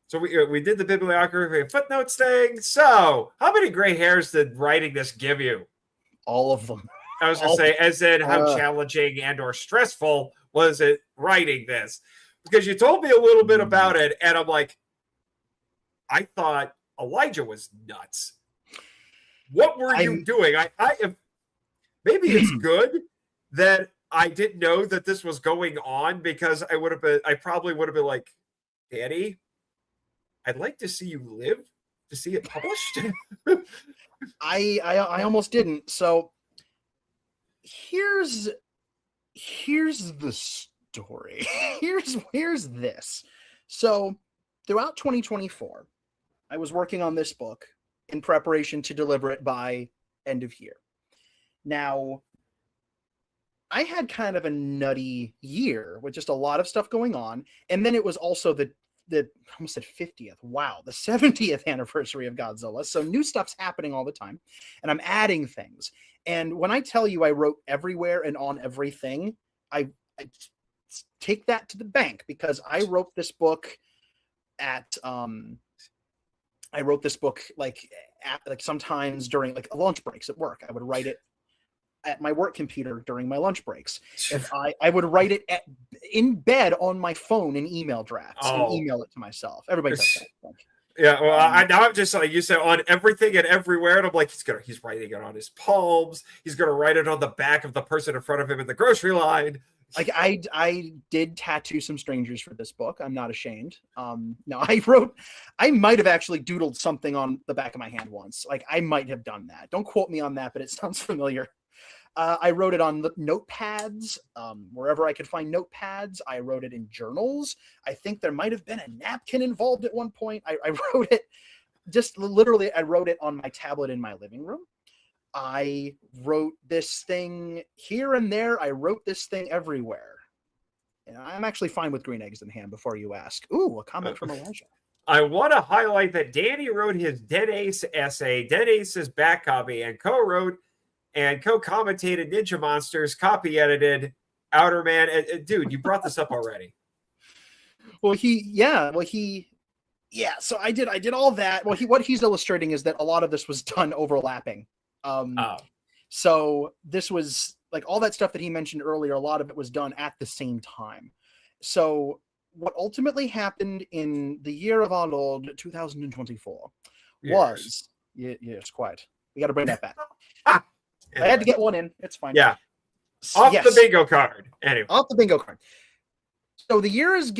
So we did the bibliography and footnotes thing. So how many gray hairs did writing this give you? All of them. I was going to say, as in how challenging and or stressful was it writing this? Because you told me a little bit about it, and I'm like, I thought Elijah was nuts. What were you doing? Maybe it's good that I didn't know that this was going on, because I probably would have been like, Danny, I'd like to see you live to see it published. I almost didn't. So here's the story. Here's this. So throughout 2024, I was working on this book in preparation to deliver it by end of year. Now, I had kind of a nutty year with just a lot of stuff going on. And then it was also the I almost said 50th. Wow. The 70th anniversary of Godzilla. So new stuff's happening all the time, and I'm adding things. And when I tell you I wrote everywhere and on everything, I take that to the bank, because I wrote this book like sometimes during like lunch breaks at work. I would write it at my work computer during my lunch breaks. If I would write it in bed on my phone in email drafts and email it to myself. Everybody does that. Yeah, well, now I'm just like you said, on everything and everywhere, and I'm like, he's writing it on his palms. He's gonna write it on the back of the person in front of him in the grocery line. Like I did tattoo some strangers for this book. I'm not ashamed. No, I might have actually doodled something on the back of my hand once. Like I might have done that. Don't quote me on that, but it sounds familiar. I wrote it on the notepads, wherever I could find notepads. I wrote it in journals. I think there might have been a napkin involved at one point. I wrote it just literally, I wrote it on my tablet in my living room. I wrote this thing here and there. I wrote this thing everywhere. And I'm actually fine with green eggs in ham before you ask. Ooh, a comment from Elijah. I want to highlight that Danny wrote his Dead Ace essay, Dead Ace's back copy, and co-wrote and co-commentated Ninja Monsters, copy edited Outer Man. Dude, you brought this up already. So I did all that. Well, what he's illustrating is that a lot of this was done overlapping. So this was like all that stuff that he mentioned earlier. A lot of it was done at the same time. So what ultimately happened in the year of our Lord 2024 was yes, quite. We got to bring that back. I had to get one in. It's fine. Yeah. Off the bingo card. Anyway. Off the bingo card. So the year is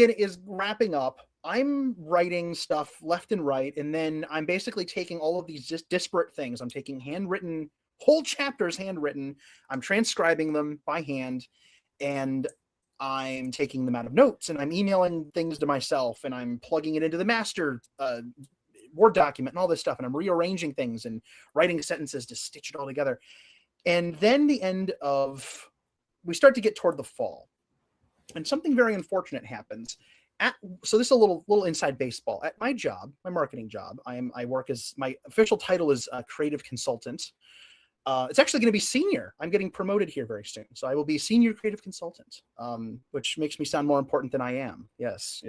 wrapping up. I'm writing stuff left and right, and then I'm basically taking all of these just disparate things. I'm taking handwritten, whole chapters handwritten. I'm transcribing them by hand, and I'm taking them out of notes, and I'm emailing things to myself, and I'm plugging it into the master Word document and all this stuff, and I'm rearranging things and writing sentences to stitch it all together. And then we start to get toward the fall, and something very unfortunate happens. So this is a little inside baseball. At my job, my marketing job, I work as, my official title is a creative consultant. It's actually going to be senior. I'm getting promoted here very soon, so I will be senior creative consultant, which makes me sound more important than I am. Yes,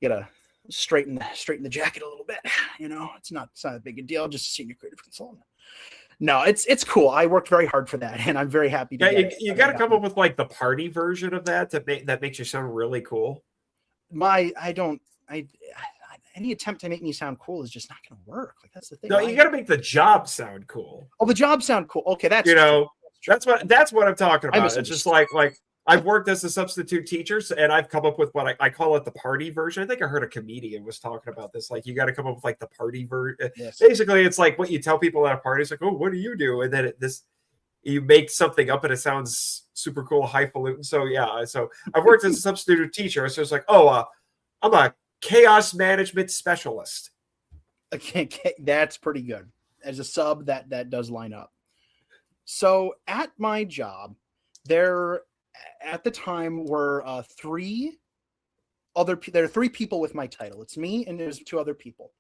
gotta straighten the jacket a little bit. It's not a big a deal. Just a senior creative consultant. No, it's cool. I worked very hard for that, and I'm very happy to get it. You got to come up with like the party version of that that makes you sound really cool. Any attempt to make me sound cool is just not going to work. Like, that's the thing. No, you got to make the job sound cool. Oh, the job sound cool. Okay, that's that's what I'm talking about. It's just like I've worked as a substitute teacher, and I've come up with what I call it the party version. I think I heard a comedian was talking about this. Like, you got to come up with like the party version. Yes. Basically, it's like what you tell people at a party. It's like, oh, what do you do? And then you make something up and it sounds super cool, highfalutin. So yeah, so I've worked as a substitute teacher. So it's like, oh, I'm a chaos management specialist. Okay, that's pretty good. As a sub, that does line up. So at my job, there at the time were there are three people with my title. It's me and there's two other people.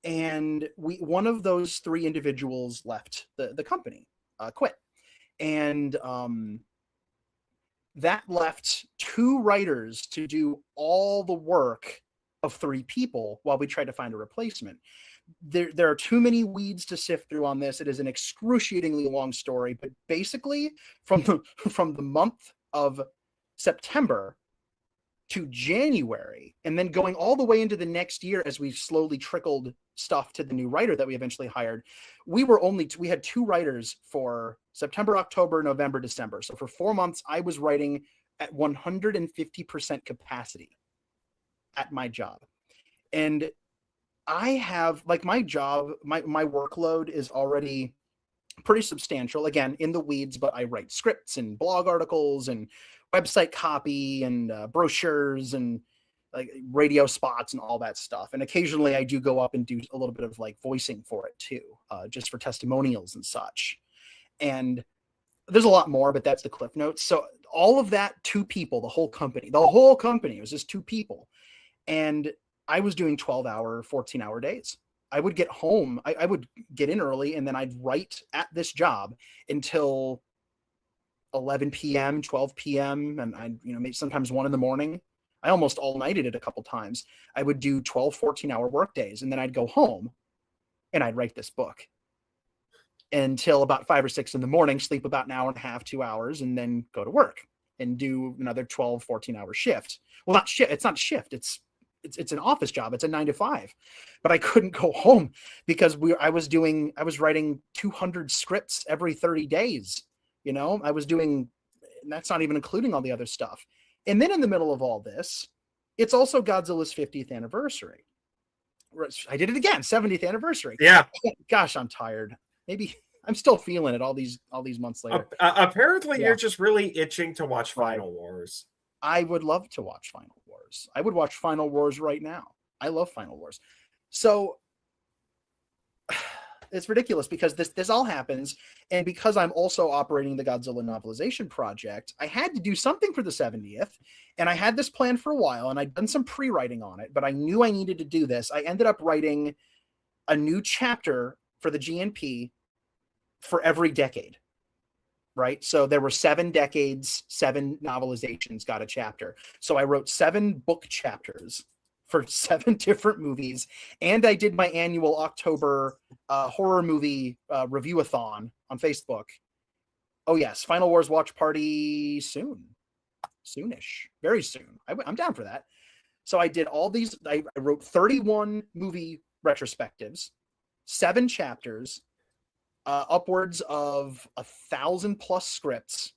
And one of those three individuals left the company, quit. And that left two writers to do all the work of three people while we tried to find a replacement. There are too many weeds to sift through on this. It is an excruciatingly long story, but basically from the month of September to January, and then going all the way into the next year as we slowly trickled stuff to the new writer that we eventually hired, we had two writers for September, October, November, December. So for 4 months, I was writing at 150% capacity at my job. And I have, like, my job, my workload is already pretty substantial, again, in the weeds, but I write scripts and blog articles and website copy and brochures and like radio spots and all that stuff. And occasionally I do go up and do a little bit of like voicing for it too, just for testimonials and such. And there's a lot more, but that's the cliff notes. So all of that, two people, the whole company was just two people. And I was doing 12-hour, 14-hour days. I would get home, I would get in early, and then I'd write at this job until 11 p.m., 12 p.m., and I'd, maybe sometimes 1 a.m. I almost all-nighted it a couple times. I would do 12, 14-hour work days, and then I'd go home, and I'd write this book until about 5 or 6 a.m, sleep about an hour and a half, 2 hours, and then go to work and do another 12, 14-hour shift. Well, not shift. It's not shift. It's an office job. It's a 9 to 5, but I couldn't go home because I was writing 200 scripts every 30 days. I was doing, and that's not even including all the other stuff. And then in the middle of all this, it's also Godzilla's 50th anniversary. I did it again, 70th anniversary. Yeah. Gosh, I'm tired. Maybe I'm still feeling it all these months later. Apparently, you're just really itching to watch Final Wars. I would love to watch Final Wars. I would watch Final Wars right now. I love Final Wars. So it's ridiculous because this all happens, and because I'm also operating the Godzilla Novelization Project, I had to do something for the 70th, and I had this plan for a while, and I'd done some pre-writing on it, but I knew I needed to do this. I ended up writing a new chapter for the GNP for every decade, right? So there were 7 decades, 7 novelizations got a chapter. So I wrote 7 book chapters for 7 different movies, and I did my annual October horror movie review-a-thon on Facebook. Oh yes, Final Wars watch party soonish, very soon. I'm down for that. So I did all these. I wrote 31 movie retrospectives, 7 chapters, upwards of 1,000+ scripts,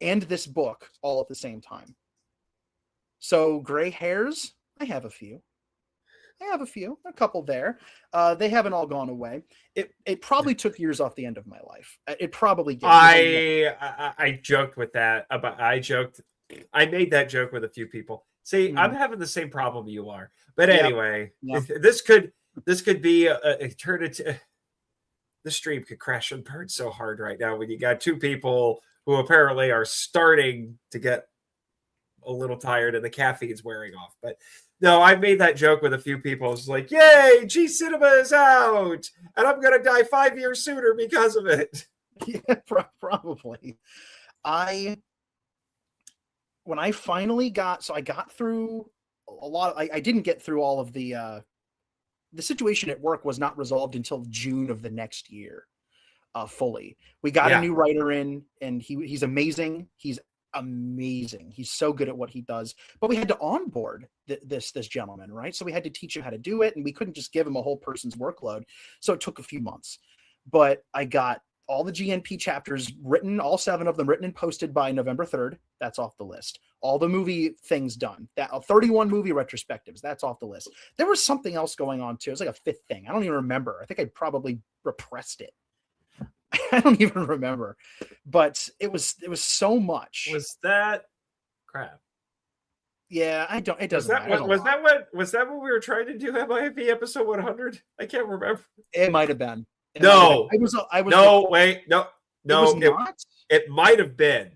and this book all at the same time. So gray hairs, I have a few, a couple there. They haven't all gone away. It probably took years off the end of my life. It probably did. I joked with that about. I made that joke with a few people. See, I'm having the same problem you are. But anyway, this could be a turn into. The stream could crash and burn so hard right now when you got 2 people who apparently are starting to get a little tired and the caffeine's wearing off. But no, I made that joke with a few people. It's like, yay, G Cinema is out, and I'm going to die 5 years sooner because of it. Yeah, probably. When I finally got through a lot. I didn't get through all of the situation at work was not resolved until June of the next year, fully. We got a new writer in, and he's amazing. He's amazing. He's so good at what he does. But we had to onboard this gentleman, right? So we had to teach him how to do it, and we couldn't just give him a whole person's workload. So it took a few months. But I got all the GNP chapters written, all 7 of them written and posted by November 3rd. That's off the list. All the movie things done. That 31 movie retrospectives. That's off the list. There was something else going on too. It was like a 5th thing. I don't even remember. I think I probably repressed it. I don't even remember. But it was so much. Was that crap? Yeah, I don't. It doesn't matter. Was that what we were trying to do? MIFV episode 100? I can't remember. It might have been. No. I was. No, wait, no. It might have been.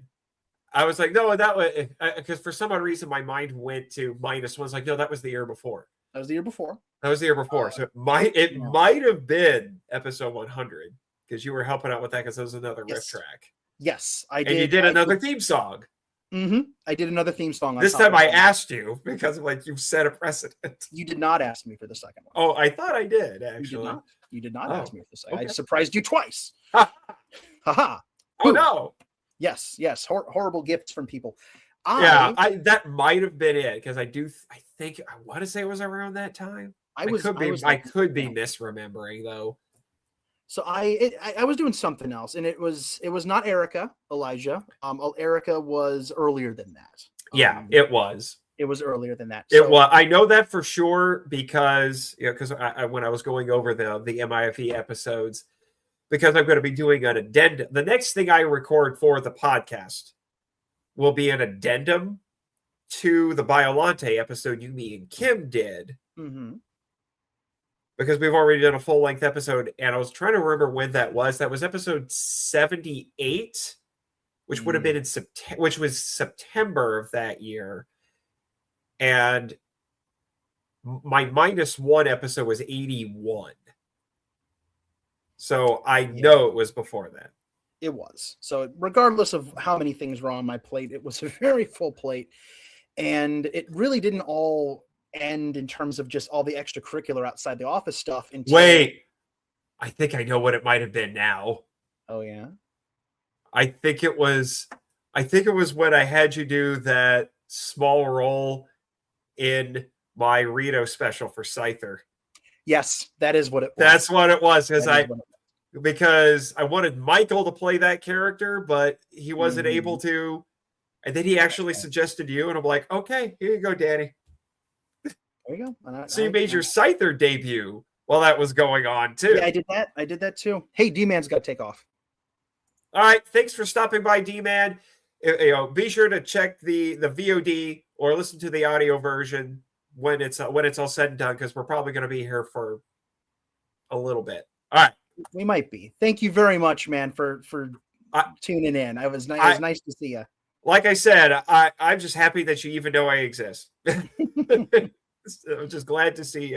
I was like, no, that was because for some odd reason my mind went to -1. It's like, no, that was the year before. That was the year before. So it might have been episode 100 because you were helping out with that because there was another riff track. Yes, I did. And you did another theme song. Mm-hmm. I did another theme song. This time I asked you because you set a precedent. You did not ask me for the second one. Oh, I thought I did actually. You did not ask me for the second. Okay. I surprised you twice. Ha. Oh no. Yes. Horrible gifts from people. That might have been it because I want to say it was around that time. I could be misremembering though. So I was doing something else, and it was not Elijah. Erica was earlier than that. It was. It was earlier than that. It was. I know that for sure because when I was going over the MIFE episodes, because I'm going to be doing an addendum. The next thing I record for the podcast will be an addendum to the Biolante episode me and Kim did. Mm-hmm. Because we've already done a full-length episode, and I was trying to remember when that was. That was episode 78, which would have been which was September of that year. And my -1 episode was 81. So I know it was before that. It was. So regardless of how many things were on my plate, it was a very full plate. And it really didn't all end in terms of just all the extracurricular outside the office stuff. Wait, I think I know what it might have been now. Oh yeah. I think it was when I had you do that small role in my Rito special for Scyther. Yes, that is what it was. That's what it was because I wanted Michael to play that character, but he wasn't able to. And then he actually suggested you, and I'm like, okay, here you go, Danny. There you go. So you made your Scyther debut while that was going on too. Yeah, I did that too. Hey, D-Man's got to take off. All right. Thanks for stopping by, D-Man. Be sure to check the VOD or listen to the audio version when it's all said and done, because we're probably going to be here for a little bit. All right. We might be. Thank you very much, man, for tuning in. It was nice to see you. Like I said, I'm just happy that you even know I exist. I'm just glad to see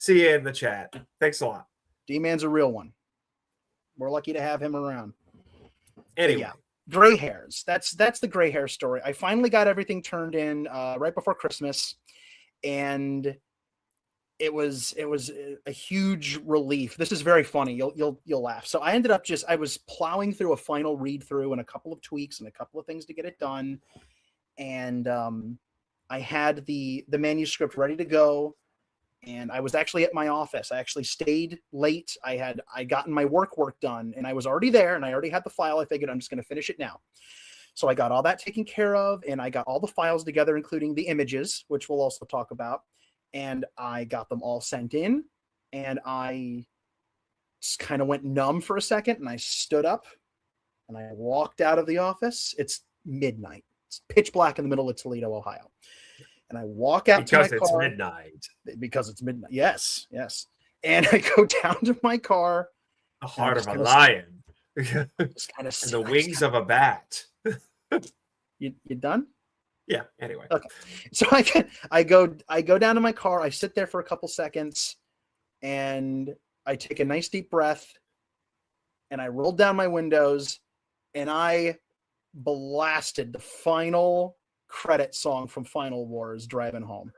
you in the chat. Thanks a lot. D-Man's a real one. We're lucky to have him around. Anyway. Yeah, gray hairs. That's the gray hair story. I finally got everything turned in right before Christmas, and it was a huge relief. This is very funny. You'll laugh. So I ended up I was plowing through a final read through and a couple of tweaks and a couple of things to get it done, and I had the manuscript ready to go. And I was actually at my office. I actually stayed late. I gotten my work done, and I was already there, and I already had the file. I figured I'm just going to finish it now. So I got all that taken care of, and I got all the files together, including the images, which we'll also talk about. And I got them all sent in, and I just kind of went numb for a second, and I stood up, and I walked out of the office. It's midnight. It's pitch black in the middle of Toledo, Ohio. And I walk out to my car. Because it's midnight. Because it's midnight. Yes, yes. And I go down to my car. The heart of a lion. Just kind of and the wings of a bat. You done? Yeah. Anyway. Okay. So I go down to my car. I sit there for a couple seconds, and I take a nice deep breath, and I rolled down my windows, and I blasted the final credit song from Final Wars, Driving Home.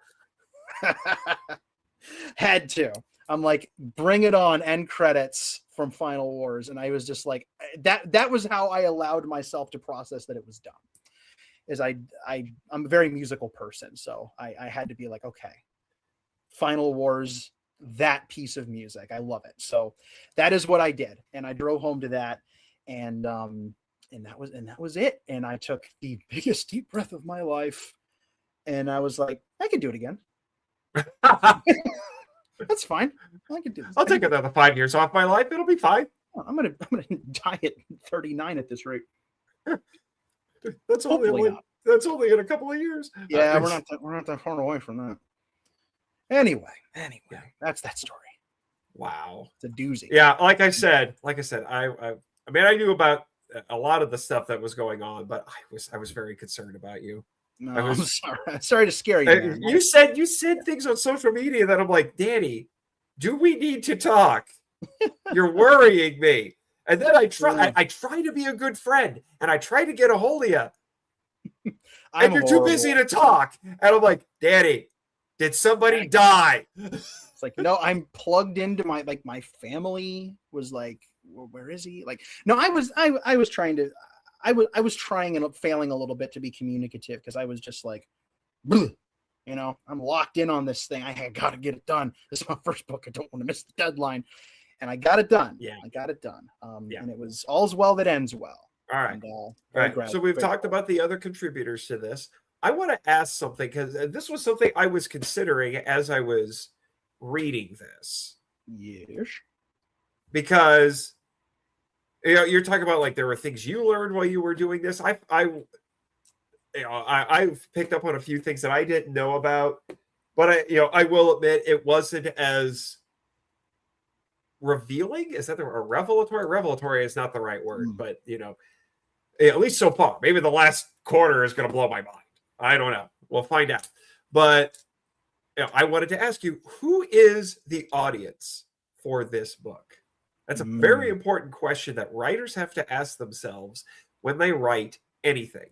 Had to. I'm like, bring it on, end credits from Final Wars. And I was just like, that was how I allowed myself to process that it was done. Is I'm a very musical person, so I had to be like, okay, Final Wars, that piece of music, I love it. So that is what I did, and I drove home to that, and that was it. And I took the biggest deep breath of my life, and I was like, I could do it again. That's fine. I could do this. I'll take another 5 years off my life. It'll be fine. I'm gonna die at 39 at this rate. That's only in a couple of years. Yeah, we're not that far away from that. Anyway, that's that story. Wow, it's a doozy. Yeah, like I said, I mean, I knew about a lot of the stuff that was going on, but I was very concerned about you. No, I'm sorry. Sorry to scare you, man. You said things on social media that I'm like, Danny, do we need to talk? You're worrying me. And then I try to be a good friend, and I try to get a hold of you. And you're too busy to talk. And I'm like, Danny, did somebody die? It's like, no, I'm plugged into my family was like, well, where is he? Like, no, I was trying and failing a little bit to be communicative, because I was just like, I'm locked in on this thing. I got to get it done. This is my first book. I don't want to miss the deadline. And I got it done. Yeah. I got it done. And it was all's well that ends well. All right. And, so we've talked about the other contributors to this. I want to ask something, because this was something I was considering as I was reading this. Yes. Because you're talking about, like, there were things you learned while you were doing this. I've picked up on a few things that I didn't know about, but I will admit it wasn't as revealing. Is that revelatory? Revelatory is not the right word, but at least so far. Maybe the last quarter is going to blow my mind. I don't know. We'll find out. But I wanted to ask you, who is the audience for this book? That's a very important question that writers have to ask themselves when they write anything.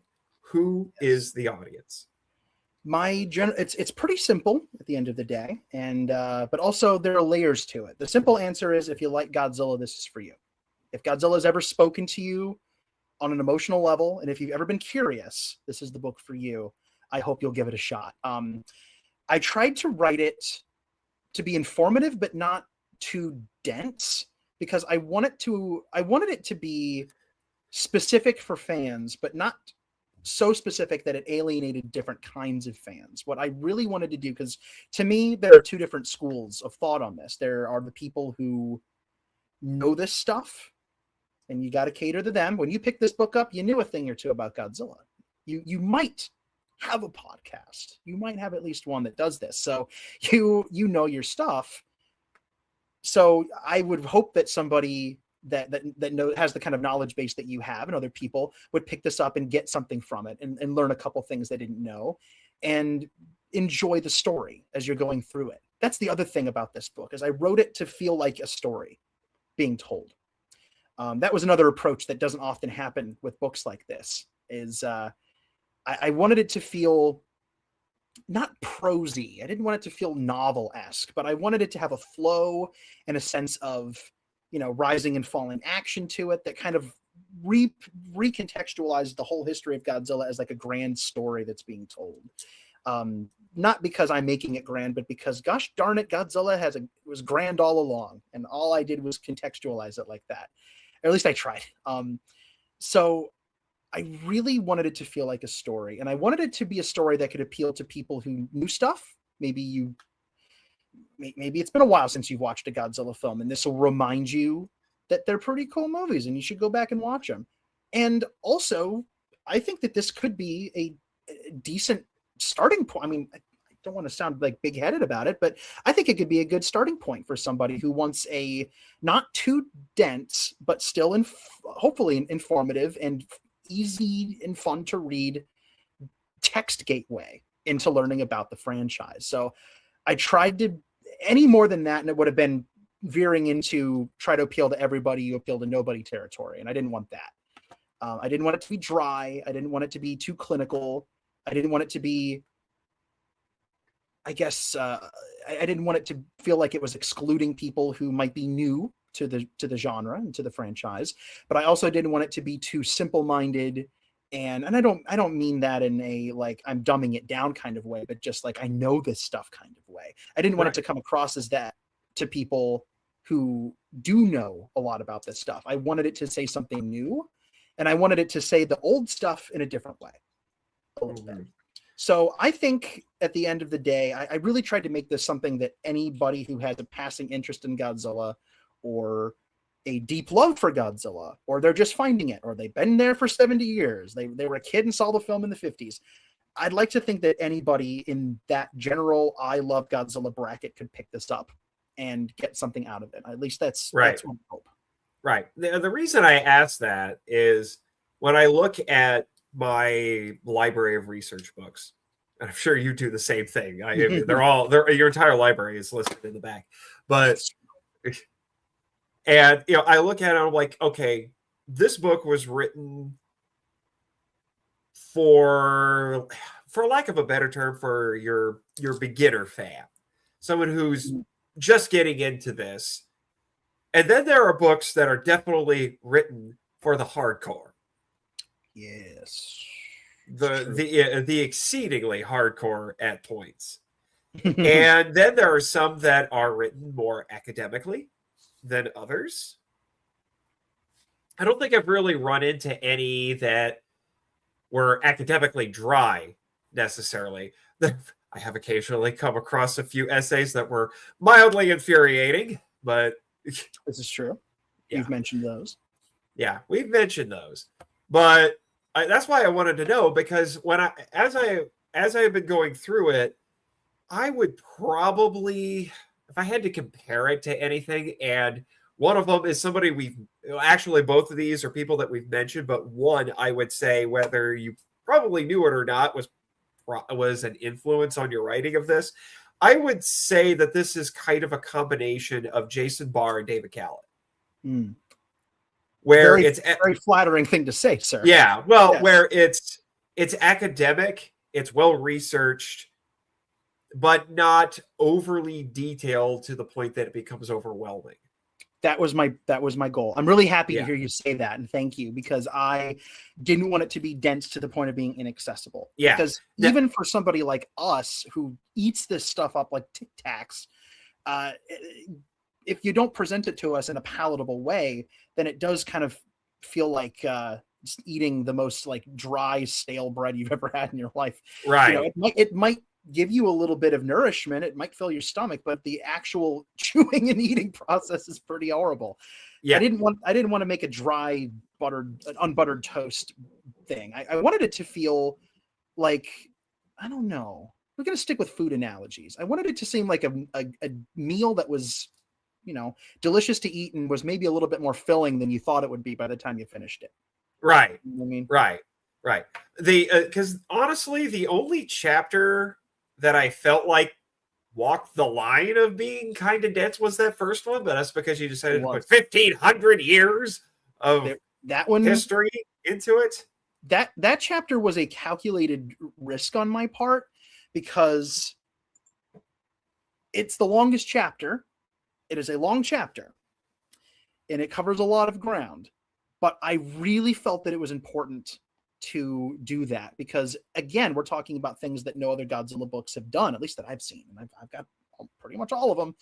Who is the audience? It's pretty simple at the end of the day, and but also there are layers to it. The simple answer is, if you like Godzilla, this is for you. If Godzilla's ever spoken to you on an emotional level, and if you've ever been curious, this is the book for you. I hope you'll give it a shot. I tried to write it to be informative, but not too dense, because I wanted it to be specific for fans, but not so specific that it alienated different kinds of fans. What I really wanted to do, because to me, there are two different schools of thought on this. There are the people who know this stuff, and you got to cater to them. When you pick this book up, you knew a thing or two about Godzilla. You might have a podcast. You might have at least one that does this. So you know your stuff. So I would hope that somebody that has the kind of knowledge base that you have and other people would pick this up and get something from it and learn a couple things they didn't know and enjoy the story as you're going through it. That's the other thing about this book, is I wrote it to feel like a story being told. That was another approach that doesn't often happen with books like this, is I wanted it to feel not prosy. I didn't want it to feel novel-esque, but I wanted it to have a flow and a sense of, rising and falling action to it that kind of recontextualized the whole history of Godzilla as like a grand story that's being told. Not because I'm making it grand, but because, gosh darn it, Godzilla was grand all along, and all I did was contextualize it like that. Or at least I tried. So I really wanted it to feel like a story, and I wanted it to be a story that could appeal to people who knew stuff. Maybe it's been a while since you've watched a Godzilla film, and this will remind you that they're pretty cool movies and you should go back and watch them. And also, I think that this could be a decent starting point. I mean, I don't want to sound like big-headed about it, but I think it could be a good starting point for somebody who wants a not too dense, but still hopefully informative and easy and fun to read text gateway into learning about the franchise. So I tried to, any more than that, and it would have been veering into try to appeal to everybody, you appeal to nobody territory. And I didn't want that. I didn't want it to be dry. I didn't want it to be too clinical. I didn't want it to be, I didn't want it to feel like it was excluding people who might be new to the genre and to the franchise. But I also didn't want it to be too simple-minded. And I don't mean that in a like I'm dumbing it down kind of way, but just like I know this stuff kind of way. I didn't want it to come across as that to people who do know a lot about this stuff. I wanted it to say something new, and I wanted it to say the old stuff in a different way. A little bit. So I think at the end of the day, I really tried to make this something that anybody who has a passing interest in Godzilla, or a deep love for Godzilla, or they're just finding it, or they've been there for 70 years. They were a kid and saw the film in the 50s. I'd like to think that anybody in that general I love Godzilla bracket could pick this up and get something out of it. At least that's my hope. Right. The reason I ask that is when I look at my library of research books, and I'm sure you do the same thing. Your entire library is listed in the back, but and I look at it and I'm like, okay, this book was written for lack of a better term, for your beginner fan, someone who's just getting into this. And then there are books that are definitely written for the hardcore. Yes. The exceedingly hardcore at points. And then there are some that are written more academically than others. I don't think I've really run into any that were academically dry necessarily. I have occasionally come across a few essays that were mildly infuriating, but this is true. Yeah. You've mentioned those. Yeah, we've mentioned those. But that's why I wanted to know, because as I have been going through it, I would probably, if I had to compare it to anything, and one of them is somebody actually both of these are people that we've mentioned, but one I would say, whether you probably knew it or not, was an influence on your writing of this. I would say that this is kind of a combination of Jason Barr and David Callett. Where it's a very flattering thing to say, sir. Yeah. Well, yes. Where it's academic, it's well researched, but not overly detailed to the point that it becomes overwhelming. That was my goal. I'm really happy to hear you say that, and thank you, because I didn't want it to be dense to the point of being inaccessible. Yeah. Because even for somebody like us who eats this stuff up like Tic Tacs, if you don't present it to us in a palatable way, then it does kind of feel like eating the most like dry, stale bread you've ever had in your life. Right. It might give you a little bit of nourishment. It might fill your stomach, but the actual chewing and eating process is pretty horrible. Yeah. I didn't want to make a dry unbuttered toast thing. I wanted it to feel like, I don't know. We're going to stick with food analogies. I wanted it to seem like a meal that was, delicious to eat and was maybe a little bit more filling than you thought it would be by the time you finished it. Right. You know what I mean? Right. Because honestly, the only chapter that I felt like walked the line of being kind of dense was that first one, but that's because you decided to put 1,500 years of that one history into it. That chapter was a calculated risk on my part because it's the longest chapter. It is a long chapter and it covers a lot of ground, but I really felt that it was important to do that because, again, we're talking about things that no other Godzilla books have done, at least that I've seen, and I've got pretty much all of them.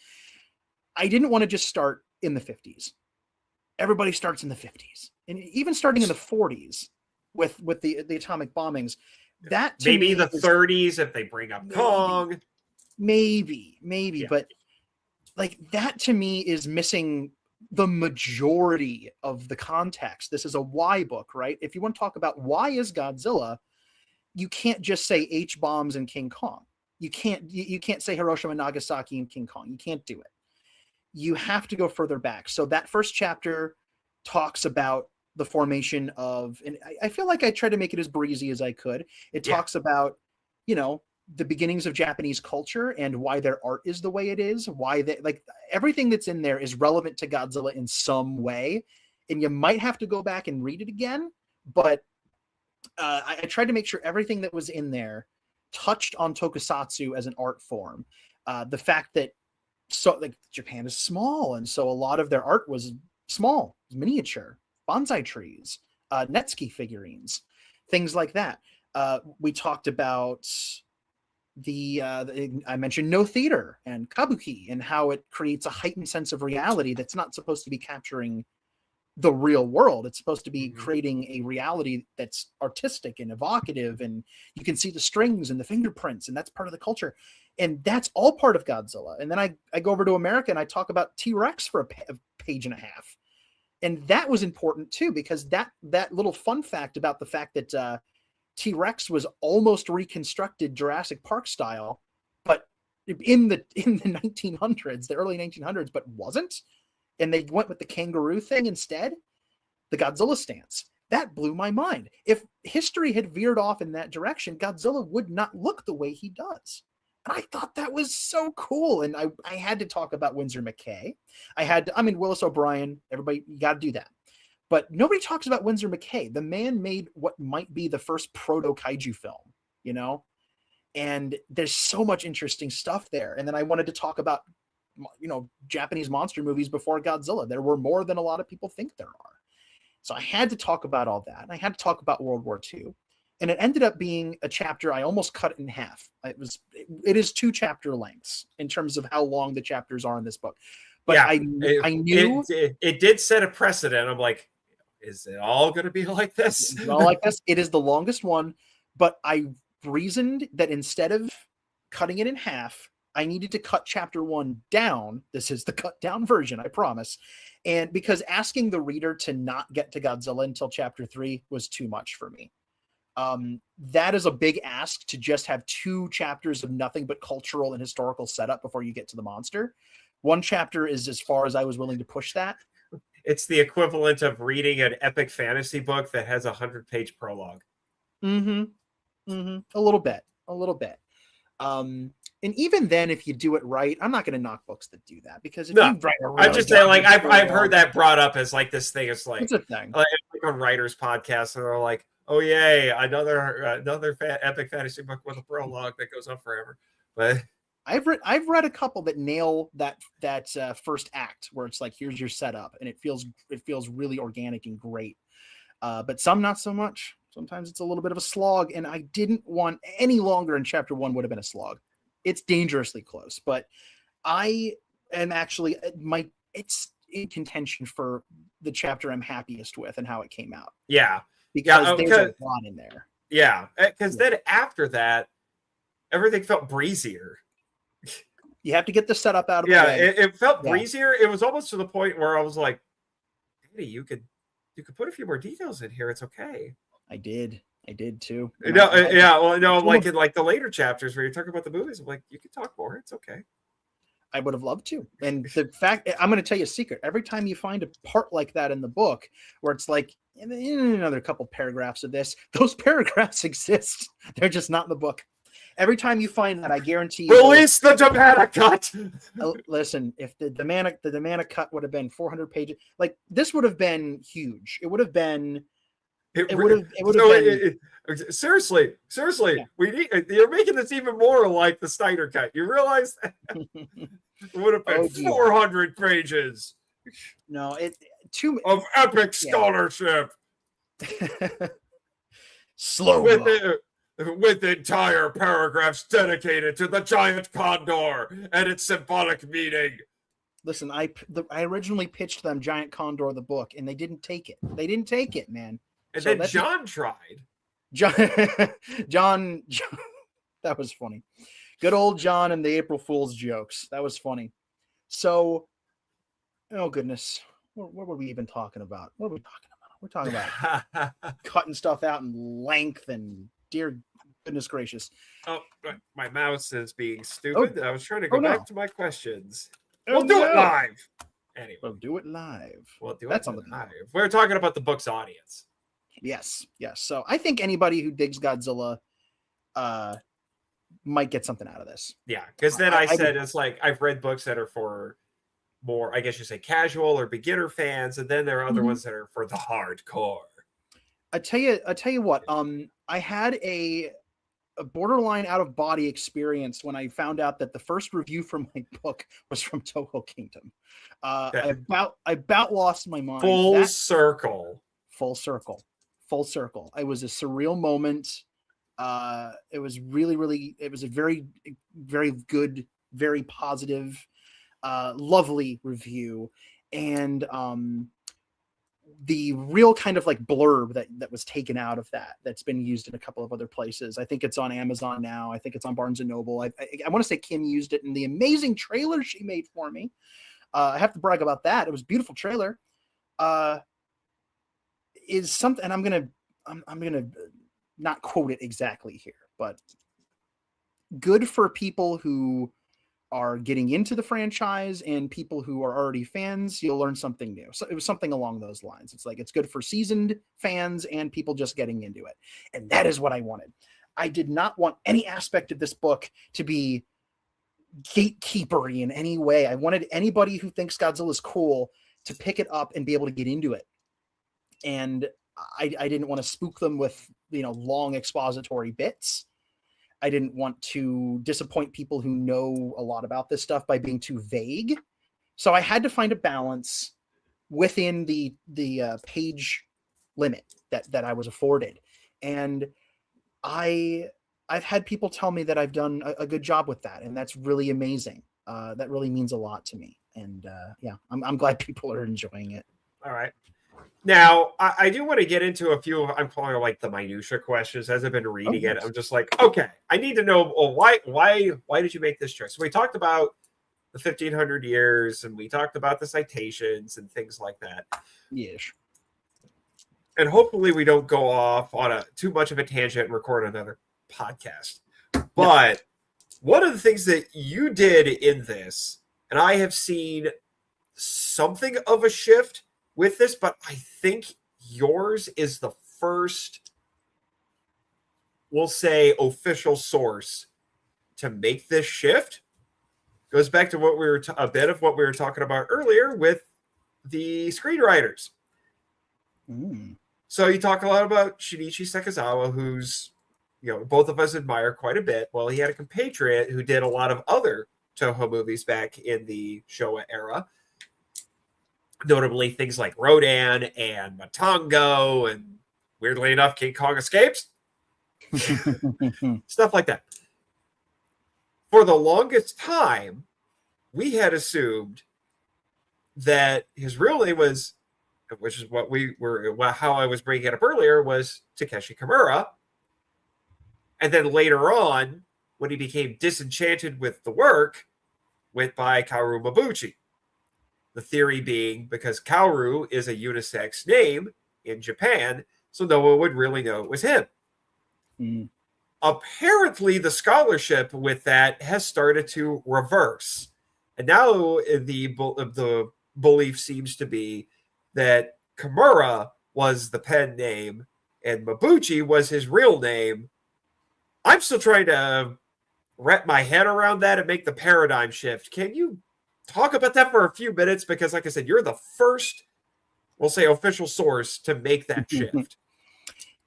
I didn't want to just start in the 50s. Everybody starts in the 50s, and even starting in the 40s with the atomic bombings. That to maybe me the 30s if they bring up Kong. Maybe, Yeah. but like that to me is missing the majority of the context. This is a why book, right? If you want to talk about why is Godzilla, you can't just say H bombs and King Kong. You can't say Hiroshima, Nagasaki, and King Kong. You can't do it. You have to go further back. So that first chapter talks about the formation of, and I feel like I tried to make it as breezy as I could. It talks about, the beginnings of Japanese culture and why their art is the way it is, why they like everything that's in there is relevant to Godzilla in some way. And you might have to go back and read it again, but I tried to make sure everything that was in there touched on tokusatsu as an art form. The fact that Japan is small, and so a lot of their art was small, miniature, bonsai trees, Netsuke figurines, things like that. We talked about I mentioned no theater and kabuki and how it creates a heightened sense of reality that's not supposed to be capturing the real world. It's supposed to be creating a reality that's artistic and evocative, and you can see the strings and the fingerprints, and that's part of the culture. And that's all part of Godzilla. And then I go over to America and I talk about T-Rex for a page and a half. And that was important too, because that little fun fact about the fact that T-Rex was almost reconstructed Jurassic Park style, but in the 1900s, the early 1900s, but wasn't. And they went with the kangaroo thing instead, the Godzilla stance. That blew my mind. If history had veered off in that direction, Godzilla would not look the way he does. And I thought that was so cool. And I had to talk about Winsor McCay. Willis O'Brien, everybody, you got to do that. But nobody talks about Winsor McCay. The man made what might be the first proto-kaiju film, And there's so much interesting stuff there. And then I wanted to talk about, Japanese monster movies before Godzilla. There were more than a lot of people think there are. So I had to talk about all that. And I had to talk about World War II. And it ended up being a chapter I almost cut in half. It is 2 chapter lengths in terms of how long the chapters are in this book. But I knew it did set a precedent. I'm like, is it all going to be like this? Well, like this, it is the longest one, but I reasoned that instead of cutting it in half, I needed to cut chapter 1 down. This is the cut down version, I promise. And because asking the reader to not get to Godzilla until chapter 3 was too much for me. That is a big ask, to just have 2 chapters of nothing but cultural and historical setup before you get to the monster. 1 chapter is as far as I was willing to push that. It's the equivalent of reading an epic fantasy book that has a 100-page prologue. A little bit. And even then, if you do it right, I'm not going to knock books that do that, because if you write I'm just saying, like, I've heard that brought up as like this thing. It's like, it's a thing. Like on writers' podcasts, and they're like, "Oh yay, another epic fantasy book with a prologue that goes on forever." But I've read a couple that nail that first act, where it's like, here's your setup, and it feels really organic and great. But some not so much. Sometimes it's a little bit of a slog, and I didn't want any longer, and chapter 1 would have been a slog. It's dangerously close, but I am actually it's in contention for the chapter I'm happiest with and how it came out. Yeah, because there's a lot in there. Yeah, because then after that, everything felt breezier. You have to get the setup out of the Yeah, way. it felt breezier. It was almost to the point where I was like, Danny, you could put a few more details in here. It's okay. I did too. No, well, no, like in like the later chapters where you're talking about the movies, I'm like, you can talk more. It's okay. I would have loved to. And the fact, I'm going to tell you a secret. Every time you find a part like that in the book, where it's like, in another couple paragraphs of this, those paragraphs exist. They're just not in the book. Every time you find that, I guarantee you. Release the DiManna cut. Listen, if the DiManna cut would have been 400 pages, like this would have been huge. It would have been. It would have been. Seriously, yeah. You're making this even more like the Snyder cut. You realize that? It would have been 400 pages. No, of epic scholarship. Slow with entire paragraphs dedicated to the giant condor and its symbolic meaning. Listen, I originally pitched them Giant Condor the book, and they didn't take it. They didn't take it, man. And so then John tried. John, that was funny. Good old John and the April Fool's jokes. That was funny. So, oh goodness, what were we even talking about? What are we talking about? We're talking about cutting stuff out in length, and dear goodness gracious. Oh, my mouse is being stupid. I was trying to go back to my questions. We'll do it live. Anyway, we'll do it live. That's on the live. We're talking about the book's audience. Yes. So I think anybody who digs Godzilla might get something out of this. Yeah, because then I said it's like I've read books that are for more, I guess you say, casual or beginner fans, and then there are other ones that are for the hardcore. I tell you what. I had a borderline out of body experience when I found out that the first review for my book was from Toho Kingdom. I about lost my mind. Full circle. It was a surreal moment. It was really, it was a very, very good, very positive, lovely review. And the real kind of like blurb that was taken out of that's been used in a couple of other places. I think it's on Amazon now. I think it's on Barnes & Noble. I want to say Kim used it in the amazing trailer she made for me. I have to brag about that. It was a beautiful trailer. Is something, and I'm gonna not quote it exactly here, but good for people who are getting into the franchise and people who are already fans. You'll learn something new. So it was something along those lines. It's like it's good for seasoned fans and people just getting into it, and that is what I wanted. I did not want any aspect of this book to be gatekeepery in any way. I wanted anybody who thinks Godzilla is cool to pick it up and be able to get into it. And I didn't want to spook them with, long expository bits. I didn't want to disappoint people who know a lot about this stuff by being too vague. So I had to find a balance within the page limit that I was afforded. And I've had people tell me that I've done a good job with that. And that's really amazing. That really means a lot to me. And I'm glad people are enjoying it. All right. Now, I do want to get into a few of, I'm calling them like the minutia questions. As I've been reading it, I'm just like, okay, I need to know, why did you make this choice? So we talked about the 1500 years, and we talked about the citations and things like that. Yes. And hopefully we don't go off on too much of a tangent and record another podcast. But one of the things that you did in this, and I have seen something of a shift with this, but I think yours is the first, we'll say, official source to make this shift. Goes back to what we were a bit of what we were talking about earlier with the screenwriters. So you talk a lot about Shinichi Sekizawa, who's, both of us admire quite a bit. Well, he had a compatriot who did a lot of other Toho movies back in the Showa era. Notably things like Rodan and Matango, and weirdly enough, King Kong Escapes. Stuff like that. For the longest time, we had assumed that his real name was, which is how I was bringing it up earlier, was Takeshi Kimura. And then later on, when he became disenchanted with the work, went by Kaoru Mabuchi. The theory being because Kaoru is a unisex name in Japan, so no one would really know it was him. Mm. Apparently, the scholarship with that has started to reverse. And now the belief seems to be that Kimura was the pen name and Mabuchi was his real name. I'm still trying to wrap my head around that and make the paradigm shift. Can you talk about that for a few minutes? Because, like I said, you're the first, we'll say, official source to make that shift.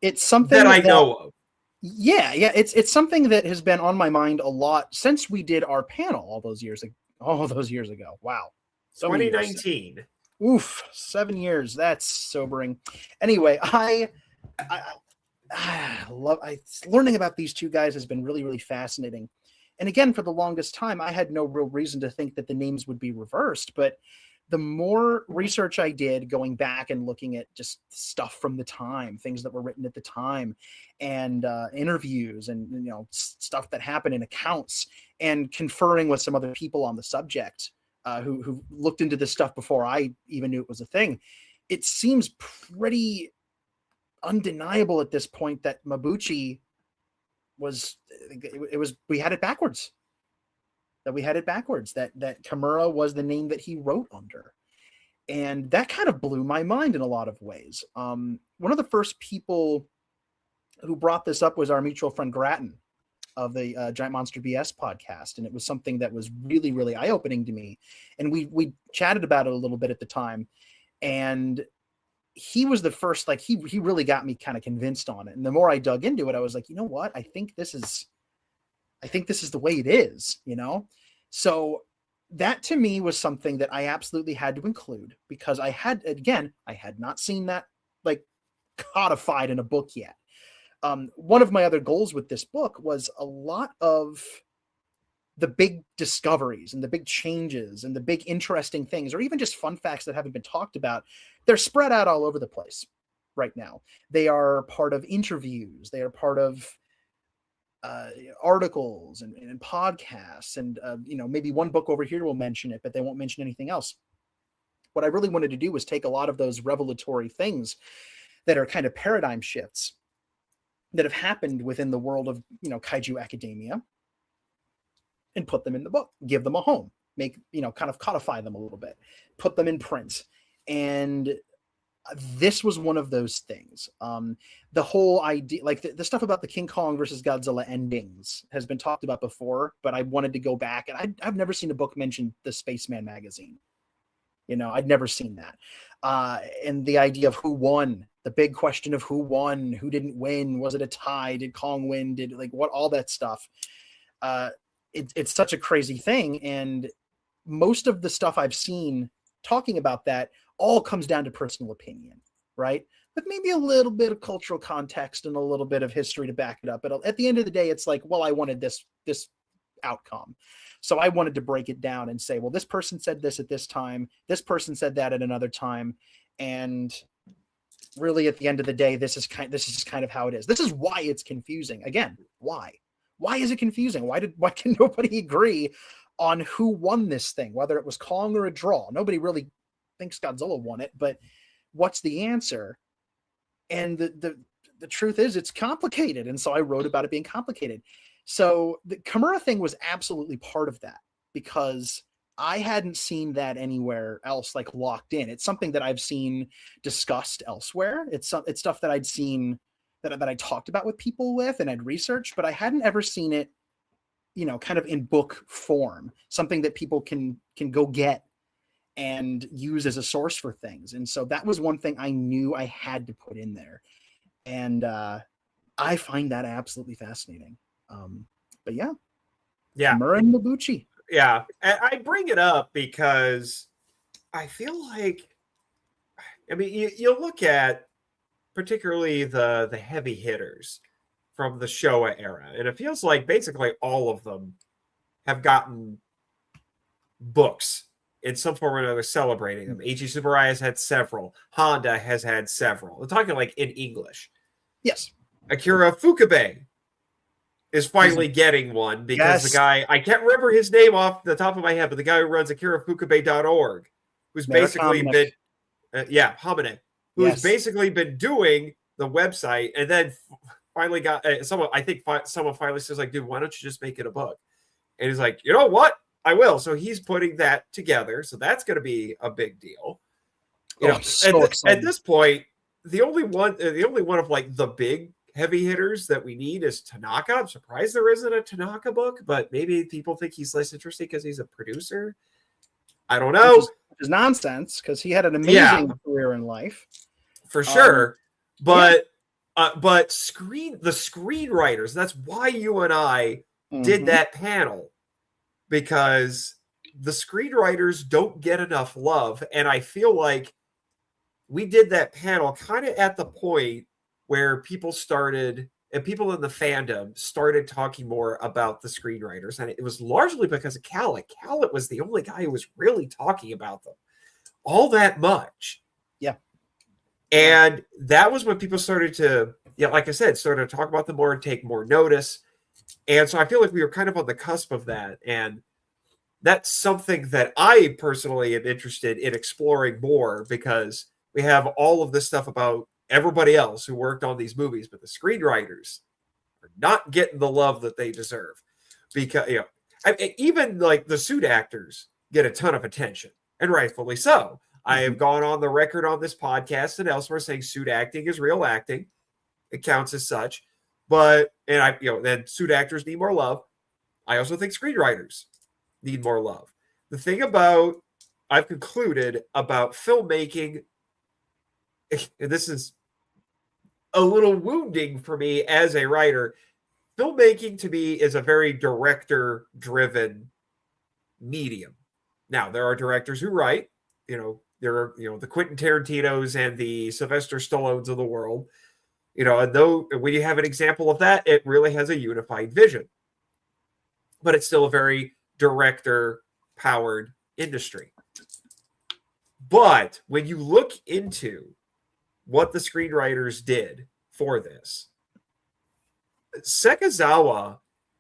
It's something that I know of. Yeah, it's something that has been on my mind a lot since we did our panel all those years ago. Wow. So 2019. Oof, 7 years. That's sobering. Anyway, I love learning about these two guys has been really, really fascinating. And again, for the longest time, I had no real reason to think that the names would be reversed. But the more research I did, going back and looking at just stuff from the time, things that were written at the time, and interviews, and stuff that happened in accounts, and conferring with some other people on the subject who looked into this stuff before I even knew it was a thing, it seems pretty undeniable at this point that Mabuchi we had it backwards. That Kimura was the name that he wrote under. And that kind of blew my mind in a lot of ways. One of the first people who brought this up was our mutual friend Grattan of the Giant Monster BS podcast. And it was something that was really, really eye-opening to me. And we chatted about it a little bit at the time. And he was the first, he really got me kind of convinced on it. And the more I dug into it, I was like, you know what? I think this is the way it is, So that to me was something that I absolutely had to include, because I had not seen that codified in a book yet. One of my other goals with this book was a lot of the big discoveries and the big changes and the big interesting things, or even just fun facts that haven't been talked about. They're spread out all over the place right now. They are part of interviews. They are part of articles and podcasts, and maybe one book over here will mention it, but they won't mention anything else. What I really wanted to do was take a lot of those revelatory things that are kind of paradigm shifts that have happened within the world of kaiju academia, and put them in the book, give them a home, make kind of codify them a little bit, put them in print. And this was one of those things. The whole idea, the stuff about the King Kong versus Godzilla endings has been talked about before, but I wanted to go back, and I've never seen a book mention the Spaceman magazine. I'd never seen that. And the idea of who won, the big question of who won, who didn't win, was it a tie, did Kong win, did what, all that stuff. It's such a crazy thing. And most of the stuff I've seen talking about that all comes down to personal opinion, right? But maybe a little bit of cultural context and a little bit of history to back it up. But at the end of the day, it's like, well, I wanted this outcome. So I wanted to break it down and say, well, this person said this at this time, this person said that at another time. And really at the end of the day, this is kind of how it is. This is why it's confusing. Again, why? Why is it confusing? Why can nobody agree on who won this thing, whether it was Kong or a draw? Nobody really thinks Godzilla won it, but what's the answer? And the truth is, it's complicated. And so I wrote about it being complicated. So the Kimura thing was absolutely part of that, because I hadn't seen that anywhere else, locked in. It's something that I've seen discussed elsewhere. It's stuff that I'd seen that I talked about with people with, and I'd researched, but I hadn't ever seen it, kind of in book form, something that people can go get and use as a source for things. And so that was one thing I knew I had to put in there. And I find that absolutely fascinating. But yeah. Kimura and Mabuchi. Yeah. And I bring it up because I feel like, you look at particularly the heavy hitters from the Showa era, and it feels like basically all of them have gotten books in some form or another celebrating them. Eiichi Tsuburaya has had several. Honda has had several. We're talking in English. Yes. Akira Fukabe is finally getting one because the guy, I can't remember his name off the top of my head, but the guy who runs akirafukube.org, who's basically been, Hominick, who's basically been doing the website, and then finally got someone finally says like, dude, why don't you just make it a book? And he's like, you know what? I will. So he's putting that together. So that's going to be a big deal. You know, at this point, the only one of like the big heavy hitters that we need is Tanaka. I'm surprised there isn't a Tanaka book, but maybe people think he's less interesting because he's a producer. I don't know. Which is nonsense because he had an amazing career in life. For sure. But the screenwriters, that's why you and I did that panel, because the screenwriters don't get enough love. And I feel like we did that panel kind of at the point where people in the fandom started talking more about the screenwriters. And it was largely because of Khaled. Khaled was the only guy who was really talking about them all that much. Yeah. And that was when people started to, like I said, started to talk about them more and take more notice. And so I feel like we were kind of on the cusp of that. And that's something that I personally am interested in exploring more, because we have all of this stuff about everybody else who worked on these movies, but the screenwriters are not getting the love that they deserve. Because, even like the suit actors get a ton of attention, and rightfully so. I have gone on the record on this podcast and elsewhere saying suit acting is real acting. It counts as such. But, then suit actors need more love. I also think screenwriters need more love. The thing I've concluded about filmmaking, and this is a little wounding for me as a writer, filmmaking to me is a very director-driven medium. Now, there are directors who write, there are, the Quentin Tarantinos and the Sylvester Stallones of the world, and though when you have an example of that, it really has a unified vision. But it's still a very director-powered industry. But when you look into what the screenwriters did for this, Sekizawa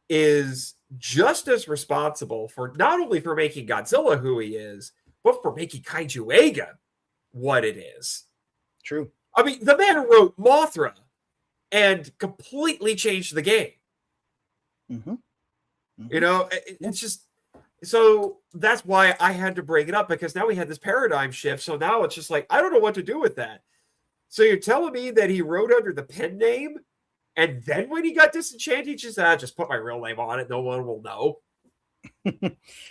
is just as responsible for not only for making Godzilla who he is, but for making Kaiju Eiga what it is. True. I mean, the man who wrote Mothra and completely changed the game. Mm-hmm. It's just, so that's why I had to bring it up, because now we had this paradigm shift. So now it's just like, I don't know what to do with that. So you're telling me that he wrote under the pen name, and then when he got disenchanted, he just put my real name on it. No one will know.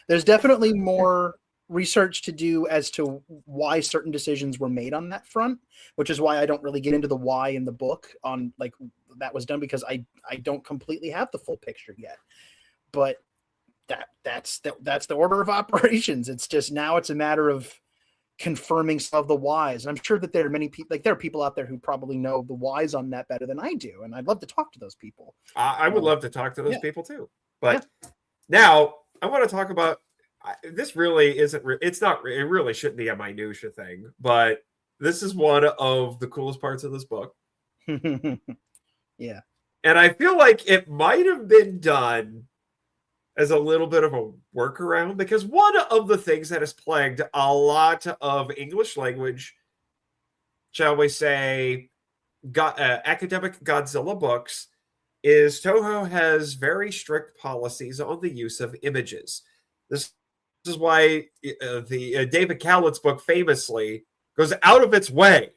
There's definitely more research to do as to why certain decisions were made on that front, which is why I don't really get into the why in the book on like that was done, because I don't completely have the full picture yet. But that's the order of operations. It's just now it's a matter of confirming some of the whys. And I'm sure that there are many people, like there are people out there who probably know the whys on that better than I do. And I'd love to talk to those people. I would love to talk to those people too. But now I want to talk about, this really isn't, it really shouldn't be a minutia thing, but this is one of the coolest parts of this book. Yeah. And I feel like it might have been done as a little bit of a workaround, because one of the things that has plagued a lot of English language, shall we say, academic Godzilla books, is Toho has very strict policies on the use of images. This is why the David Khaled's book famously goes out of its way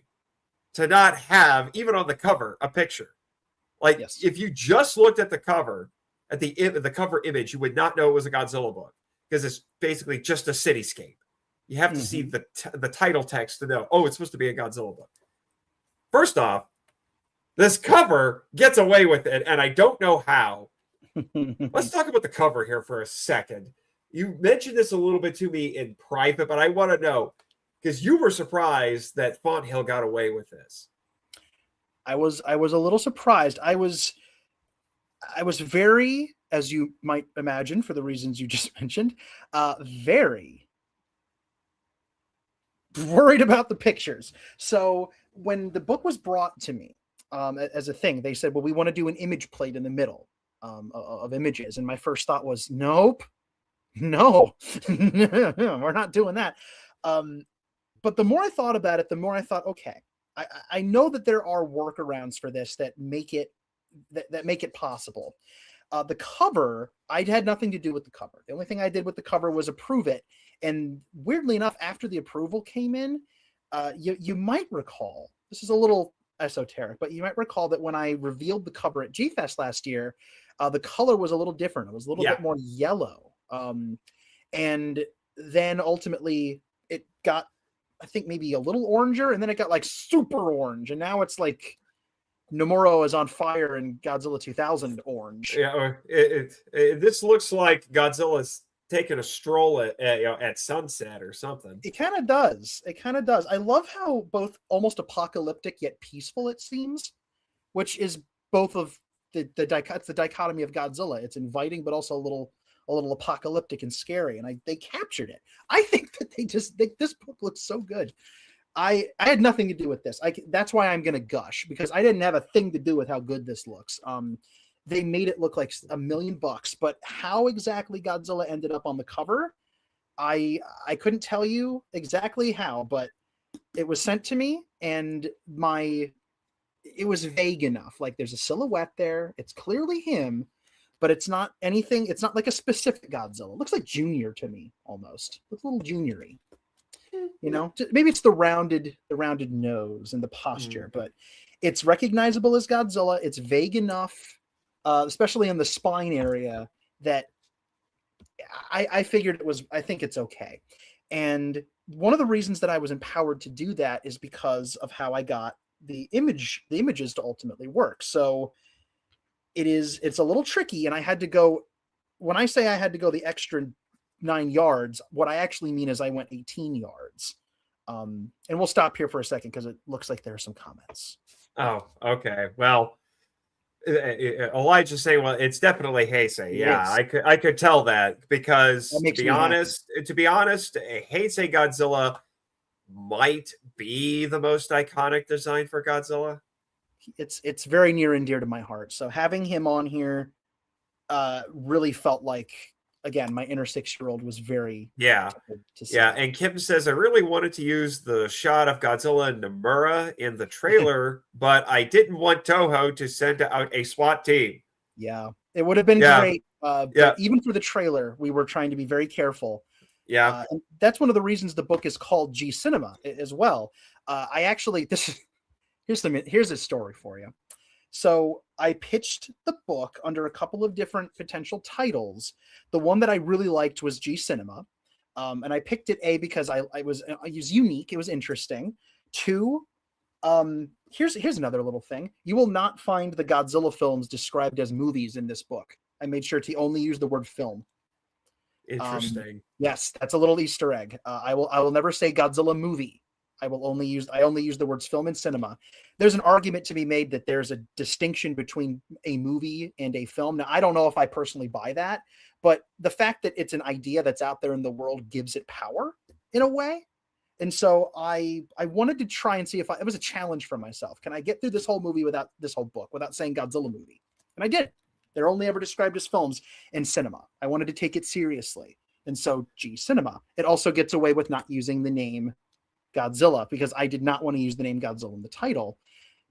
to not have, even on the cover, a picture. Like, if you just looked at the cover, at the cover image, you would not know it was a Godzilla book, because it's basically just a cityscape. You have to see the title text to know, oh, it's supposed to be a Godzilla book. First off, this cover gets away with it, and I don't know how. Let's talk about the cover here for a second. You mentioned this a little bit to me in private, but I want to know, because you were surprised that Font Hill got away with this. I was a little surprised. I was very, as you might imagine, for the reasons you just mentioned, very worried about the pictures. So when the book was brought to me as a thing, they said, well, we want to do an image plate in the middle. of images. And my first thought was, nope, no, we're not doing that. But the more I thought about it, the more I thought, okay, I know that there are workarounds for this that make it possible. The cover, I had nothing to do with the cover. The only thing I did with the cover was approve it. And weirdly enough, after the approval came in, you might recall, this is a little esoteric, but you might recall that when I revealed the cover at G-Fest last year, the color was a little different. It was a little bit more yellow. And then ultimately it got, I think, maybe a little oranger, and then it got like super orange. And now it's like Nomura is on fire in Godzilla 2000 orange. Yeah, this looks like Godzilla's taking a stroll at sunset or something. It kind of does. It kind of does. I love how both almost apocalyptic yet peaceful it seems, which is both of the dichotomy of Godzilla. It's inviting, but also a little apocalyptic and scary. And they captured it. I think that this book looks so good. I had nothing to do with this. That's why I'm going to gush, because I didn't have a thing to do with how good this looks. They made it look like $1 million, but how exactly Godzilla ended up on the cover, I couldn't tell you exactly how, but it was sent to me, and it was vague enough. Like, there's a silhouette there. It's clearly him, but it's not anything. It's not like a specific Godzilla. It looks like Junior to me, almost. It's a little Junior-y. You know, maybe it's the rounded nose and the posture, but it's recognizable as Godzilla. It's vague enough, especially in the spine area, that I figured it was. I think it's okay. And one of the reasons that I was empowered to do that is because of how I got the images to ultimately work. So it's a little tricky, and I had to go. When I say I had to go the extra 9 yards, what I actually mean is I went 18 yards. And we'll stop here for a second because it looks like there are some comments. Oh, okay. Well, Elijah's saying, well, it's definitely Heisei. Yeah, I could tell that, because to be honest, Heisei Godzilla might be the most iconic design for Godzilla. It's very near and dear to my heart. So having him on here really felt like, again, my inner 6-year-old was very and Kim says, I really wanted to use the shot of Godzilla and Nomura in the trailer, but I didn't want Toho to send out a SWAT team. Yeah, it would have been great. But even for the trailer, we were trying to be very careful. Yeah, and that's one of the reasons the book is called G Cinema as well. I actually here's a story for you. So I pitched the book under a couple of different potential titles. The one that I really liked was G Cinema. And I picked it because I was unique. It was interesting. 2, here's another little thing. You will not find the Godzilla films described as movies in this book. I made sure to only use the word film. Interesting. Yes, that's a little Easter egg. I will never say Godzilla movie. I only use the words film and cinema. There's an argument to be made that there's a distinction between a movie and a film. Now, I don't know if I personally buy that, but the fact that it's an idea that's out there in the world gives it power in a way. And so I wanted to try and see if it was a challenge for myself. Can I get through this whole movie without this whole book, without saying Godzilla movie? And I did. They're only ever described as films and cinema. I wanted to take it seriously. And so G Cinema. It also gets away with not using the name Godzilla, because I did not want to use the name Godzilla in the title.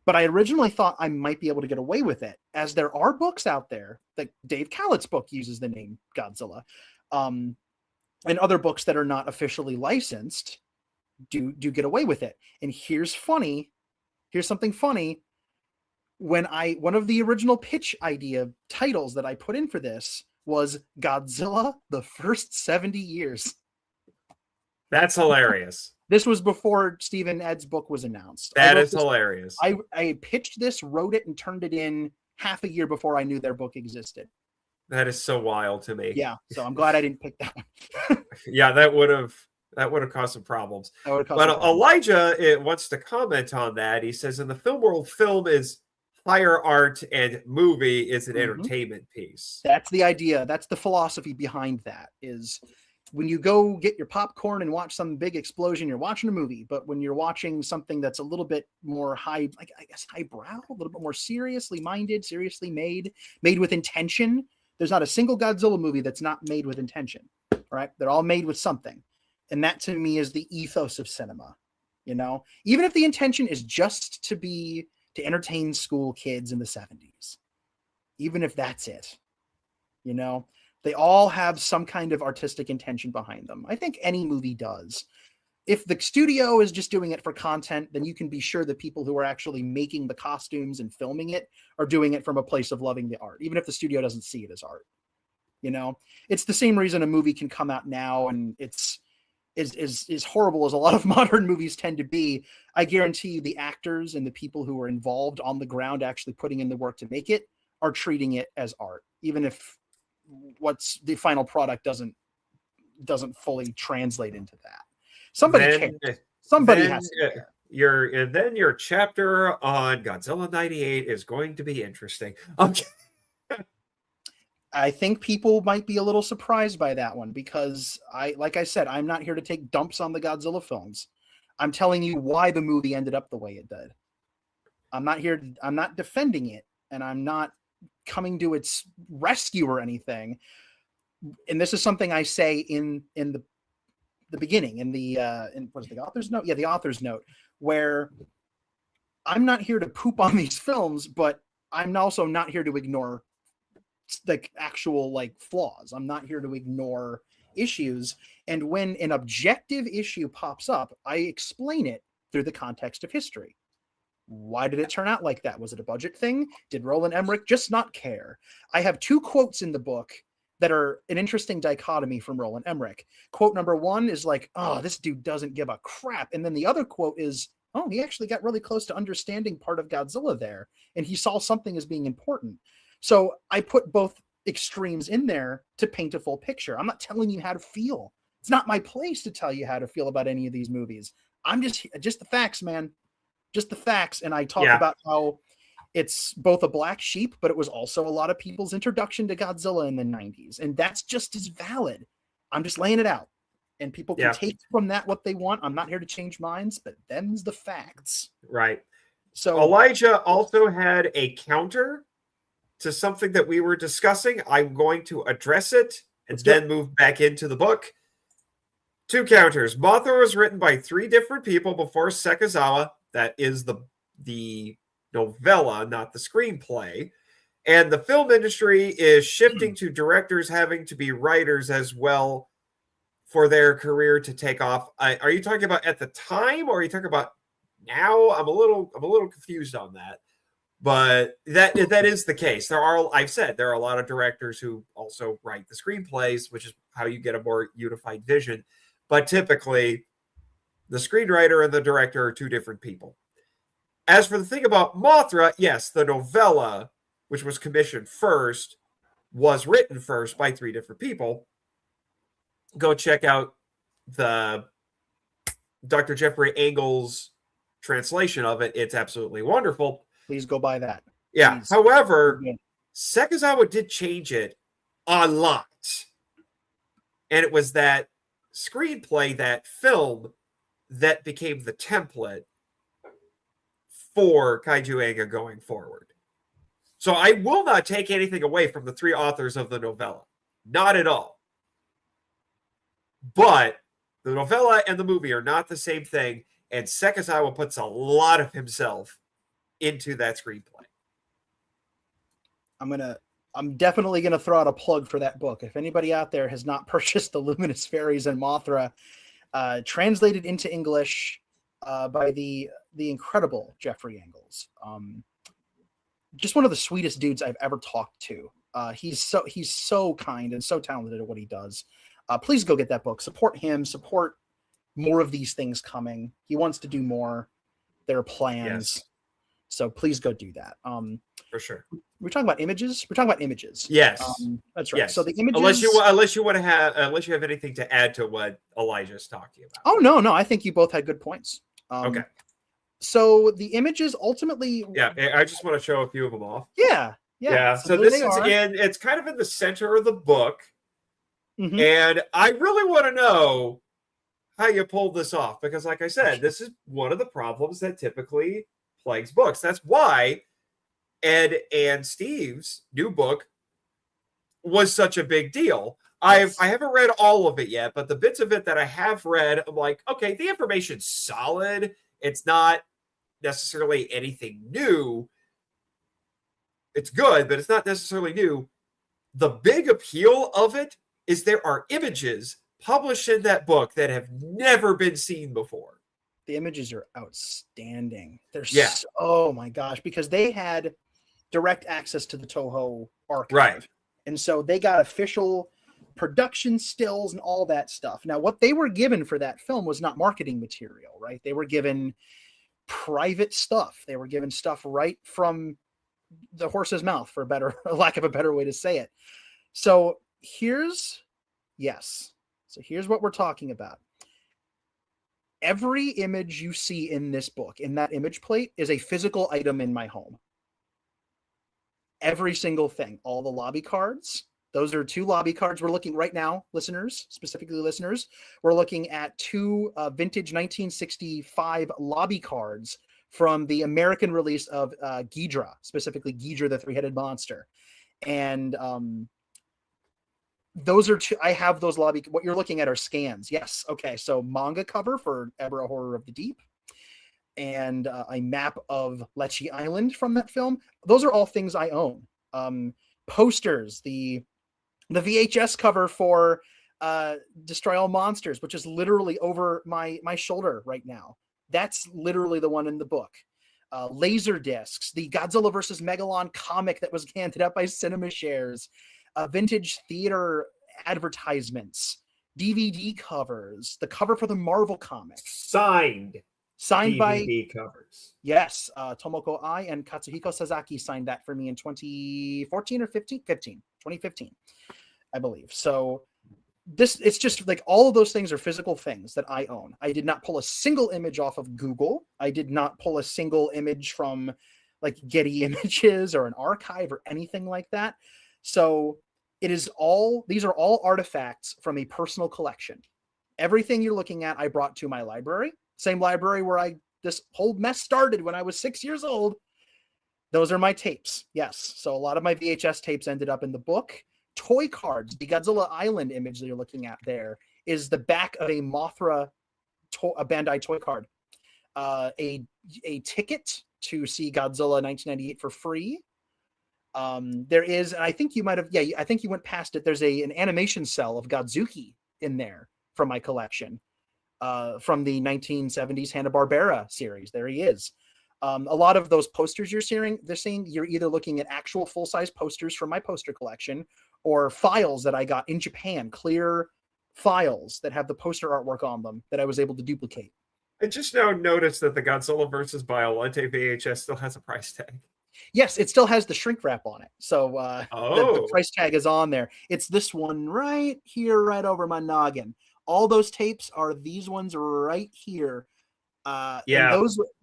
But I originally thought I might be able to get away with it, as there are books out there, like Dave Callett's book uses the name Godzilla, and other books that are not officially licensed do get away with it. And here's something funny. One of the original pitch idea titles that I put in for this was Godzilla: The First 70 Years. That's hilarious. This was before Stephen Ed's book was announced. That is hilarious. I pitched this, wrote it, and turned it in half a year before I knew their book existed. That is so wild to me. Yeah, so I'm glad I didn't pick that one. Yeah, that would have caused some problems. Elijah wants to comment on that. He says, in the film world, film is higher art and movie is an entertainment piece. That's the idea. That's the philosophy behind that. Is when you go get your popcorn and watch some big explosion, you're watching a movie. But when you're watching something that's a little bit more high, like I guess highbrow, a little bit more seriously minded, seriously made with intention. There's not a single Godzilla movie that's not made with intention, right? They're all made with something. And that to me is the ethos of cinema. You know, even if the intention is just to entertain school kids in the 70s, even if that's it, you know, they all have some kind of artistic intention behind them. I think any movie does. If the studio is just doing it for content, then you can be sure the people who are actually making the costumes and filming it are doing it from a place of loving the art, even if the studio doesn't see it as art. You know, it's the same reason a movie can come out now and it's is horrible as a lot of modern movies tend to be. I guarantee you the actors and the people who are involved on the ground actually putting in the work to make it are treating it as art, even if what's the final product doesn't fully translate into that. Somebody cares. Somebody has to care. Then your chapter on Godzilla 98 is going to be interesting. Okay. I think people might be a little surprised by that one because like I said, I'm not here to take dumps on the Godzilla films. I'm telling you why the movie ended up the way it did. I'm not defending it, and I'm not coming to its rescue or anything. And this is something I say in the beginning, in what is the author's note? Yeah, the author's note, where I'm not here to poop on these films, but I'm also not here to ignore like actual like flaws. I'm not here to ignore issues. And when an objective issue pops up, I explain it through the context of history. Why did it turn out like that? Was it a budget thing? Did Roland Emmerich just not care? I have 2 quotes in the book that are an interesting dichotomy from Roland Emmerich. Quote number 1 is like, oh, this dude doesn't give a crap. And then the other quote is, oh, he actually got really close to understanding part of Godzilla there. And he saw something as being important. So I put both extremes in there to paint a full picture. I'm not telling you how to feel. It's not my place to tell you how to feel about any of these movies. I'm just the facts, man. Just the facts. And I talk about how it's both a black sheep, but it was also a lot of people's introduction to Godzilla in the 90s. And that's just as valid. I'm just laying it out. And people can take from that what they want. I'm not here to change minds, but them's the facts. Right. So Elijah also had a counter to something that we were discussing. I'm going to address it and then move back into the book. 2 counters. Mothra was written by 3 different people before Sekizawa. That is the novella, not the screenplay. And the film industry is shifting to directors having to be writers as well for their career to take off. Are you talking about at the time, or are you talking about now? I'm a little confused on that. But that is the case. I've said there are a lot of directors who also write the screenplays, which is how you get a more unified vision. But typically, the screenwriter and the director are 2 different people. As for the thing about Mothra, yes, the novella, which was commissioned first, was written first by 3 different people. Go check out the Dr. Jeffrey Engel's translation of it. It's absolutely wonderful. Please go buy that. Yeah. Please. However, Sekizawa did change it a lot. And it was that screenplay, that film, that became the template for Kaiju Anga going forward. So I will not take anything away from the 3 authors of the novella. Not at all. But the novella and the movie are not the same thing. And Sekizawa puts a lot of himself into that screenplay. I'm definitely gonna throw out a plug for that book. If anybody out there has not purchased The Luminous Fairies and Mothra, translated into English by the incredible Jeffrey Engels, just one of the sweetest dudes I've ever talked to. He's so kind and so talented at what he does. Please go get that book. Support him. Support more of these things coming. He wants to do more. There are plans. Yes. So please go do that. For sure. We're talking about images. We're talking about images. Yes, that's right. Yes. So the images. Unless you have anything to add to what Elijah's talked to you about. Oh no, I think you both had good points. Okay. So the images ultimately. Yeah, I just want to show a few of them off. Yeah. So this is it's kind of in the center of the book. Mm-hmm. And I really want to know how you pulled this off, because like I said, this is one of the problems that typically plagues books. That's why Ed and Steve's new book was such a big deal. Yes. I haven't read all of it yet, but the bits of it that I have read, I'm like, okay, the information's solid. It's not necessarily anything new. It's good, but it's not necessarily new. The big appeal of it is there are images published in that book that have never been seen before. The images are outstanding. They're Yeah. oh my gosh, because they had direct access to the Toho archive. Right. And so they got official production stills and all that stuff. Now, what they were given for that film was not marketing material, right? They were given private stuff. They were given stuff right from the horse's mouth, for lack of a better way to say it. So here's what we're talking about. Every image you see in this book, in that image plate, is a physical item in my home. Every single thing. All the lobby cards. Those are 2 lobby cards we're looking right now, listeners, specifically listeners. We're looking at 2 vintage 1965 lobby cards from the American release of Ghidra, specifically Ghidra, the 3-headed monster. And those are 2. I have those lobby. What you're looking at are scans. Yes. Okay. So manga cover for Ebra Horror of the Deep, and a map of Lecce Island from that film. Those are all things I own. Posters, the VHS cover for Destroy All Monsters, which is literally over my shoulder right now. That's literally the one in the book. Laser discs, the Godzilla vs. Megalon comic that was handed out by Cinema Shares, vintage theater advertisements, DVD covers, the cover for the Marvel comics. Signed DVD by covers. Yes, Tomoko Ai and Katsuhiko Sasaki signed that for me in 2014 or 2015, I believe. So it's just like all of those things are physical things that I own. I did not pull a single image off of Google. I did not pull a single image from like Getty Images or an archive or anything like that. So these are all artifacts from a personal collection. Everything you're looking at, I brought to my library. Same library where this whole mess started when I was 6 years old. Those are my tapes. Yes. So a lot of my VHS tapes ended up in the book. Toy cards, the Godzilla Island image that you're looking at there is the back of a Mothra, a Bandai toy card. A ticket to see Godzilla 1998 for free. There is, and I think you might have, I think you went past it. There's an animation cell of Godzuki in there from my collection. From the 1970s Hanna-Barbera series. There he is. A lot of those posters you're seeing, you're either looking at actual full-size posters from my poster collection or files that I got in Japan, clear files that have the poster artwork on them that I was able to duplicate. I just now noticed that the Godzilla vs. Biolante VHS still has a price tag. Yes, it still has the shrink wrap on it. So the price tag is on there. It's this one right here, right over my noggin. All those tapes are these ones right here. And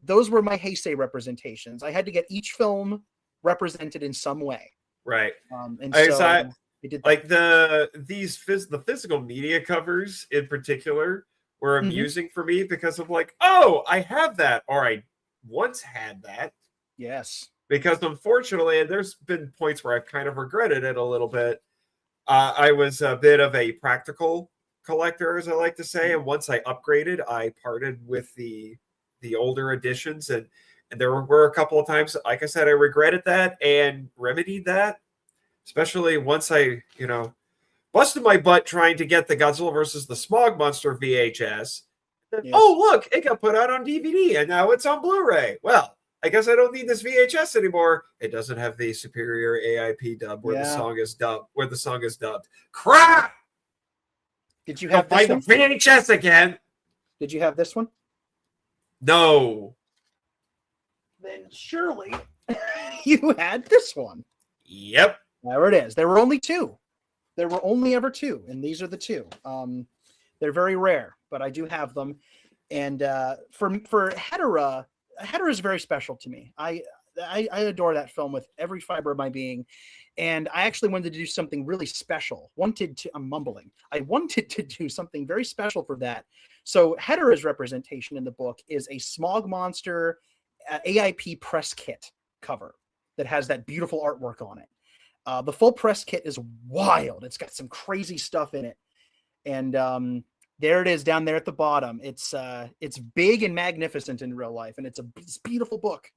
those were my Heisei representations. I had to get each film represented in some way. Right. And so I did that. Like the physical media covers in particular were amusing for me because of like, oh, I have that, or I once had that. Yes. Because unfortunately, and there's been points where I've kind of regretted it a little bit. I was a bit of a practical collector, as I like to say, and once I upgraded, I parted with the older editions, and there were a couple of times, like I said, I regretted that and remedied that, especially once I busted my butt trying to get the Godzilla versus the Smog Monster VHS. Yes. Oh, look, it got put out on DVD and now it's on Blu-ray. Well, I guess I don't need this VHS anymore. It doesn't have the superior AIP dub where the song is dubbed. Crap! Did you have this one? The VHS again? Did you have this one? No. Then surely you had this one. Yep. There it is. There were only 2. There were only ever 2, and these are the 2. They're very rare, but I do have them. And for Hedera is very special to me. I adore that film with every fiber of my being. And I actually wanted to do something really special. I'm mumbling. I wanted to do something very special for that. So Hedera's representation in the book is a Smog Monster AIP press kit cover that has that beautiful artwork on it. The full press kit is wild. It's got some crazy stuff in it. And there it is down there at the bottom. It's big and magnificent in real life. And it's a beautiful book.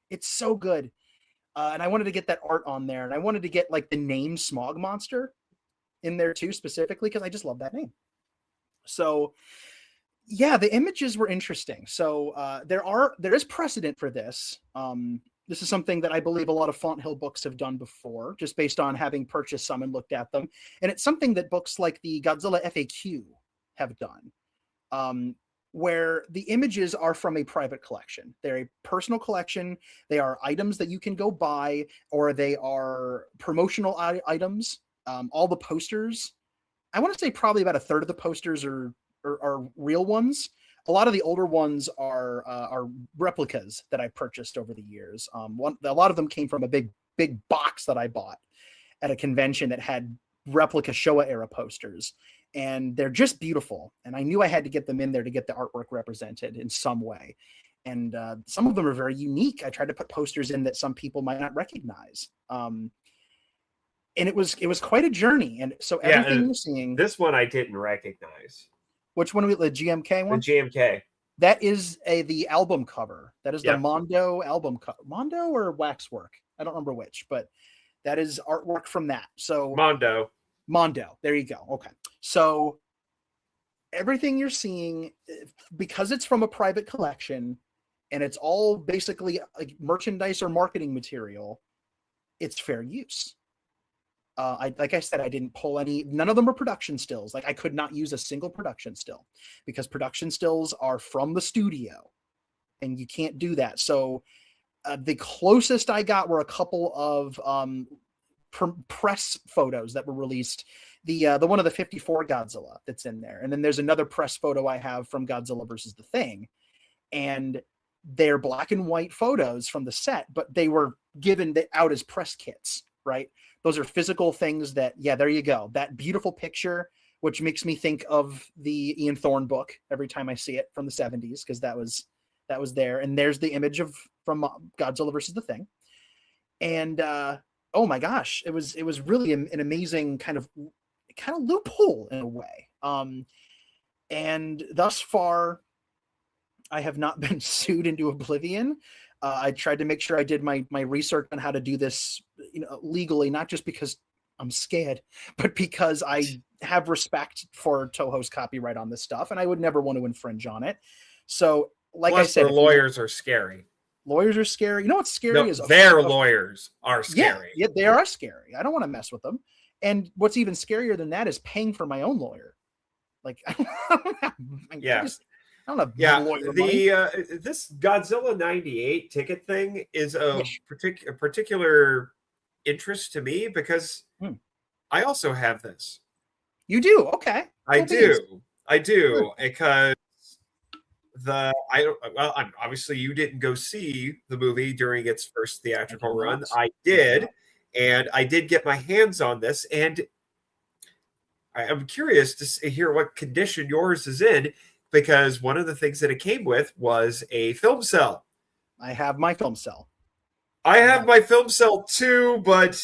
It's so good. And I wanted to get that art on there. And I wanted to get like the name Smog Monster in there too, specifically, because I just love that name. So yeah, the images were interesting. So there is precedent for this. This is something that I believe a lot of Font Hill books have done before, just based on having purchased some and looked at them. And it's something that books like the Godzilla FAQ have done, where the images are from a private collection. They're a personal collection. They are items that you can go buy, or they are promotional items. All the posters, I want to say probably about a third of the posters are real ones. A lot of the older ones are replicas that I purchased over the years. A lot of them came from a big box that I bought at a convention that had replica Showa era posters, and they're just beautiful. And I knew I had to get them in there to get the artwork represented in some way. And some of them are very unique. I tried to put posters in that some people might not recognize. And it was quite a journey. And so everything you're seeing, this one I didn't recognize. Which one? The GMK one? The GMK. That is the album cover. That is the Mondo album cover. Mondo or Waxwork? I don't remember which, but that is artwork from that. So Mondo. There you go. Okay. So everything you're seeing, because it's from a private collection and it's all basically like merchandise or marketing material, it's fair use. Like I said, I didn't pull none of them were production stills. Like I could not use a single production still because production stills are from the studio and you can't do that. So the closest I got were a couple of press photos that were released. The one of the 54 Godzilla that's in there. And then there's another press photo I have from Godzilla versus the Thing. And they're black and white photos from the set, but they were given out as press kits, right? Those are physical things that, there you go. That beautiful picture, which makes me think of the Ian Thorne book every time I see it from the 70s, because that was there. And there's the image from Godzilla versus the Thing. And oh my gosh, it was really an amazing kind of loophole in a way. And thus far, I have not been sued into oblivion. I tried to make sure I did my research on how to do this, legally, not just because I'm scared, but because I have respect for Toho's copyright on this stuff, and I would never want to infringe on it. So, like I said, lawyers are scary. Lawyers are scary. You know what's scary is their lawyers are scary. Yeah, they are scary. I don't want to mess with them. And what's even scarier than that is paying for my own lawyer. Like, I don't have lawyer money. This Godzilla 98 ticket thing is of particular interest to me because I also have this. You do? Okay. I do because obviously you didn't go see the movie during its first theatrical run. I did, and I did get my hands on this, and I'm curious to hear what condition yours is in, because one of the things that it came with was a film cell. I have my film cell. I have my film cell too, but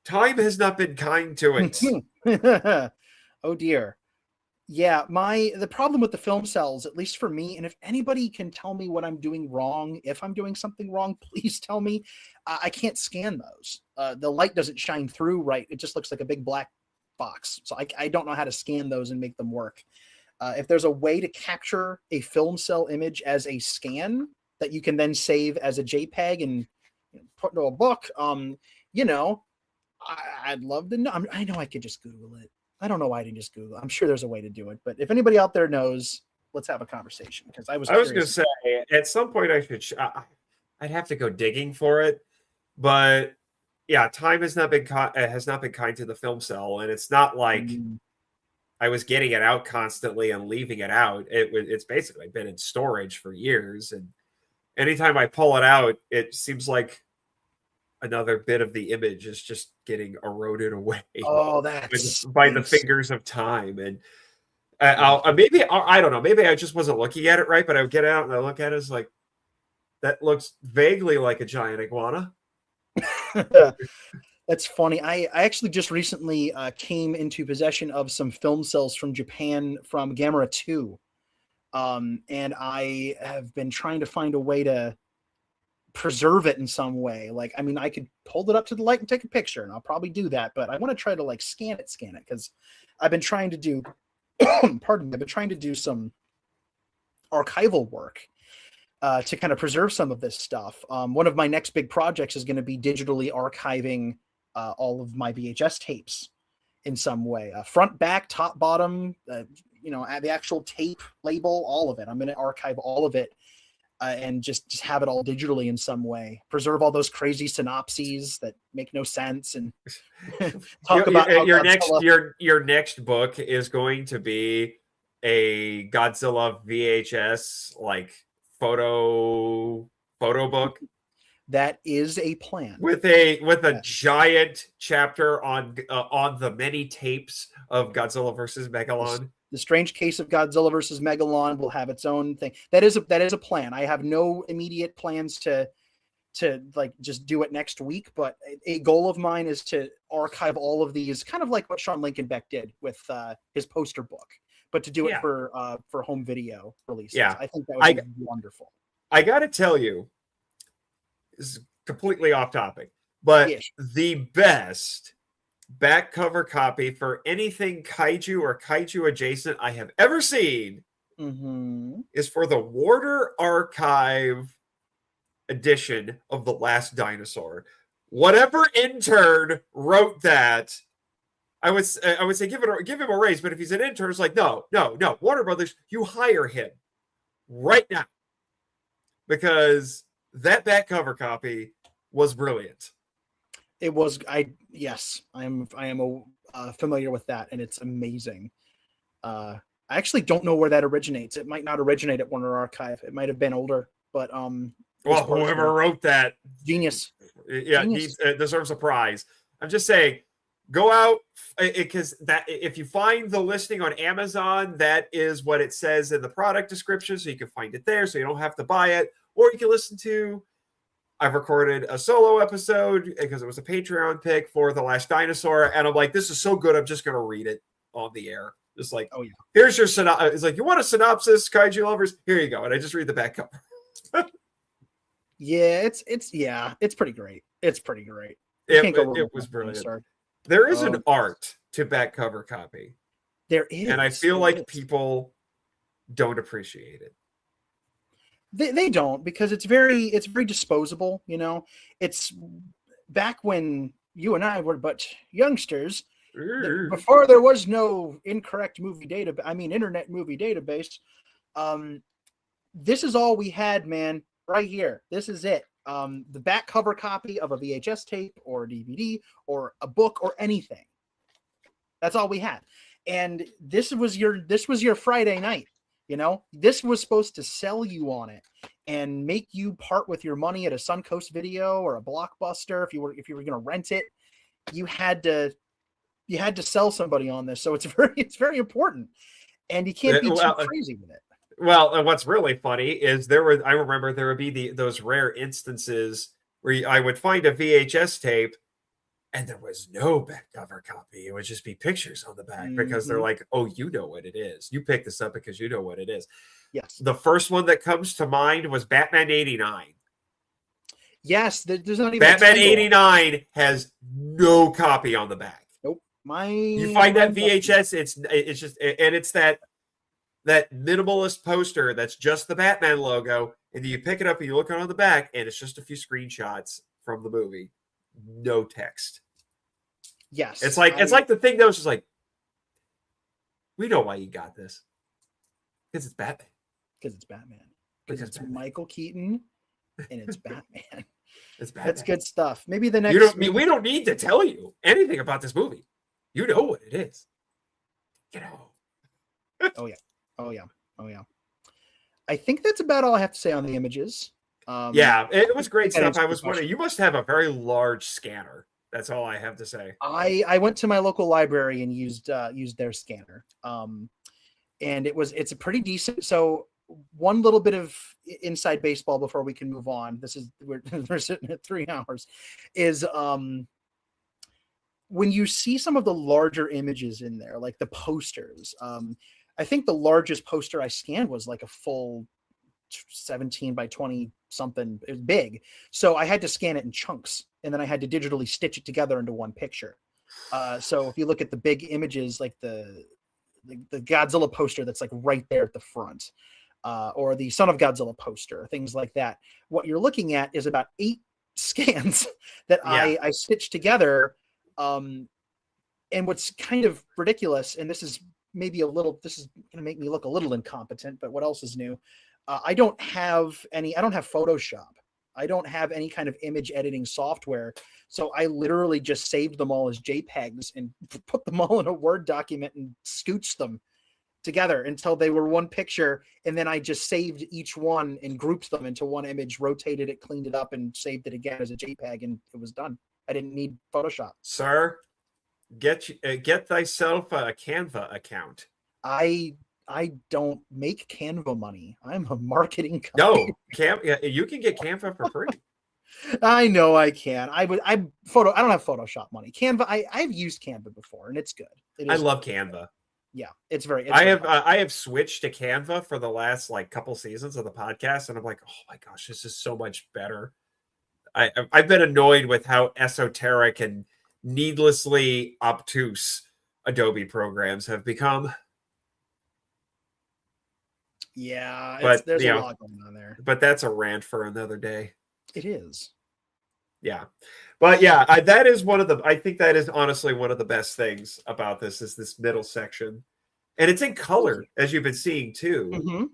time has not been kind to it. Oh dear. Yeah, the problem with the film cells, at least for me, and if anybody can tell me what I'm doing wrong, if I'm doing something wrong, please tell me. I can't scan those. The light doesn't shine through right. It just looks like a big black box. So I don't know how to scan those and make them work. If there's a way to capture a film cell image as a scan that you can then save as a JPEG and put into a book, I'd love to know. I know I could just Google it. I don't know why I didn't just Google. I'm sure there's a way to do it, but if anybody out there knows, let's have a conversation, because I was going to say at some point I'd have to go digging for it, but yeah, time has not been kind to the film cell, and it's not like I was getting it out constantly and leaving it out. It's basically been in storage for years, and anytime I pull it out, it seems like another bit of the image is just getting eroded away Oh, that's by the fingers of time. And I don't know, maybe I just wasn't looking at it right, but I would get out and I look at it as like, that looks vaguely like a giant iguana. That's funny. I actually just recently came into possession of some film cells from Japan from Gamera 2. And I have been trying to find a way to preserve it in some way. Like, I mean, I could hold it up to the light and take a picture, and I'll probably do that, but I want to try to like scan it because I've been trying to do, pardon me, I've been trying to do some archival work to kind of preserve some of this stuff. One of my next big projects is going to be digitally archiving all of my VHS tapes in some way, front, back, top, bottom, the actual tape label, all of it. I'm going to archive all of it and just have it all digitally in some way. Preserve all those crazy synopses that make no sense, and talk about your next book is going to be a Godzilla VHS like photo book. That is a plan. With a giant chapter on the many tapes of Godzilla versus Megalon. The Strange Case of Godzilla versus Megalon will have its own thing. That is a plan. I have no immediate plans to like just do it next week, but a goal of mine is to archive all of these, kind of like what Sean Lincoln Beck did with his poster book, but to do it for home video releases. Yeah, I think that would be wonderful. I got to tell you, this is completely off topic, but the best back cover copy for anything kaiju or kaiju adjacent I have ever seen is for the Warder Archive edition of The Last Dinosaur. Whatever intern wrote that, I would say give him a raise, but if he's an intern, it's like, no, Warner Brothers, you hire him right now, because that back cover copy was brilliant. It was. I am familiar with that, and it's amazing. I actually don't know where that originates. It might not originate at Warner Archive. It might have been older, but well, whoever wrote that, genius. Yeah, genius. He deserves a prize. I'm just saying, go out, because that if you find the listing on Amazon, that is what it says in the product description, so you can find it there, so you don't have to buy it, or you can listen to. I've recorded a solo episode because it was a Patreon pick for The Last Dinosaur, and I'm like, this is so good, I'm just going to read it on the air. Just like, oh yeah, here's your synopsis. It's like, you want a synopsis, kaiju lovers? Here you go, and I just read the back cover. Yeah, it's pretty great. It's pretty great. It was brilliant. There is an art to back cover copy. There is, and I feel like people don't appreciate it. They don't, because it's very disposable. It's back when you and I were but youngsters, before there was no internet movie database. This is all we had, man. Right here. This is it. The back cover copy of a VHS tape or a DVD or a book or anything. That's all we had. And this was your Friday night. This was supposed to sell you on it and make you part with your money at a Suncoast Video or a Blockbuster. If you were going to rent it, you had to sell somebody on this. So it's very important, and you can't be too crazy with it. Well, and what's really funny is I remember there would be those rare instances where I would find a VHS tape and there was no back cover copy. It would just be pictures on the back because they're like, oh, you know what it is. You picked this up because you know what it is. Yes. The first one that comes to mind was Batman 89. Yes. There's not even Batman 89 has no copy on the back. Nope. You find that VHS, it's just, and it's that minimalist poster that's just the Batman logo, and you pick it up and you look on the back, and it's just a few screenshots from the movie, no text. Yes, it's like the thing that was just like, we know why you got this, because it's Batman. Because it's Michael Keaton, and it's Batman. It's Batman. That's good stuff. Maybe the next. We don't need to tell you anything about this movie. You know what it is. Oh yeah. I think that's about all I have to say on the images. Yeah, it was great that stuff. answers I your was wondering, question. you must have a very large scanner. That's all I have to say. I went to my local library and used their scanner. And it's a pretty decent. So one little bit of inside baseball before we can move on. We're sitting at 3 hours. Is when you see some of the larger images in there, like the posters. I think the largest poster I scanned was like a full 17 by 20 something. It was big, so I had to scan it in chunks, and then I had to digitally stitch it together into one picture. So if you look at the big images, like the Godzilla poster that's like right there at the front, or the Son of Godzilla poster, things like that, what you're looking at is about 8 scans that I stitched together. And what's kind of ridiculous, and this is going to make me look a little incompetent, but what else is new? I don't have Photoshop. I don't have any kind of image editing software. So I literally just saved them all as JPEGs and put them all in a Word document and scooched them together until they were one picture. And then I just saved each one and grouped them into one image, rotated it, cleaned it up, and saved it again as a JPEG, and it was done. I didn't need Photoshop. Sir, get thyself a Canva account. I don't make Canva money. I'm a marketing company. No, you can get Canva for free. I know I can. I don't have Photoshop money. Canva, I've used Canva before, and it's good. I love Canva. Yeah, it's very. I have switched to Canva for the last like couple seasons of the podcast, and I'm like, oh my gosh, this is so much better. I've been annoyed with how esoteric and needlessly obtuse Adobe programs have become. Yeah, there's a lot going on there. But that's a rant for another day. It is. Yeah. But yeah, I think that is honestly one of the best things about this is this middle section. And it's in color, as you've been seeing too,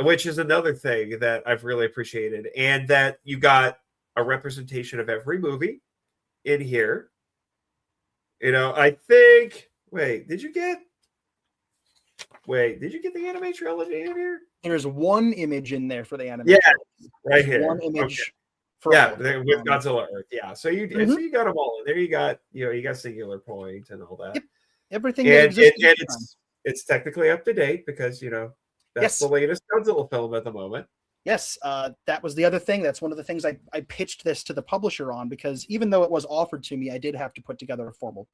which is another thing that I've really appreciated. And that you got a representation of every movie in here. I think, did you get the anime trilogy in here? There's one image in there for the anime. Yeah, right here. One image. Okay. With Godzilla Earth. Yeah. So you got them all in there. You got Singular Point and all that. Yep. Everything. And it's technically up to date because that's the latest Godzilla film at the moment. Yes, that was the other thing. That's one of the things I pitched this to the publisher on, because even though it was offered to me, I did have to put together a formal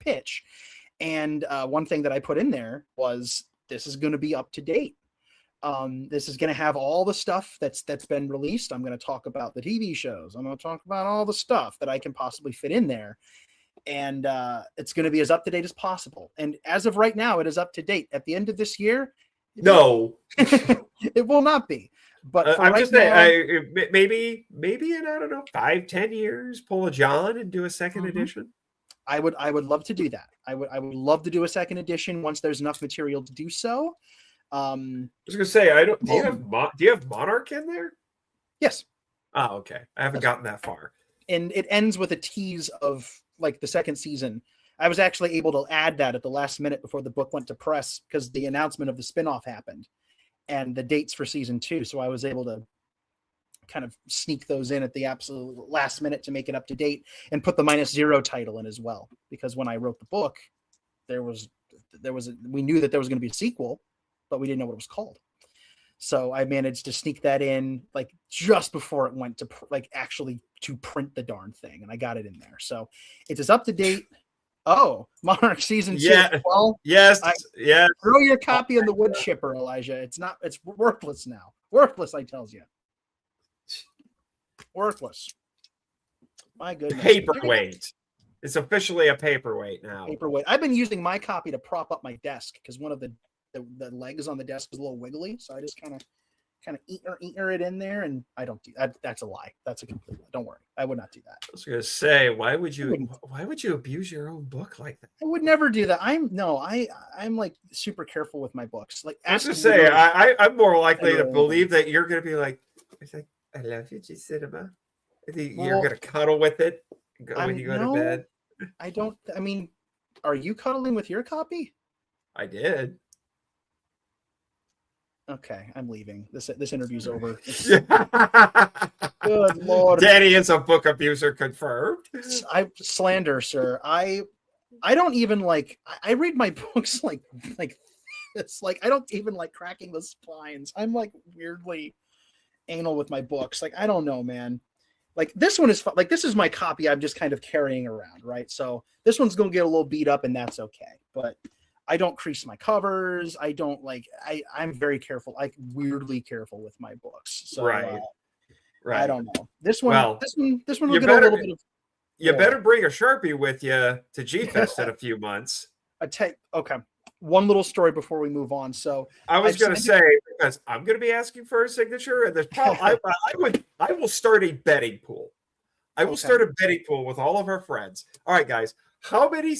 pitch. And one thing that I put in there was, this is going to be up to date. This is going to have all the stuff that's been released. I'm going to talk about the TV shows. I'm going to talk about all the stuff that I can possibly fit in there. And it's going to be as up to date as possible. And as of right now, it is up to date. At the end of this year, no, it will not be. But I'm just saying, maybe in, I don't know, 5-10 years, pull a John and do a second edition. I would love to do that. I would love to do a second edition once there's enough material to do so. I was gonna say, do you have Monarch in there? Yes. Oh, okay. I haven't gotten that far. And it ends with a tease of like the second season. I was actually able to add that at the last minute before the book went to press, because the announcement of the spinoff happened and the dates for season 2. So I was able to kind of sneak those in at the absolute last minute to make it up to date, and put the -0 title in as well. Because when I wrote the book, we knew that there was going to be a sequel, but we didn't know what it was called. So I managed to sneak that in like just before it went to actually to print the darn thing, and I got it in there. So it's as up to date. Oh, Monarch season 2. Yeah. Well, yes. Throw your copy in the wood chipper, Elijah. It's worthless now. Worthless, I tells you. Worthless. My goodness. Paperweight. It's officially a paperweight now. Paperweight. I've been using my copy to prop up my desk because one of the legs on the desk is a little wiggly, so I just kind of eater it in there, and I don't do that. That's a lie. That's a complete lie. Don't worry. I would not do that. I was going to say, why would you abuse your own book like that? I would never do that. I'm like super careful with my books. Like, I was going to say, I'm more likely to believe that you're going to be like, I love you, Cinema. I think you're going to cuddle with it when you go to bed. I don't. I mean, are you cuddling with your copy? I did. Okay, I'm leaving. This interview's over. Yeah. Good Lord. Danny is a book abuser confirmed. I slander, sir. I don't even like. I read my books like it's like I don't even like cracking the spines. I'm like weirdly anal with my books. Like I don't know, man. Like this one is like this is my copy. I'm just kind of carrying around, right? So this one's gonna get a little beat up, and that's okay. But I don't crease my covers. I don't like. I'm very careful. Like weirdly careful with my books. So, Right. Right. I don't know. This one. Well, this one will you get better- a little bit of. You better bring a Sharpie with you to G-Fest in a few months. Okay. One little story before we move on. So I was going to say, because I'm going to be asking for a signature, and there's probably I will start a betting pool. I will start a betting pool with all of our friends. All right, guys, how many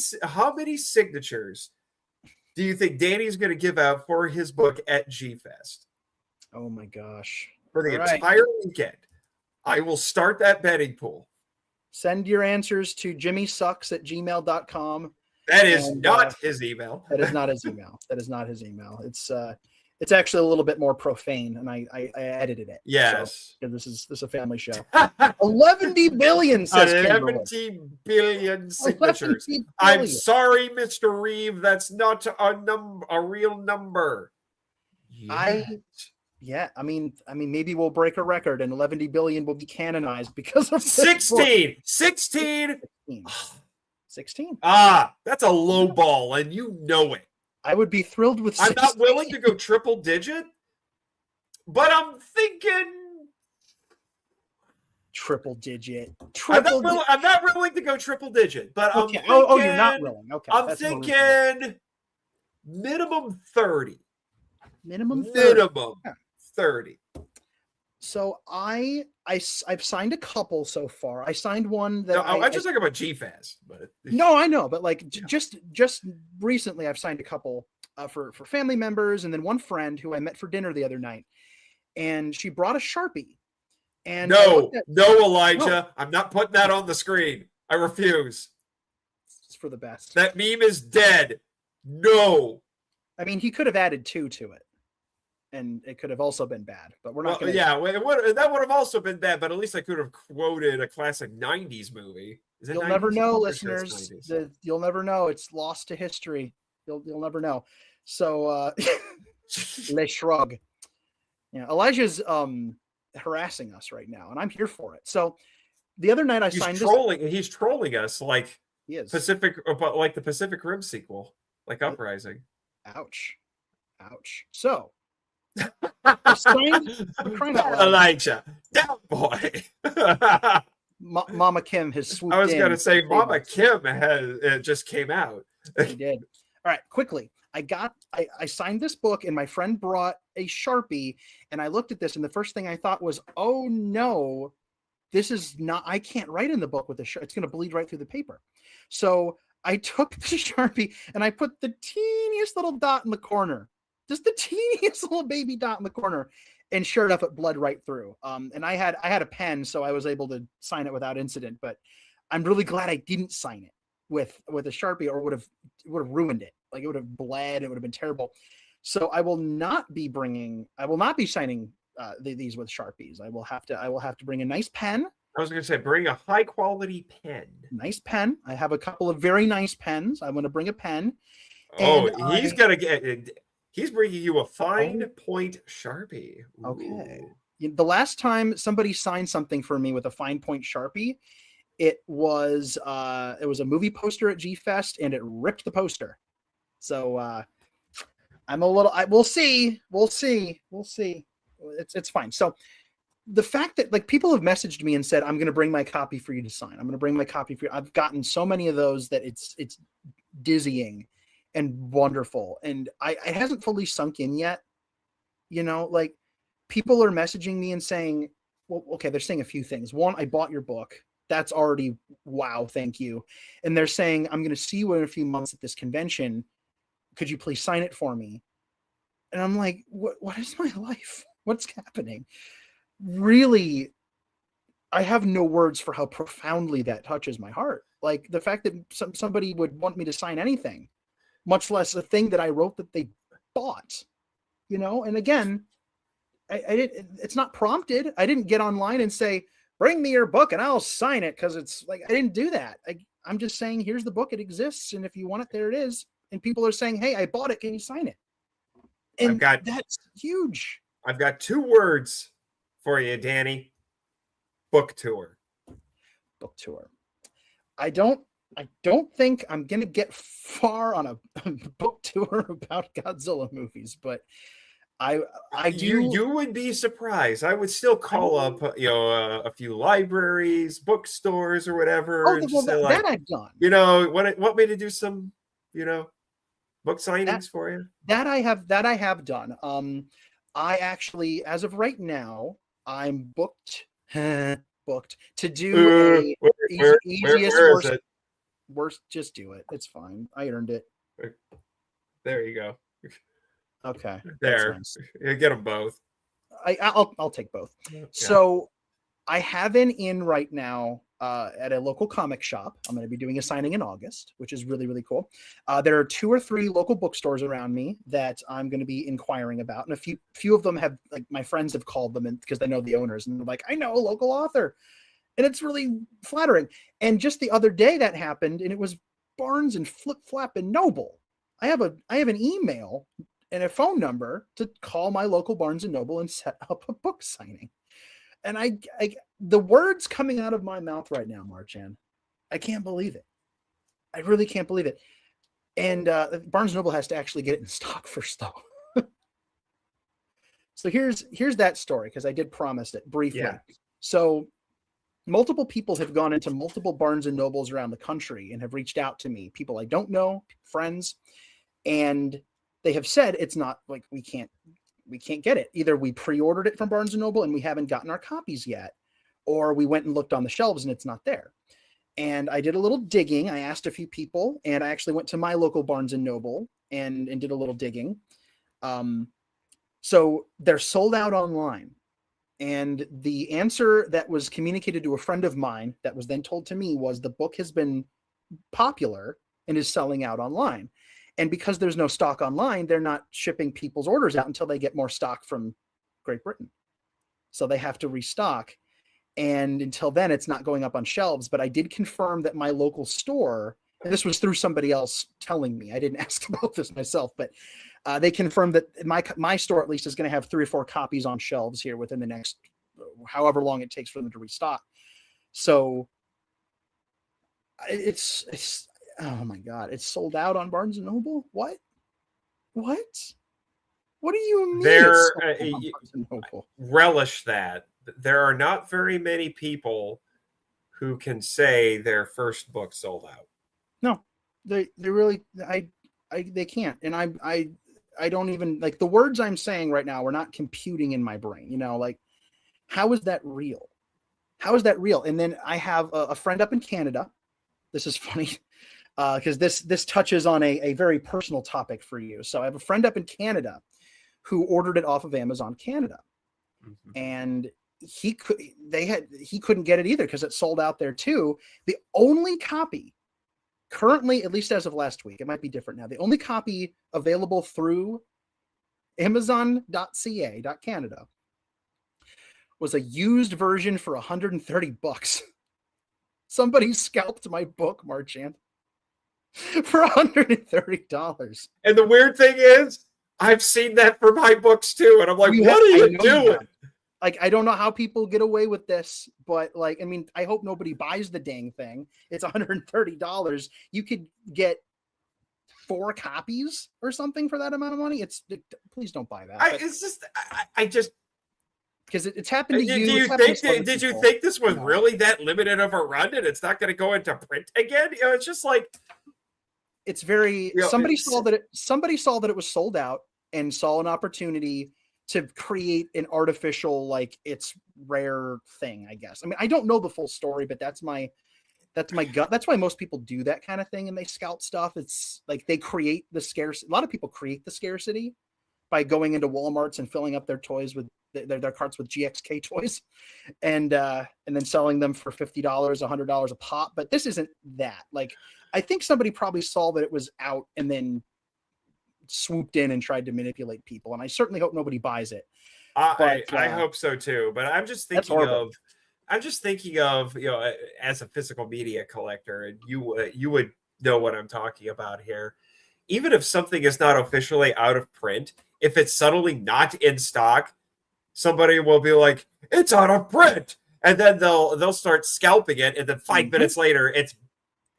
signatures do you think Danny's going to give out for his book at G-Fest? Oh my gosh. For the entire weekend. I will start that betting pool. Send your answers to jimmysucks@gmail.com. That is not his email. That is not his email. That is not his email. It's actually a little bit more profane, and I edited it. Yes. So, this is a family show. 11 billion says 11 billion signatures. 11 I'm billion. sorry, Mr. Reeve. That's not a real number. Yeah, I mean, maybe we'll break a record and 11 billion will be canonized because of 16. 16. Ah, that's a low ball, and you know it. I would be thrilled with 16. I'm not willing to go triple digit, but I'm thinking triple digit. I'm not willing to go triple digit, but okay. I'm thinking, you're not willing. Okay. I'm thinking minimum 30. Minimum 30. So I've signed a couple so far. I signed one that I'm just talking about GFAS, but no, I know, but like just recently I've signed a couple for family members, and then one friend who I met for dinner the other night, and she brought a Sharpie. And no, Elijah, no. I'm not putting that on the screen. I refuse. It's for the best. That meme is dead. No. I mean, he could have added 2 to it, and it could have also been bad, but we're not going to. Yeah, that would have also been bad, but at least I could have quoted a classic 90s movie. You'll 90s? Never know, listeners. You'll never know. It's lost to history. You'll never know. So, Les Shrug. Yeah, Elijah's harassing us right now, and I'm here for it. So, the other night he's trolling us like Pacific, like the Pacific Rim sequel, like Uprising. Ouch. So, Elijah, down boy. Mama Kim has swooped in. I was going to say Mama Kim just came out. He did. All right, quickly. I signed this book, and my friend brought a Sharpie, and I looked at this, and the first thing I thought was, oh no, this is not, I can't write in the book with this Sharpie. It's going to bleed right through the paper. So I took the Sharpie and I put the teeniest little dot in the corner, just the teeniest little baby dot in the corner. And sure enough, it bled right through. And I had a pen, so I was able to sign it without incident, but I'm really glad I didn't sign it with a Sharpie, or would have ruined it. Like it would have bled. It would have been terrible. So I will not be signing these with Sharpies. I will have to bring a nice pen. I was going to say, bring a high quality pen. Nice pen. I have a couple of very nice pens. I'm going to bring a pen. Oh, he's bringing you a fine point Sharpie. Ooh. Okay. The last time somebody signed something for me with a fine point Sharpie, it was a movie poster at G-Fest, and it ripped the poster. So I'm a little. We'll see. It's fine. So the fact that like people have messaged me and said, I'm going to bring my copy for you to sign. I'm going to bring my copy for you. I've gotten so many of those that it's dizzying and wonderful. And it hasn't fully sunk in yet. You know, like people are messaging me and saying, well, okay, they're saying a few things. One, I bought your book. That's already, wow. Thank you. And they're saying, I'm going to see you in a few months at this convention. Could you please sign it for me? And I'm like, what is my life? What's happening? Really, I have no words for how profoundly that touches my heart. Like the fact that somebody would want me to sign anything, much less a thing that I wrote that they bought. And again, I didn't. It's not prompted. I didn't get online and say, "Bring me your book and I'll sign it," because it's like I didn't do that. I'm just saying, here's the book. It exists, and if you want it, there it is. And people are saying, "Hey, I bought it. Can you sign it?" And that's huge. I've got 2 words for you, Danny. Book tour. Book tour. I don't think I'm gonna get far on a book tour about Godzilla movies, but I do. You would be surprised. I would still call up, a few libraries, bookstores, or whatever. Oh, well, that I've done. Want me to do some, book signings for you? That I have done. I actually, as of right now, I'm booked to do worst. Just do it. It's fine. I earned it. There you go. Okay. There. Nice. You get them both. I'll take both. Yeah. So I have an in right now at a local comic shop. I'm going to be doing a signing in August, which is really, really cool. There are 2 or 3 local bookstores around me that I'm going to be inquiring about. And a few of them have, like, my friends have called them because they know the owners, and they're like, I know a local author. And it's really flattering. And just the other day that happened, and it was Barnes and Flip Flap and Noble. I have an email and a phone number to call my local Barnes and Noble and set up a book signing. And I the words coming out of my mouth right now, Marchand, I can't believe it. I really can't believe it. And Barnes and Noble has to actually get it in stock first, though. So here's that story, because I did promise it briefly. Yeah. So multiple people have gone into multiple Barnes and Nobles around the country and have reached out to me, people I don't know, friends, and they have said it's not like we can't get it. Either we pre-ordered it from Barnes and Noble and we haven't gotten our copies yet, or we went and looked on the shelves and it's not there. And I did a little digging. I asked a few people, and I actually went to my local Barnes and Noble and did a little digging. So they're sold out online. And the answer that was communicated to a friend of mine that was then told to me was the book has been popular and is selling out online. And because there's no stock online, they're not shipping people's orders out until they get more stock from Great Britain. So they have to restock. And until then, it's not going up on shelves. But I did confirm that my local store, and this was through somebody else telling me, I didn't ask about this myself, but they confirmed that my store at least is going to have 3 or 4 copies on shelves here within the next however long it takes for them to restock. So it's oh my God, it's sold out on Barnes and Noble. What do you mean? Relish that. There are not very many people who can say their first book sold out. No, they really, they can't. And I don't even, like, the words I'm saying right now are not computing in my brain, like, how is that real? How is that real? And then I have a friend up in Canada. This is funny because this touches on a very personal topic for you. So I have a friend up in Canada who ordered it off of Amazon Canada. Mm-hmm. And he couldn't get it either because it sold out there too. The only copy currently, at least as of last week, it might be different now, the only copy available through Amazon.ca.Canada was a used version for $130. Somebody scalped my book, Marchand, for $130. And the weird thing is, I've seen that for my books too, and I'm like, what are you doing? Like, I don't know how people get away with this, but like, I mean, I hope nobody buys the dang thing. It's $130. You could get 4 copies or something for that amount of money. Please don't buy that. I just because it's happened to you. Did you think this was really that limited of a run and it's not going to go into print again? It's just like, it's very, somebody saw that it was sold out and saw an opportunity to create an artificial, like, it's rare thing, I guess. I mean, I don't know the full story, but that's my gut. That's why most people do that kind of thing and they scout stuff. It's like they create the scarcity. A lot of people create the scarcity by going into Walmarts and filling up their toys with their carts with GXK toys and then selling them for $50, $100 a pop. But this isn't that. Like, I think somebody probably saw that it was out and then swooped in and tried to manipulate people. And I certainly hope nobody buys it. I hope so too. But I'm just That's thinking horrible. of, as a physical media collector, and you would know what I'm talking about here. Even if something is not officially out of print, if it's suddenly not in stock, somebody will be like, "It's out of print," and then they'll start scalping it, and then 5 minutes later, it's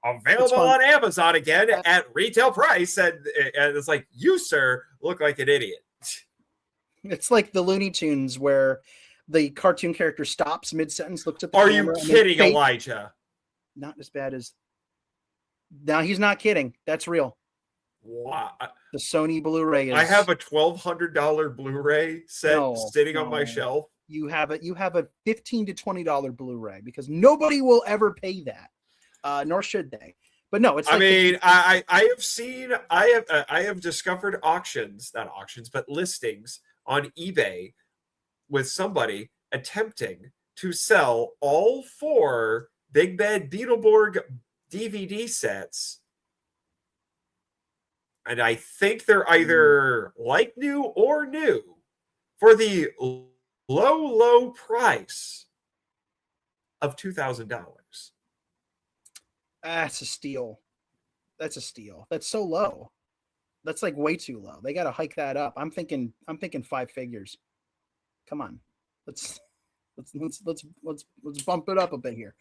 available on Amazon again at retail price, and it's like, you, sir, look like an idiot. It's like the Looney Tunes where the cartoon character stops mid-sentence, looks at the Are camera. you kidding, Elijah? Not as bad as... No, he's not kidding. That's real. Wow. The Sony Blu-ray is... I have a $1,200 Blu-ray set sitting on my shelf. You have a $15 to $20 Blu-ray because nobody will ever pay that, nor should they. But no, it's. Like I have discovered listings on eBay with somebody attempting to sell all 4 Big Bad Beetleborg DVD sets. And I think they're either like new or new for the low price of $2,000. That's a steal. That's a steal. That's so low. That's like way too low. They got to hike that up. I'm thinking 5 figures. Come on, let's bump it up a bit here.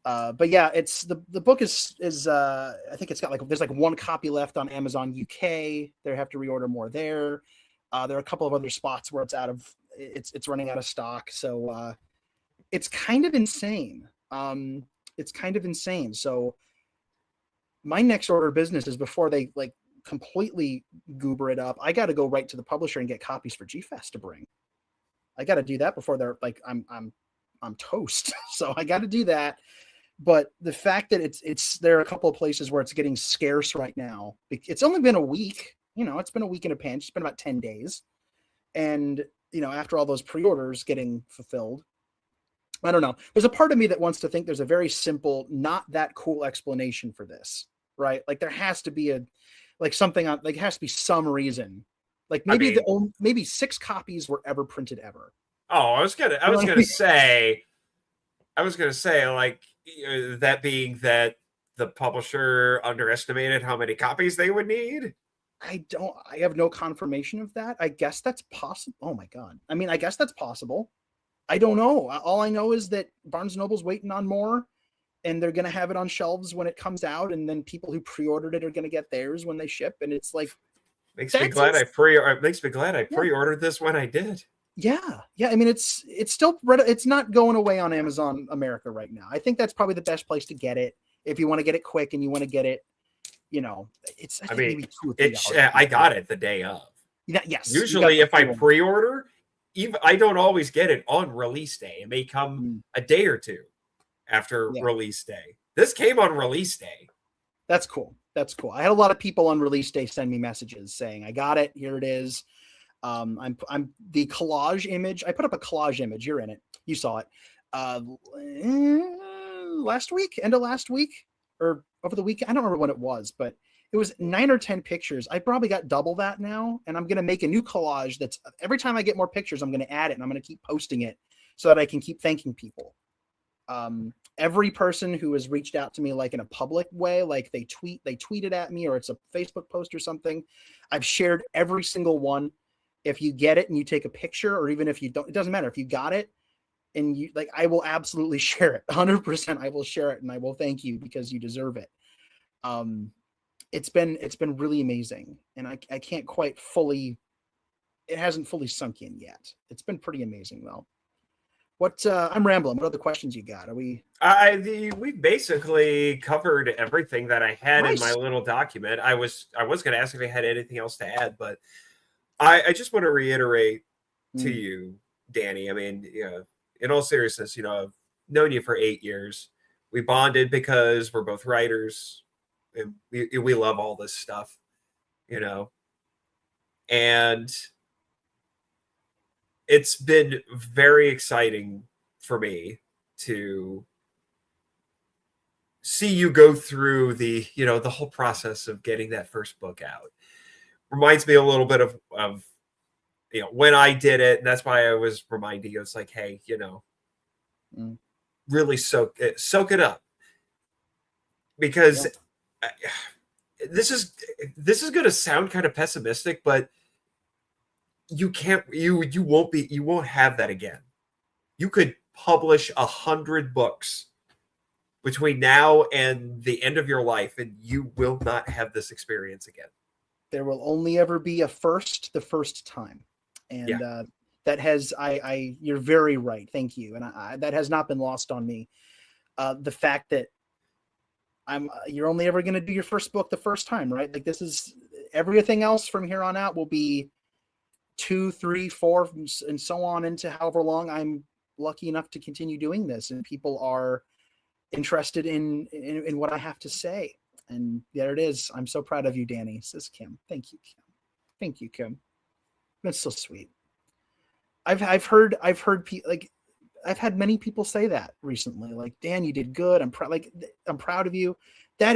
But yeah, it's the book is I think it's got there's 1 copy left on Amazon UK. They have to reorder more there. There are a couple of other spots where it's running out of stock. So it's kind of insane. So my next order of business is before they completely goober it up. I got to go right to the publisher and get copies for GFest to bring. I got to do that before they're I'm toast. So I got to do that. But the fact that there are a couple of places where it's getting scarce right now. It's only been a week. It's been a week and a pinch. It's been about 10 days. And, after all those pre-orders getting fulfilled, I don't know. There's a part of me that wants to think there's a very simple, not that cool explanation for this, right? There has to be something on, has to be some reason. Maybe 6 copies were ever printed ever. Oh, I was gonna say, that being that the publisher underestimated how many copies they would need. I have no confirmation of that. I guess that's possible. Oh my God. I mean, I guess that's possible. I don't know. All I know is that Barnes & Noble's waiting on more, and they're going to have it on shelves when it comes out, and then people who pre-ordered it are going to get theirs when they ship, and it's makes me glad I pre-ordered this when I did. Yeah. I mean, it's still, it's not going away on Amazon America right now. I think that's probably the best place to get it if you want to get it quick and you want to get it. It's. Maybe $2 or $3. I got it the day of. Yes. Usually, if I pre-order, I don't always get it on release day. It may come a day or two after release day. This came on release day. That's cool. I had a lot of people on release day send me messages saying, "I got it. Here it is." I'm the collage image. I put up a collage image. You're in it. You saw it. End of last week, or over the weekend. I don't remember when it was, but it was 9 or 10 pictures. I probably got double that now, and I'm going to make a new collage that's every time I get more pictures, I'm going to add it, and I'm going to keep posting it so that I can keep thanking people. Every person who has reached out to me in a public way, they tweeted at me, or it's a Facebook post or something, I've shared every single one. If you get it and you take a picture, or even if you don't, it doesn't matter. If you got it and you I will absolutely share it. 100%. I will share it, and I will thank you because you deserve it. It's been really amazing, and I can't quite fully. It hasn't fully sunk in yet. It's been pretty amazing though. I'm rambling. What other questions you got? Are we? We basically covered everything that I had in my little document. I was going to ask if I had anything else to add, but I just want to reiterate to you, Danny. I mean, in all seriousness, I've known you for 8 years. We bonded because we're both writers. And we love all this stuff, and it's been very exciting for me to see you go through the whole process of getting that first book out. reminds me a little bit of when I did it, and that's why I was reminding you. It's like, hey, really soak it up, because this is going to sound kind of pessimistic, but you won't have that again. You could publish 100 books between now and the end of your life, and you will not have this experience again. There will only ever be a first, the first time. And that has, you're very right. Thank you. And that has not been lost on me. The fact that you're only ever going to do your first book the first time, right? Like, this is, everything else from here on out will be 2, 3, 4, and so on into however long I'm lucky enough to continue doing this. And people are interested in what I have to say. And there it is. I'm so proud of you, Danny, says Kim. Thank you, Kim. Thank you, Kim. That's so sweet. I've heard like, I've had many people say that recently. Like, Dan, you did good. I'm proud of you. That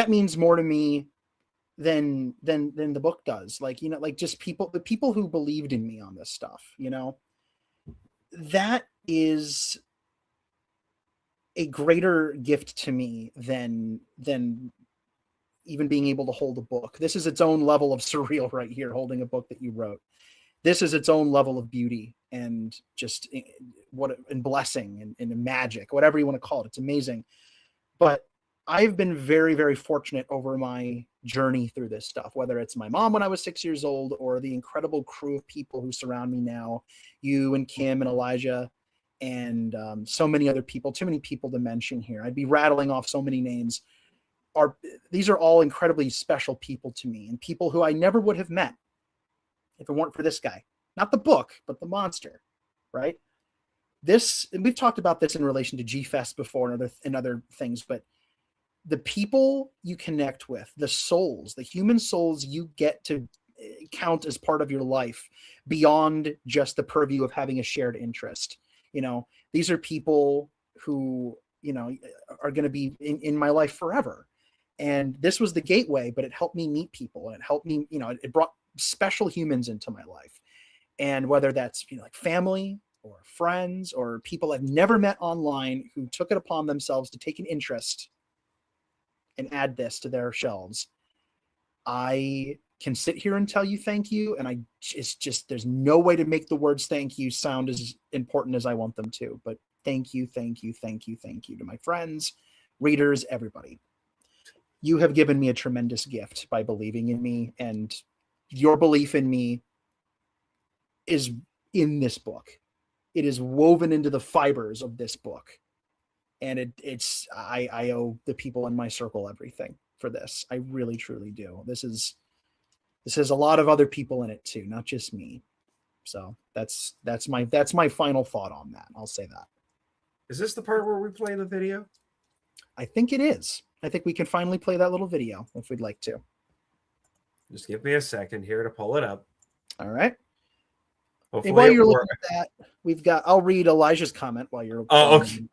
means more to me than the book does. Like, like, just the people who believed in me on this stuff, that is a greater gift to me than even being able to hold a book. This is its own level of surreal right here, holding a book that you wrote. This is its own level of beauty and just and blessing and magic, whatever you want to call it. It's amazing. But I've been very, very fortunate over my journey through this stuff, whether it's my mom when I was 6 years old or the incredible crew of people who surround me now, you and Kim and Elijah, and so many other people, too many people to mention here. I'd be rattling off so many names. These are all incredibly special people to me, and people who I never would have met if it weren't for this guy. Not the book, but the monster, right? And we've talked about this in relation to G-Fest before and other things, but the people you connect with, the souls, the human souls you get to count as part of your life beyond just the purview of having a shared interest. These are people who, are going to be in my life forever. And this was the gateway, but it helped me meet people, and it helped me, it brought special humans into my life. And whether that's, like family or friends or people I've never met online who took it upon themselves to take an interest and add this to their shelves, I can sit here and tell you thank you. And it's just, there's no way to make the words thank you sound as important as I want them to. But thank you, thank you, thank you, thank you to my friends, readers, everybody. You have given me a tremendous gift by believing in me, and your belief in me is in this book. It is woven into the fibers of this book. And I owe the people in my circle everything for this. I really, truly do. This has a lot of other people in it too, not just me. So that's my final thought on that. I'll say that. Is this the part where we play the video? I think it is. I think we can finally play that little video if we'd like to. Just give me a second here to pull it up. All right. Hopefully, while you're looking at that, I'll read Elijah's comment while you're. Oh, okay.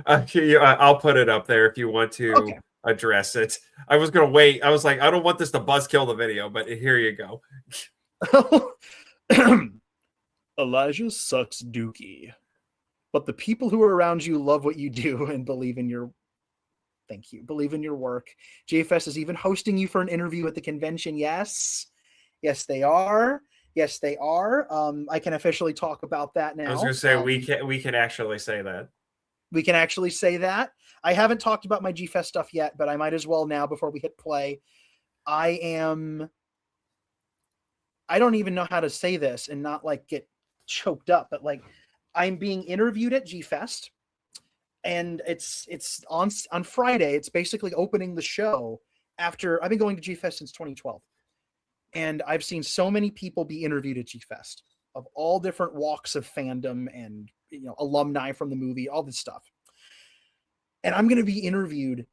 I'll put it up there if you want to address it. I was going to wait. I was like, I don't want this to buzzkill the video, but here you go. Elijah sucks dookie, but the people who are around you love what you do and believe in your work. JFest is even hosting you for an interview at the convention. Yes, they are. I can officially talk about that now. I was going to say we can actually say that. We can actually say that. I haven't talked about my GFest stuff yet, but I might as well now before we hit play. I don't even know how to say this and not like get choked up, but like I'm being interviewed at GFest, and it's on Friday. It's basically opening the show after I've been going to GFest since 2012. And I've seen so many people be interviewed at GFest of all different walks of fandom and, alumni from the movie, all this stuff. And I'm going to be interviewed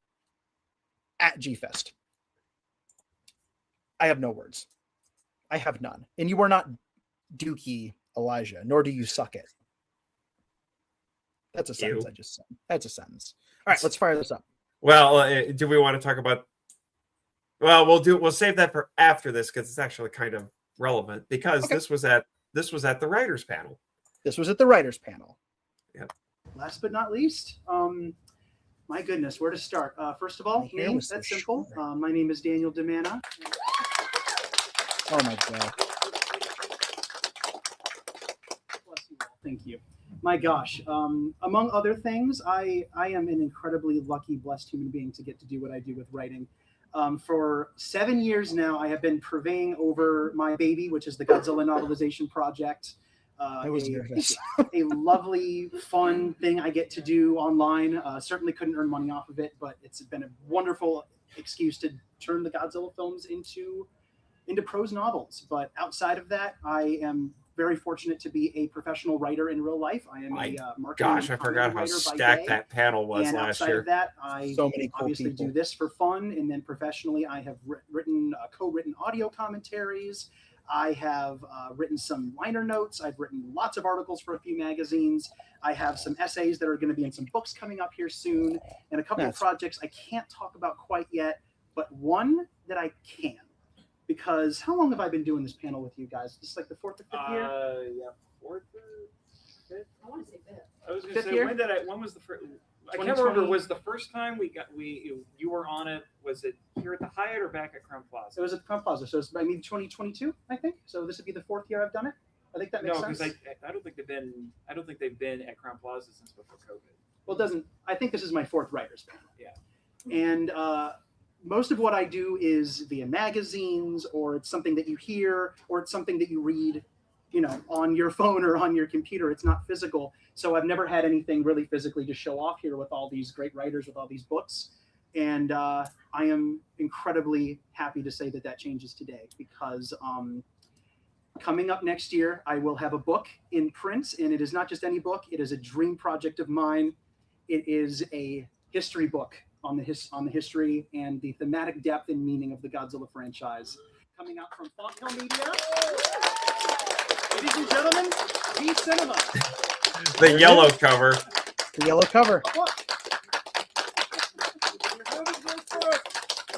at GFest. I have no words. I have none. And you are not Dookie, Elijah, nor do you suck it. That's a sentence I just said. That's a sentence. All right, let's fire this up. Well, do we want to talk about Well, we'll save that for after this because it's actually kind of relevant because this was at the writers panel. This was at the writers panel. Yep. Last but not least, my goodness, where to start? First of all, names, that's simple. My name is Daniel DiManna. Oh my God. Bless you all. Thank you. My gosh. Among other things, I am an incredibly lucky, blessed human being to get to do what I do with writing. For 7 years now, I have been purveying over my baby, which is the Godzilla Novelization Project. I was nervous. A lovely, fun thing I get to do online. Certainly couldn't earn money off of it, but it's been a wonderful excuse to turn the Godzilla films into prose novels. But outside of that, I am very fortunate to be a professional writer in real life. I am a marketing. Gosh, I forgot how stacked that panel was last year. Outside of that, I So many cool obviously people. do this for fun, and then professionally, I have co-written audio commentaries. I have written some liner notes. I've written lots of articles for a few magazines. I have some essays that are going to be in some books coming up here soon, and a couple of projects I can't talk about quite yet, but one that I can. Because how long have I been doing this panel with you guys? This is like the 4th or 5th year? Yeah, 4th or 5th? I want to say 5th. I was going to Fifth say, year? when was the first? I can't remember. Was the first time you were on it? Was it here at the Hyatt or back at Crown Plaza? It was at the Crown Plaza, so it's maybe 2022, I think. So this would be the 4th year I've done it. I think that makes sense. No, because I don't think they've been at Crown Plaza since before COVID. Well, it doesn't. I think this is my 4th writers panel. Yeah. And most of what I do is via magazines, or it's something that you hear, or it's something that you read, on your phone or on your computer. It's not physical. So I've never had anything really physically to show off here with all these great writers, with all these books. And I am incredibly happy to say that changes today, because coming up next year, I will have a book in print, and it is not just any book. It is a dream project of mine. It is a history book on the history and the thematic depth and meaning of the Godzilla franchise. Coming out from Font Hill Media. Ladies and gentlemen, V Cinema. The yellow cover. The yellow cover.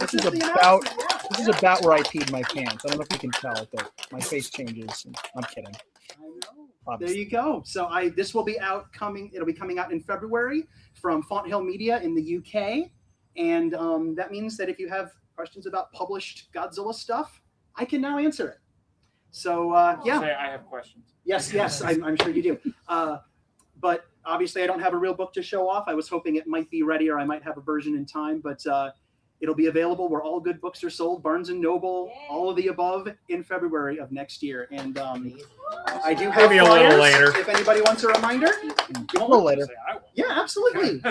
This is about where I peed my pants. I don't know if you can tell, but my face changes. I'm kidding. I know. Obviously. There you go. So this will be it'll be coming out in February from Font Hill Media in the UK. And that means that if you have questions about published Godzilla stuff, I can now answer it. So yeah. Say I have questions. Yes, I'm sure you do. But obviously, I don't have a real book to show off. I was hoping it might be ready, or I might have a version in time. But it'll be available where all good books are sold, Barnes & Noble, all of the above, in February of next year. And I do have Maybe a little flyers, later. if anybody wants a reminder. A little later. Say I will. Yeah, absolutely.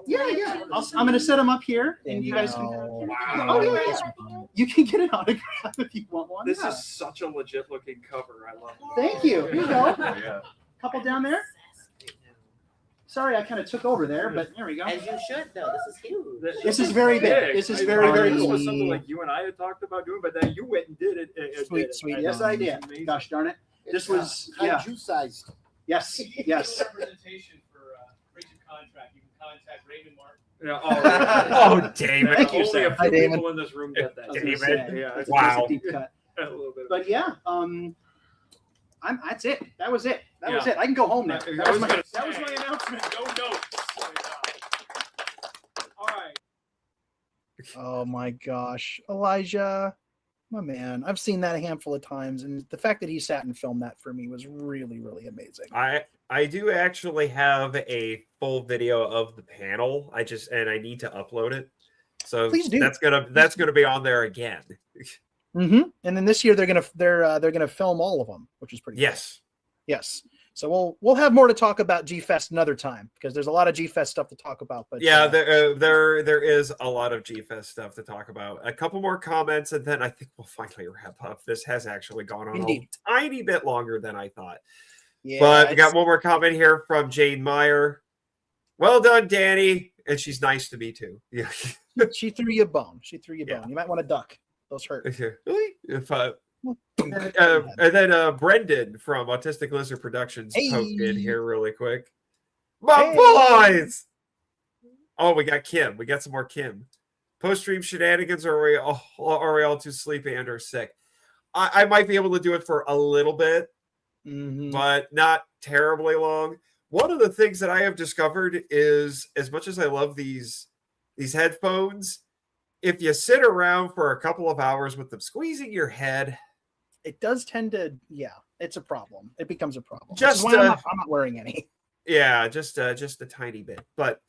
Yeah. I'm going to set them up here, and you guys can. Oh, yeah. You can get an autograph if you want one. This is such a legit looking cover. I love it. Thank you. Here you go. Yeah. Couple down there. Sorry, I kind of took over there, but there we go. As you should, though. This is huge. This is very big. This is very, very This cool. was something like you and I had talked about doing, but then you went and did it. Sweet. Yes, I did. Amazing. Gosh darn it. This It's, was, yeah. kaiju sized. Yes. Representation for breach of contract. You can contact Raymond Martin. Yeah, Oh, David. Thank you, Only sir. a Hi, few David. people in this room get that. I was gonna David. say, Yeah, it's Wow. a deep cut. a little bit. But yeah, that's it. That was it. That was Yeah. it. I can go home now. I That was was my gonna announcement. No notes. All right. Oh my gosh, Elijah, my man. I've seen that a handful of times, and the fact that he sat and filmed that for me was really, really amazing. I do actually have a full video of the panel. I need to upload it. So Please do. that's gonna be on there again. And then this year they're gonna film all of them, which is pretty cool. Yes. So we'll have more to talk about G-Fest another time, because there's a lot of G-Fest stuff to talk about. But Yeah, there is a lot of G-Fest stuff to talk about. A couple more comments, and then I think we'll finally wrap up. This has actually gone on Indeed. a tiny bit longer than I thought. yeah, But we got one more comment here from Jane Meyer. Well done, Danny. And she's nice to me too. Yeah. she threw you a bone. Yeah. You might want to duck. Those hurt. Really? And then Brendan from Autistic Lizard Productions poked in here really quick. My boys! Oh, we got Kim. We got some more Kim. post-stream shenanigans, or are we all too sleepy and or sick? I might be able to do it for a little bit, but not terribly long. One of the things that I have discovered is, as much as I love these headphones, if you sit around for a couple of hours with them squeezing your head, it does tend to, it's a problem. It becomes a problem. Just why I'm not wearing any. Yeah, just a tiny bit. But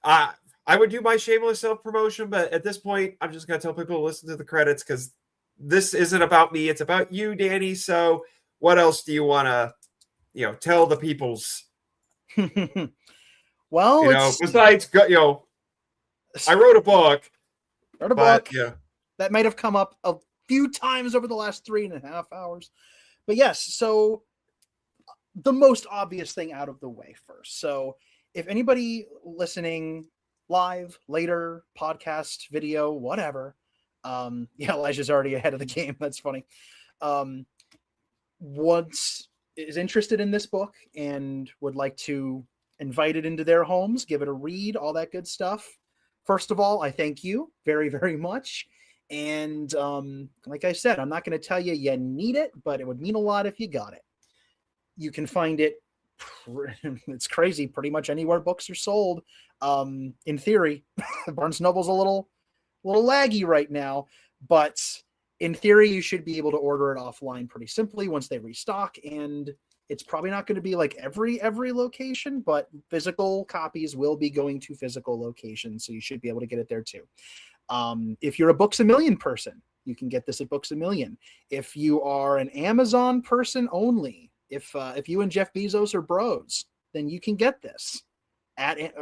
I would do my shameless self-promotion, but at this point, I'm just going to tell people to listen to the credits, because this isn't about me. It's about you, Danny. So what else do you want to, tell the peoples? Well, besides, I wrote a book. That might have come up a few times over the last 3.5 hours. But yes, so the most obvious thing out of the way first. So if anybody listening live, later, podcast, video, whatever, Elijah's already ahead of the game. That's funny. Once is interested in this book and would like to invite it into their homes, give it a read, all that good stuff. First of all, I thank you very, very much. And like I said, I'm not going to tell you need it, but it would mean a lot if you got it. You can find it. It's crazy. Pretty much anywhere books are sold. In theory, Barnes Noble's a little laggy right now, but in theory, you should be able to order it offline pretty simply once they restock. And it's probably not going to be like every location, but physical copies will be going to physical locations. So you should be able to get it there too. If you're a Books A Million person, you can get this at Books A Million. If you are an Amazon person only, if you and Jeff Bezos are bros, then you can get this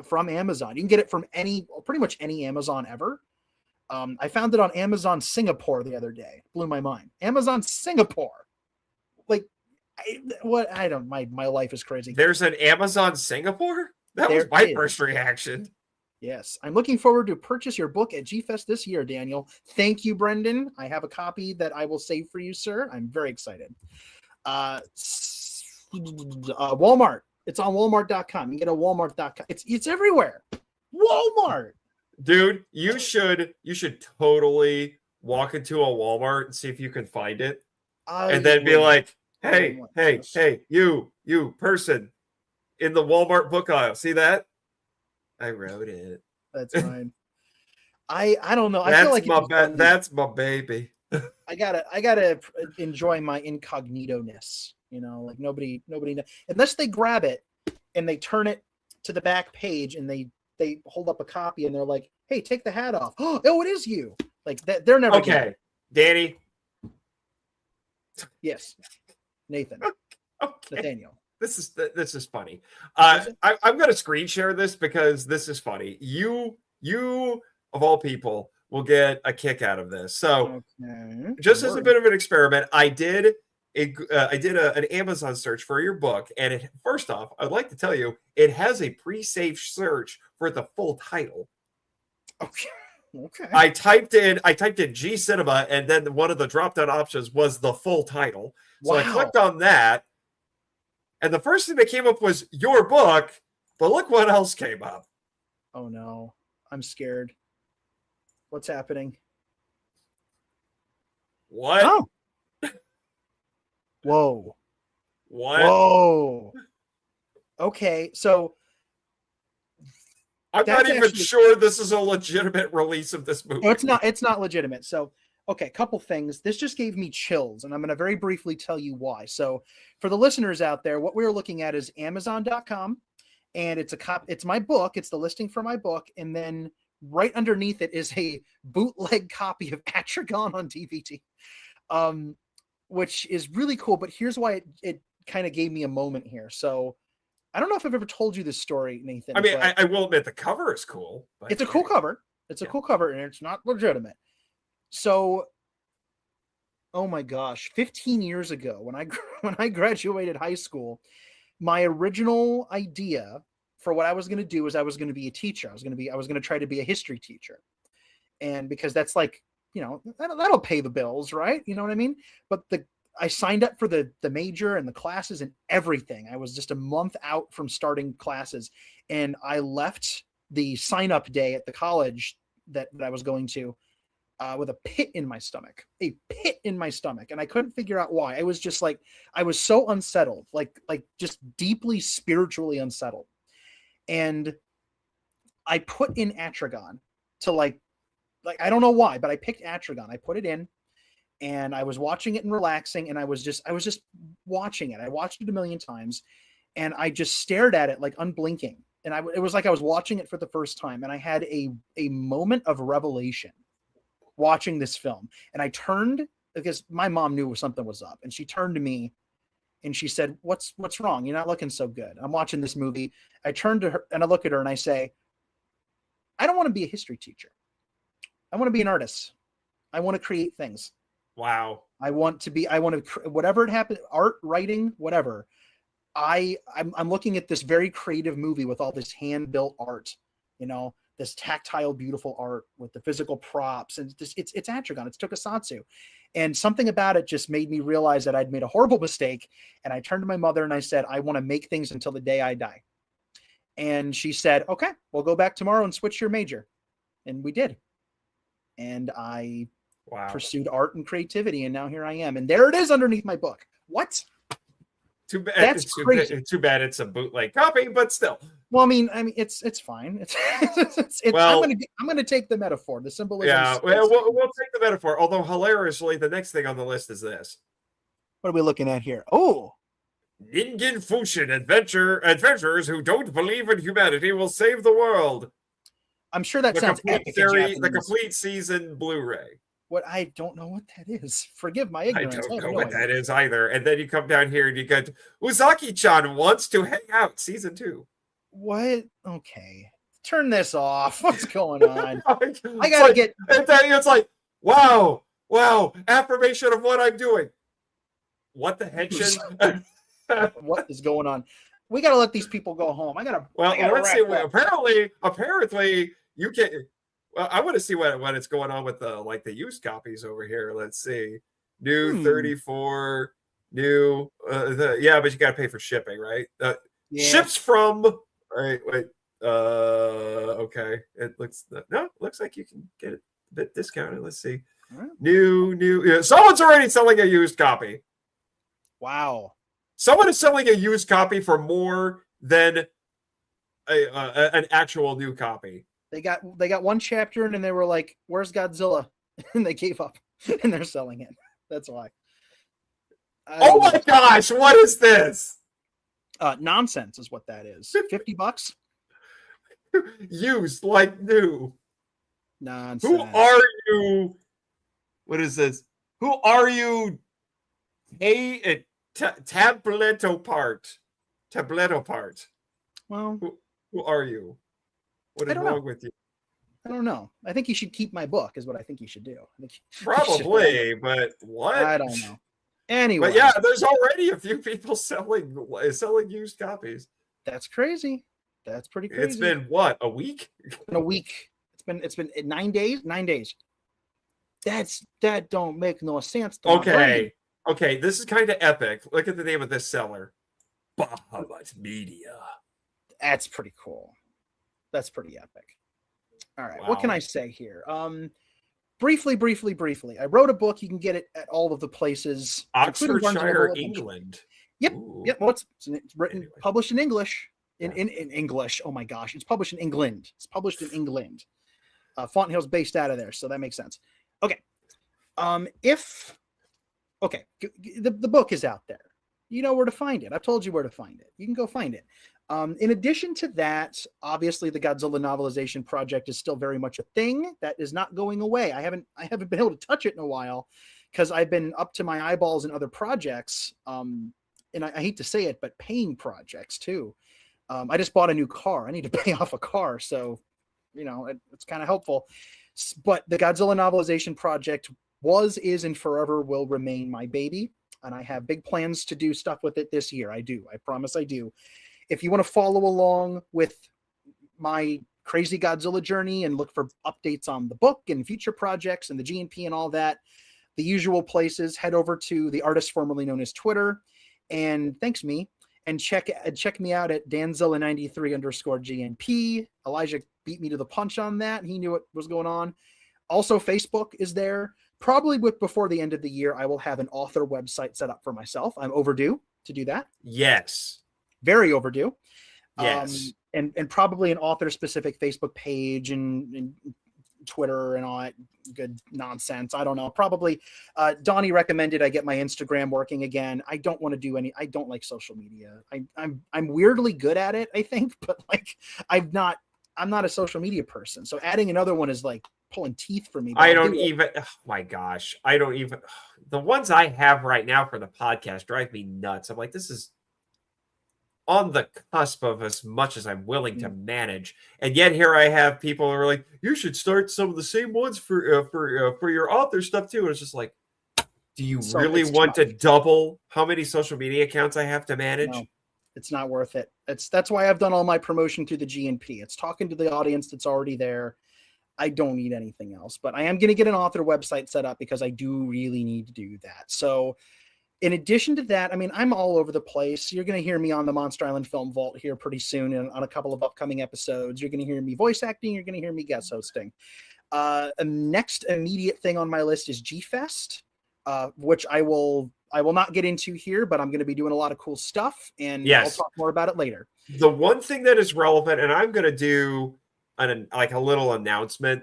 from Amazon. You can get it from pretty much any Amazon ever. I found it on Amazon Singapore the other day. Blew my mind. Amazon Singapore. Like, my life is crazy. There's an Amazon Singapore? That was my first reaction. Yes. I'm looking forward to purchase your book at G-Fest this year, Daniel. Thank you, Brendan. I have a copy that I will save for you, sir. I'm very excited. Walmart. It's on Walmart.com. You can get a Walmart.com. It's everywhere. Walmart. Dude, you should totally walk into a Walmart and see if you can find it. And then be like, hey, you person in the Walmart book aisle. See that? I wrote it. That's fine. I don't know. I That's feel like that's my baby. I gotta enjoy my incognito-ness. Like nobody unless they grab it and they turn it to the back page and they hold up a copy and they're like, hey, take the hat off. Oh, it is you. Like that. They're never okay. Danny. Yes. Nathan. Okay. Nathaniel. This is funny. I'm going to screen share this because this is funny. You of all people will get a kick out of this. So just as a bit of an experiment, I did an Amazon search for your book, and first off, I'd like to tell you it has a pre-saved search for the full title. Okay. I typed in G Cinema, and then one of the drop-down options was the full title. So I clicked on that. And the first thing that came up was your book, but look what else came up. Oh no, I'm scared. What's happening? What? Oh. Whoa. What? Whoa. Okay, so I'm not even sure this is a legitimate release of this movie. No, it's not legitimate. So okay, couple things. This just gave me chills, and I'm going to very briefly tell you why. So for the listeners out there, what we're looking at is Amazon.com, and it's my book. It's the listing for my book, and then right underneath it is a bootleg copy of Atragon on DVD, which is really cool. But here's why it kind of gave me a moment here. So I don't know if I've ever told you this story, Nathan. I mean, I will admit the cover is cool. But it's a cool cover. It's a cool cover, and it's not legitimate. So, oh my gosh, 15 years ago when I graduated high school, my original idea for what I was going to do is I was going to be a teacher. I was going to try to be a history teacher. And because that's like, that'll pay the bills, right? You know what I mean? But I signed up for the major and the classes and everything. I was just a month out from starting classes, and I left the sign up day at the college that I was going to, with a pit in my stomach, and I couldn't figure out why. I was just like, I was so unsettled, like just deeply spiritually unsettled. And I put in Atragon to like I don't know why, but I picked Atragon. I put it in, and I was watching it and relaxing, and I was just watching it. I watched it a million times, and I just stared at it like unblinking. And it was like I was watching it for the first time, and I had a moment of revelation watching this film. And I turned, because my mom knew something was up, and she turned to me and she said, what's wrong? You're not looking so good. I'm watching this movie. I turned to her and I look at her and I say, I don't want to be a history teacher. I want to be an artist. I want to create things. Wow. Whatever it happened, art, writing, whatever. I'm looking at this very creative movie with all this hand-built art, this tactile, beautiful art with the physical props, and it's Atragon, it's Tokusatsu. And something about it just made me realize that I'd made a horrible mistake. And I turned to my mother and I said, I want to make things until the day I die. And she said, okay, we'll go back tomorrow and switch your major. And we did. And I pursued art and creativity. And now here I am. And there it is underneath my book. What? Too bad. That's crazy. Too bad it's a bootleg copy, but still. Well, I mean, it's fine. I'm going to take the metaphor, the symbolism. Yeah, we'll take the metaphor. Although hilariously, the next thing on the list is this. What are we looking at here? Oh, Ningen Fushin adventurers who don't believe in humanity will save the world. I'm sure that sounds epic. The complete season Blu-ray. What? I don't know what that is. Forgive my ignorance. I don't know what that is either. And then you come down here and you get Uzaki-chan wants to hang out, season 2. What? Okay. Turn this off. What's going on? I gotta get. And then it's like, wow, affirmation of what I'm doing. What the Henshin? What is going on? We gotta let these people go home. Let's see. Apparently, you can. Well, I want to see what it's going on with the used copies over here. Let's see. New 34, new. But you got to pay for shipping, right? Ships from. All right, wait. Okay. It looks like you can get it a bit discounted. Let's see. Right. New. Someone's already selling a used copy. Wow. Someone is selling a used copy for more than an actual new copy. They got one chapter and they were like, "Where's Godzilla?" And they gave up, and they're selling it. That's why. Oh my gosh! What is this? Nonsense is what that is. $50. Used like new. Nonsense. Who are you? What is this? Who are you? Hey, Tabletto part. Well, who are you? What is wrong with you? I don't know. I think you should keep my book, is what I think you should do. Probably, but what? I don't know. Anyway. But yeah, there's already a few people selling used copies. That's crazy. That's pretty crazy. It's been what, a week? A week. It's been 9 days. 9 days. That don't make no sense. Okay. This is kind of epic. Look at the name of this seller. Bahamut Media. That's pretty cool. That's pretty epic. All right. Wow. What can I say here? Briefly. I wrote a book. You can get it at all of the places. Oxfordshire, England. Yep. Ooh. Yep. Well, it's written, published in English. In English. Oh my gosh. It's published in England. It's in England. Fountain Hill's based out of there, so that makes sense. Okay. The book is out there. You know where to find it. I've told you where to find it. You can go find it. In addition to that, obviously the Godzilla Novelization Project is still very much a thing that is not going away. I haven't been able to touch it in a while because I've been up to my eyeballs in other projects. And I hate to say it, but paying projects too. I just bought a new car. I need to pay off a car. So, it's kind of helpful. But the Godzilla Novelization Project was, is, and forever will remain my baby. And I have big plans to do stuff with it this year. I do. I promise I do. If you want to follow along with my crazy Godzilla journey and look for updates on the book and future projects and the GNP and all that, the usual places, head over to the artist formerly known as Twitter and thanks me And check me out at Danzilla93_GNP. Elijah beat me to the punch on that. He knew what was going on. Also, Facebook is there. Probably before the end of the year, I will have an author website set up for myself. I'm overdue to do that. Yes. Very overdue. Yes. And probably an author-specific Facebook page and Twitter and all that good nonsense. I don't know. Probably Donnie recommended I get my Instagram working again. I don't want to do I don't like social media. I'm weirdly good at it, I think, but like I'm not a social media person. So adding another one is like pulling teeth for me. I don't even, oh my gosh. I don't even, the ones I have right now for the podcast drive me nuts. I'm like, this is on the cusp of as much as I'm willing to manage. And yet here I have people who are like, you should start some of the same ones for your author stuff too. And it's just like, do you really want to double how many social media accounts I have to manage? No, it's not worth it. That's why I've done all my promotion through the GNP. It's talking to the audience that's already there. I don't need anything else, but I am going to get an author website set up because I do really need to do that. So in addition to that, I mean, I'm all over the place. You're going to hear me on the Monster Island Film Vault here pretty soon and on a couple of upcoming episodes. You're going to hear me voice acting. You're going to hear me guest hosting. Next immediate thing on my list is G-Fest, which I will not get into here, but I'm going to be doing a lot of cool stuff, and I'll talk more about it later. The one thing that is relevant, and I'm going to do a little announcement,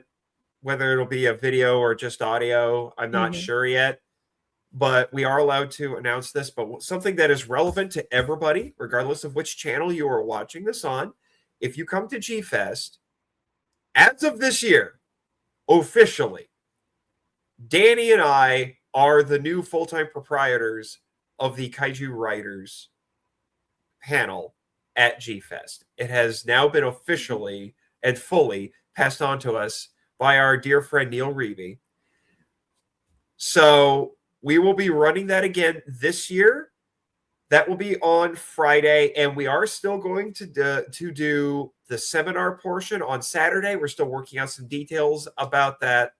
whether it'll be a video or just audio, I'm not sure yet. But we are allowed to announce this. But something that is relevant to everybody, regardless of which channel you are watching this on, if you come to G-Fest, as of this year, officially, Danny and I are the new full-time proprietors of the Kaiju Writers panel at G-Fest. It has now been officially and fully passed on to us by our dear friend Neil Reevy. So we will be running that again this year. That will be on Friday, and we are still going to do the seminar portion on Saturday. We're still working out some details about that.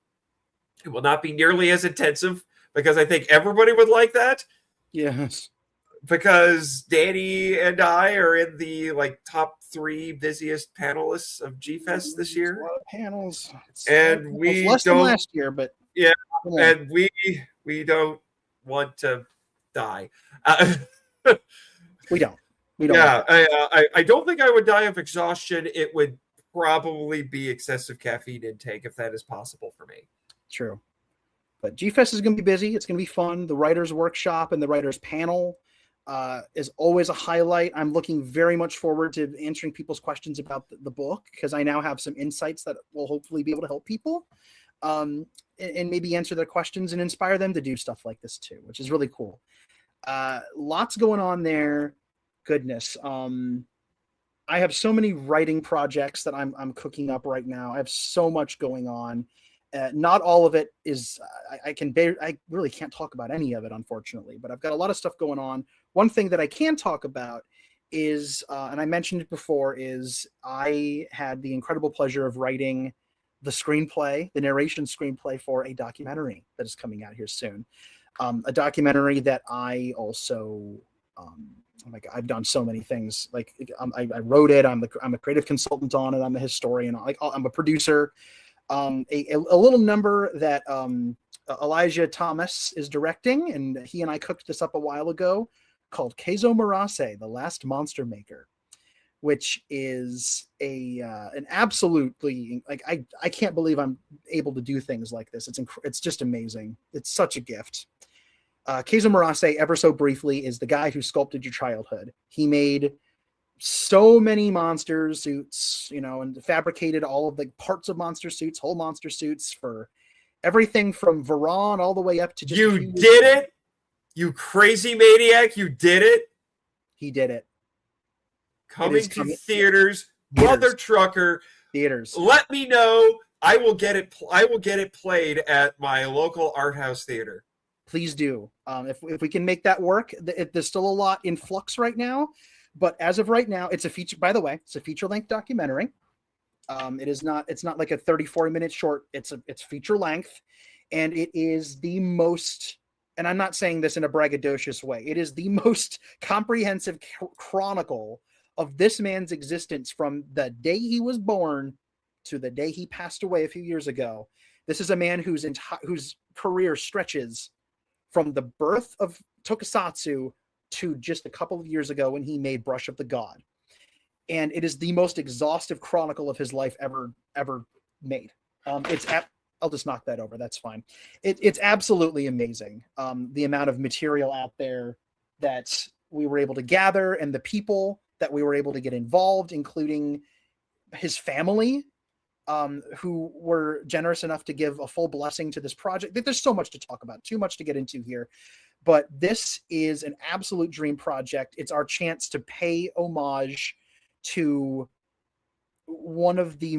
It will not be nearly as intensive because I think everybody would like that. Yes. Because Danny and I are in the top 3 busiest panelists of G-Fest this year. A lot of panels. And we less don't, than last year, but yeah, and we don't want to die. We don't. Yeah, I don't think I would die of exhaustion. It would probably be excessive caffeine intake if that is possible for me. True. But G-Fest is going to be busy. It's going to be fun. The writers' workshop and the writers' panel is always a highlight. I'm looking very much forward to answering people's questions about the book because I now have some insights that will hopefully be able to help people and maybe answer their questions and inspire them to do stuff like this too, which is really cool. Lots going on there. Goodness. I have so many writing projects that I'm cooking up right now. I have so much going on. Not all of it is, I really can't talk about any of it, unfortunately, but I've got a lot of stuff going on. One thing that I can talk about is, and I mentioned it before, is I had the incredible pleasure of writing the screenplay, the narration screenplay for a documentary that is coming out here soon. A documentary that I also, oh my God, I've done so many things. Like I wrote it. I'm a creative consultant on it. I'm a historian. I'm a producer. A little number that Elijah Thomas is directing, and he and I cooked this up a while ago, called Keizo Murase, The Last Monster Maker, which is an absolutely, I can't believe I'm able to do things like this. It's just amazing. It's such a gift. Keizo Murase, ever so briefly, is the guy who sculpted your childhood. He made so many monster suits, and fabricated all of the parts of monster suits, whole monster suits for everything from Varan all the way up to just you did it, you crazy maniac! You did it. He did it. Coming to theaters, Mother Trucker theaters. Let me know. I will get it. I will get it played at my local art house theater. Please do. If we can make that work, there's still a lot in flux right now. But as of right now, it's a feature. By the way, it's a feature-length documentary. It's not like a 34-minute short. It's feature length, and it is the most and I'm not saying this in a braggadocious way, it is the most comprehensive chronicle of this man's existence from the day he was born to the day he passed away a few years ago. This is a man whose career stretches from the birth of tokusatsu to just a couple of years ago when he made Brush of the God. And it is the most exhaustive chronicle of his life ever made. I'll just knock that over. That's fine. It's absolutely amazing. The amount of material out there that we were able to gather and the people that we were able to get involved, including his family, who were generous enough to give a full blessing to this project. There's so much to talk about, too much to get into here. But this is an absolute dream project. It's our chance to pay homage to one of the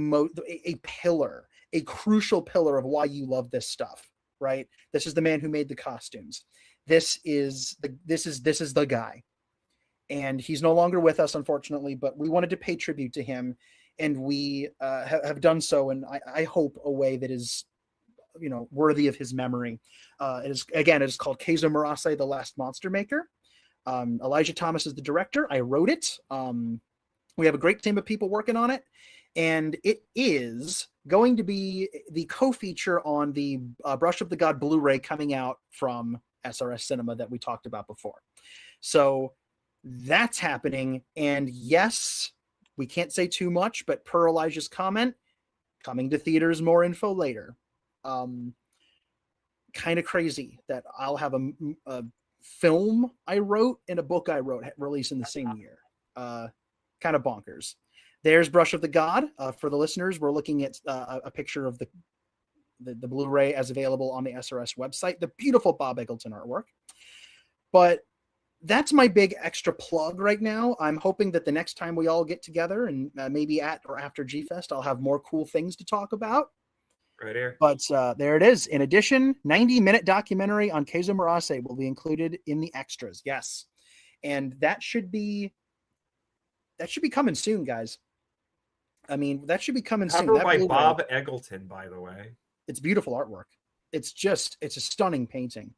a crucial pillar of why you love this stuff, right? This is the man who made the costumes. This is the guy. And he's no longer with us, unfortunately, but we wanted to pay tribute to him, and we have done so in, I hope, a way that is, worthy of his memory. It is called Keizo Murase, The Last Monster Maker. Elijah Thomas is the director. I wrote it. We have a great team of people working on it, and it is going to be the co-feature on the Brush of the God Blu-ray coming out from SRS Cinema that we talked about before. So that's happening, and yes, we can't say too much, but per Elijah's comment, coming to theaters, more info later. Kind of crazy that I'll have a film I wrote and a book I wrote released in the same year. Kind of bonkers. There's Brush of the God. For the listeners, we're looking at a picture of the Blu-ray as available on the SRS website. The beautiful Bob Eggleton artwork. But that's my big extra plug right now. I'm hoping that the next time we all get together, and maybe at or after G-Fest, I'll have more cool things to talk about. Right here. But there it is. In addition, 90-minute documentary on Keizo Murase will be included in the extras. Yes. And that should be coming soon, guys. I mean, that should be coming soon. Cover by Bob Eggleton, by the way. It's beautiful artwork. It's a stunning painting.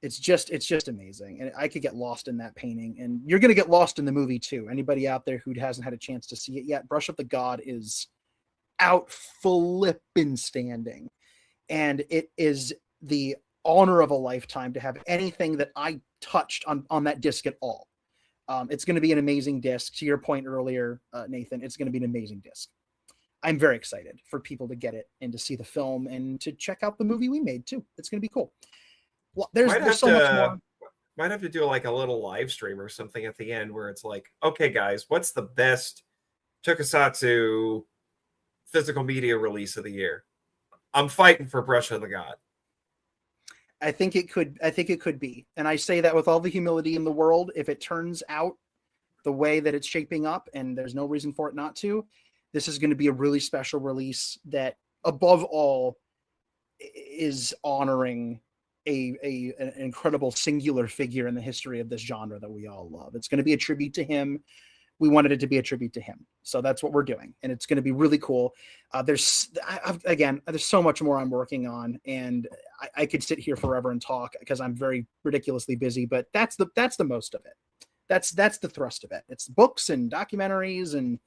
It's just amazing. And I could get lost in that painting. And you're going to get lost in the movie too. Anybody out there who hasn't had a chance to see it yet, Brush of the God is out flippin' standing. And it is the honor of a lifetime to have anything that I touched on that disc at all. It's going to be an amazing disc. To your point earlier, Nathan, it's going to be an amazing disc. I'm very excited for people to get it and to see the film and to check out the movie we made too. It's going to be cool. Well, there's so much more. Might have to do like a little live stream or something at the end where it's like, okay, guys, what's the best tokusatsu physical media release of the year? I'm fighting for Brush of the God. I think it could be. And I say that with all the humility in the world. If it turns out the way that it's shaping up, and there's no reason for it not to, this is going to be a really special release that above all is honoring an incredible singular figure in the history of this genre that we all love. It's going to be a tribute to him. We wanted it to be a tribute to him. So that's what we're doing. And it's going to be really cool. There's so much more I'm working on, and I could sit here forever and talk because I'm very ridiculously busy, but that's the most of it. That's the thrust of it. It's books and documentaries and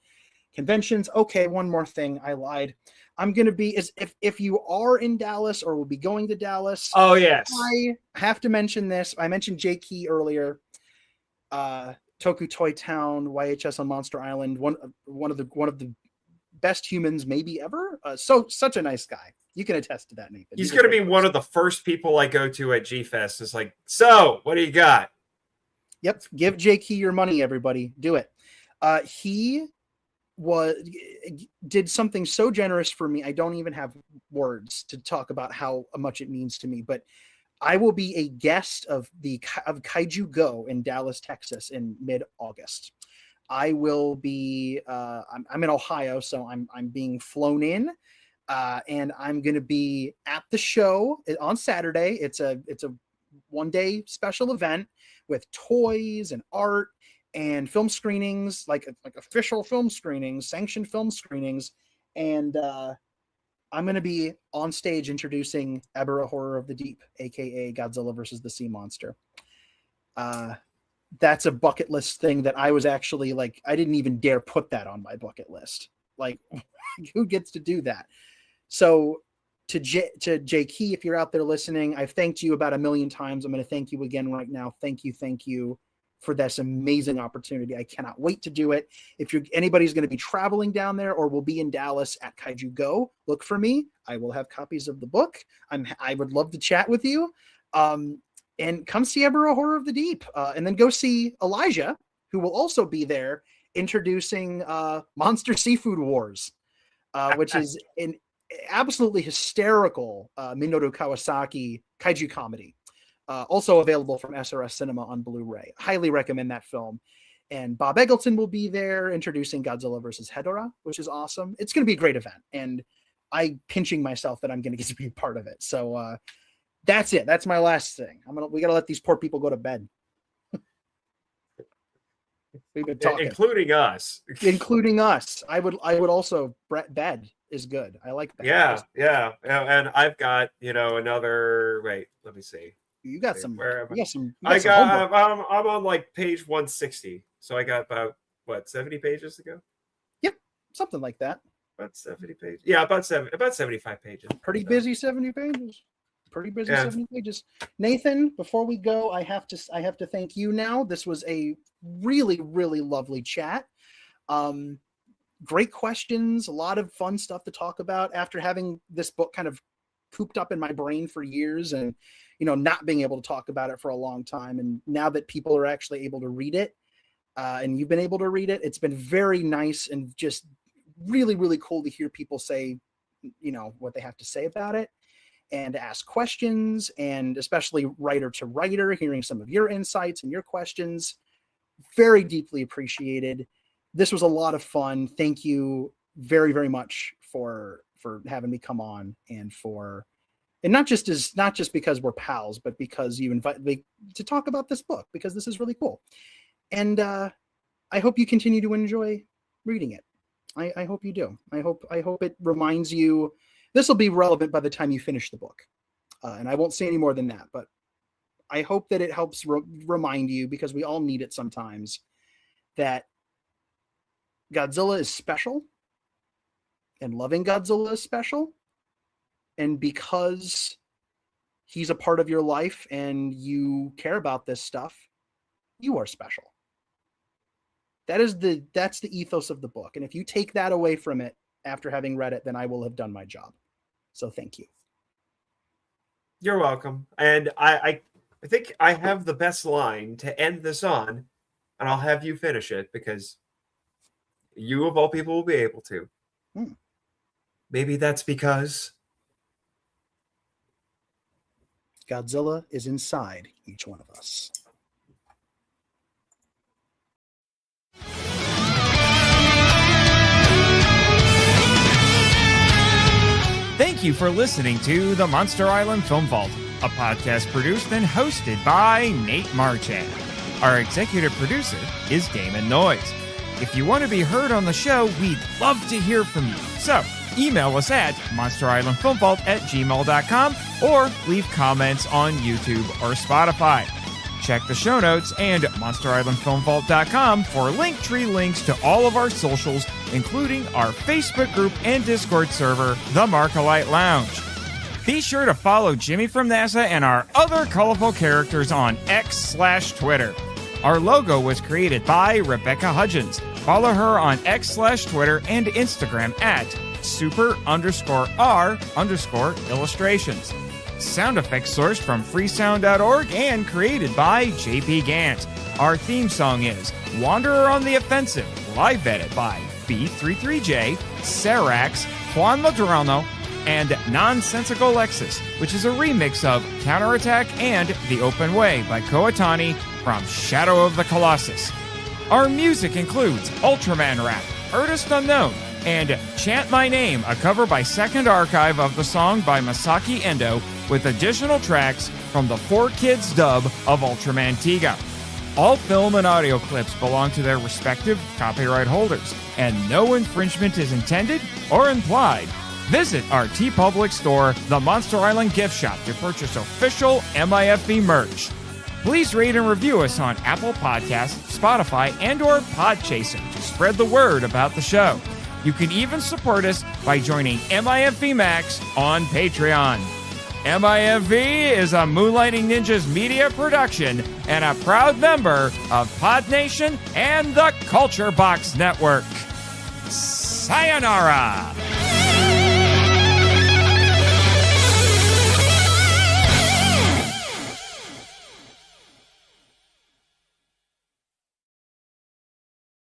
conventions. Okay. One more thing. I lied. I'm going to be if you are in Dallas or will be going to Dallas. Oh yes. I have to mention this. I mentioned J Key earlier. Toku Toy Town, YHS on Monster Island, one of the best humans maybe ever. Such a nice guy. You can attest to that, Nathan. He's going to be one of the first people I go to at G-Fest. It's like, so what do you got? Yep. Give J Key your money, everybody. Do it. He did something so generous for me. I don't even have words to talk about how much it means to me, but I will be a guest of Kaiju Go in Dallas, Texas in mid-August. I will be I'm in Ohio, so I'm being flown in, and I'm going to be at the show on Saturday. It's a one-day special event with toys and art and film screenings, like official film screenings, sanctioned film screenings, and I'm going to be on stage introducing Ebirah Horror of the Deep, aka Godzilla versus the Sea Monster. That's a bucket list thing that I was actually like, I didn't even dare put that on my bucket list. Like, who gets to do that? So to Jay Key, if you're out there listening, I've thanked you about 1 million times. I'm going to thank you again right now. Thank you for this amazing opportunity. I cannot wait to do it. If anybody's going to be traveling down there or will be in Dallas at Kaiju Go, look for me. I will have copies of the book. I would love to chat with you. And come see Ebirah Horror of the Deep. And then go see Elijah, who will also be there introducing Monster Seafood Wars, which is an absolutely hysterical Minoru Kawasaki kaiju comedy. Also available from SRS Cinema on Blu-ray. Highly recommend that film. And Bob Eggleton will be there introducing Godzilla versus Hedorah, which is awesome. It's going to be a great event. And I'm pinching myself that I'm going to get to be a part of it. So that's it. That's my last thing. We got to let these poor people go to bed. We've been talking. Including us. Including us. I would also, bed is good. I like bed. Yeah. And I've got, another, wait, let me see. You got some. I'm on like page 160. So I got about 70 pages to go? Yep, something like that. About 70 pages. Yeah, about 75 pages. Pretty busy 70 pages. Pretty busy 70 pages. Nathan, before we go, I have to thank you now. This was a really, really lovely chat. Great questions, a lot of fun stuff to talk about after having this book kind of cooped up in my brain for years and not being able to talk about it for a long time. And now that people are actually able to read it, and you've been able to read it, it's been very nice and just really, really cool to hear people say, what they have to say about it and ask questions, and especially writer to writer, hearing some of your insights and your questions. Very deeply appreciated. This was a lot of fun. Thank you very, very much for having me come on and not just because we're pals, but because you invite me to talk about this book, because this is really cool. And I hope you continue to enjoy reading it. I hope you do. I hope it reminds you. This will be relevant by the time you finish the book. And I won't say any more than that, but I hope that it helps remind you, because we all need it sometimes, that Godzilla is special, and loving Godzilla is special. And because he's a part of your life and you care about this stuff, you are special. That's the ethos of the book. And if you take that away from it after having read it, then I will have done my job. So thank you. You're welcome. And I think I have the best line to end this on, and I'll have you finish it, because you of all people will be able to. Maybe that's because Godzilla is inside each one of us. Thank you for listening to the Monster Island Film Vault, a podcast produced and hosted by Nate Marchand. Our executive producer is Damon Noyes. If you want to be heard on the show, we'd love to hear from you. So, email us at monsterislandfilmvault@gmail.com or leave comments on YouTube or Spotify. Check the show notes and monsterislandfilmvault.com for Linktree links to all of our socials, including our Facebook group and Discord server, The Markalite Lounge. Be sure to follow Jimmy from NASA and our other colorful characters on X/Twitter. Our logo was created by Rebecca Hudgens. Follow her on X/Twitter and Instagram at super_R_illustrations. Sound effects sourced from freesound.org and created by JP Gant. Our theme song is Wanderer on the Offensive, live edit by B33J, Sarax, Juan Madrano, and Nonsensical Lexus, which is a remix of Counterattack and The Open Way by Koatani from Shadow of the Colossus. Our music includes Ultraman Rap, Artist Unknown, and Chant My Name, a cover by Second Archive of the song by Masaki Endo, with additional tracks from the 4Kids dub of Ultraman Tiga. All film and audio clips belong to their respective copyright holders, and no infringement is intended or implied. Visit our TeePublic store, the Monster Island Gift Shop, to purchase official MIFV merch. Please rate and review us on Apple Podcasts, Spotify, and or Podchaser to spread the word about the show. You can even support us by joining MIFV Max on Patreon. MIFV is a Moonlighting Ninjas media production and a proud member of Pod Nation and the Culture Box Network. Sayonara!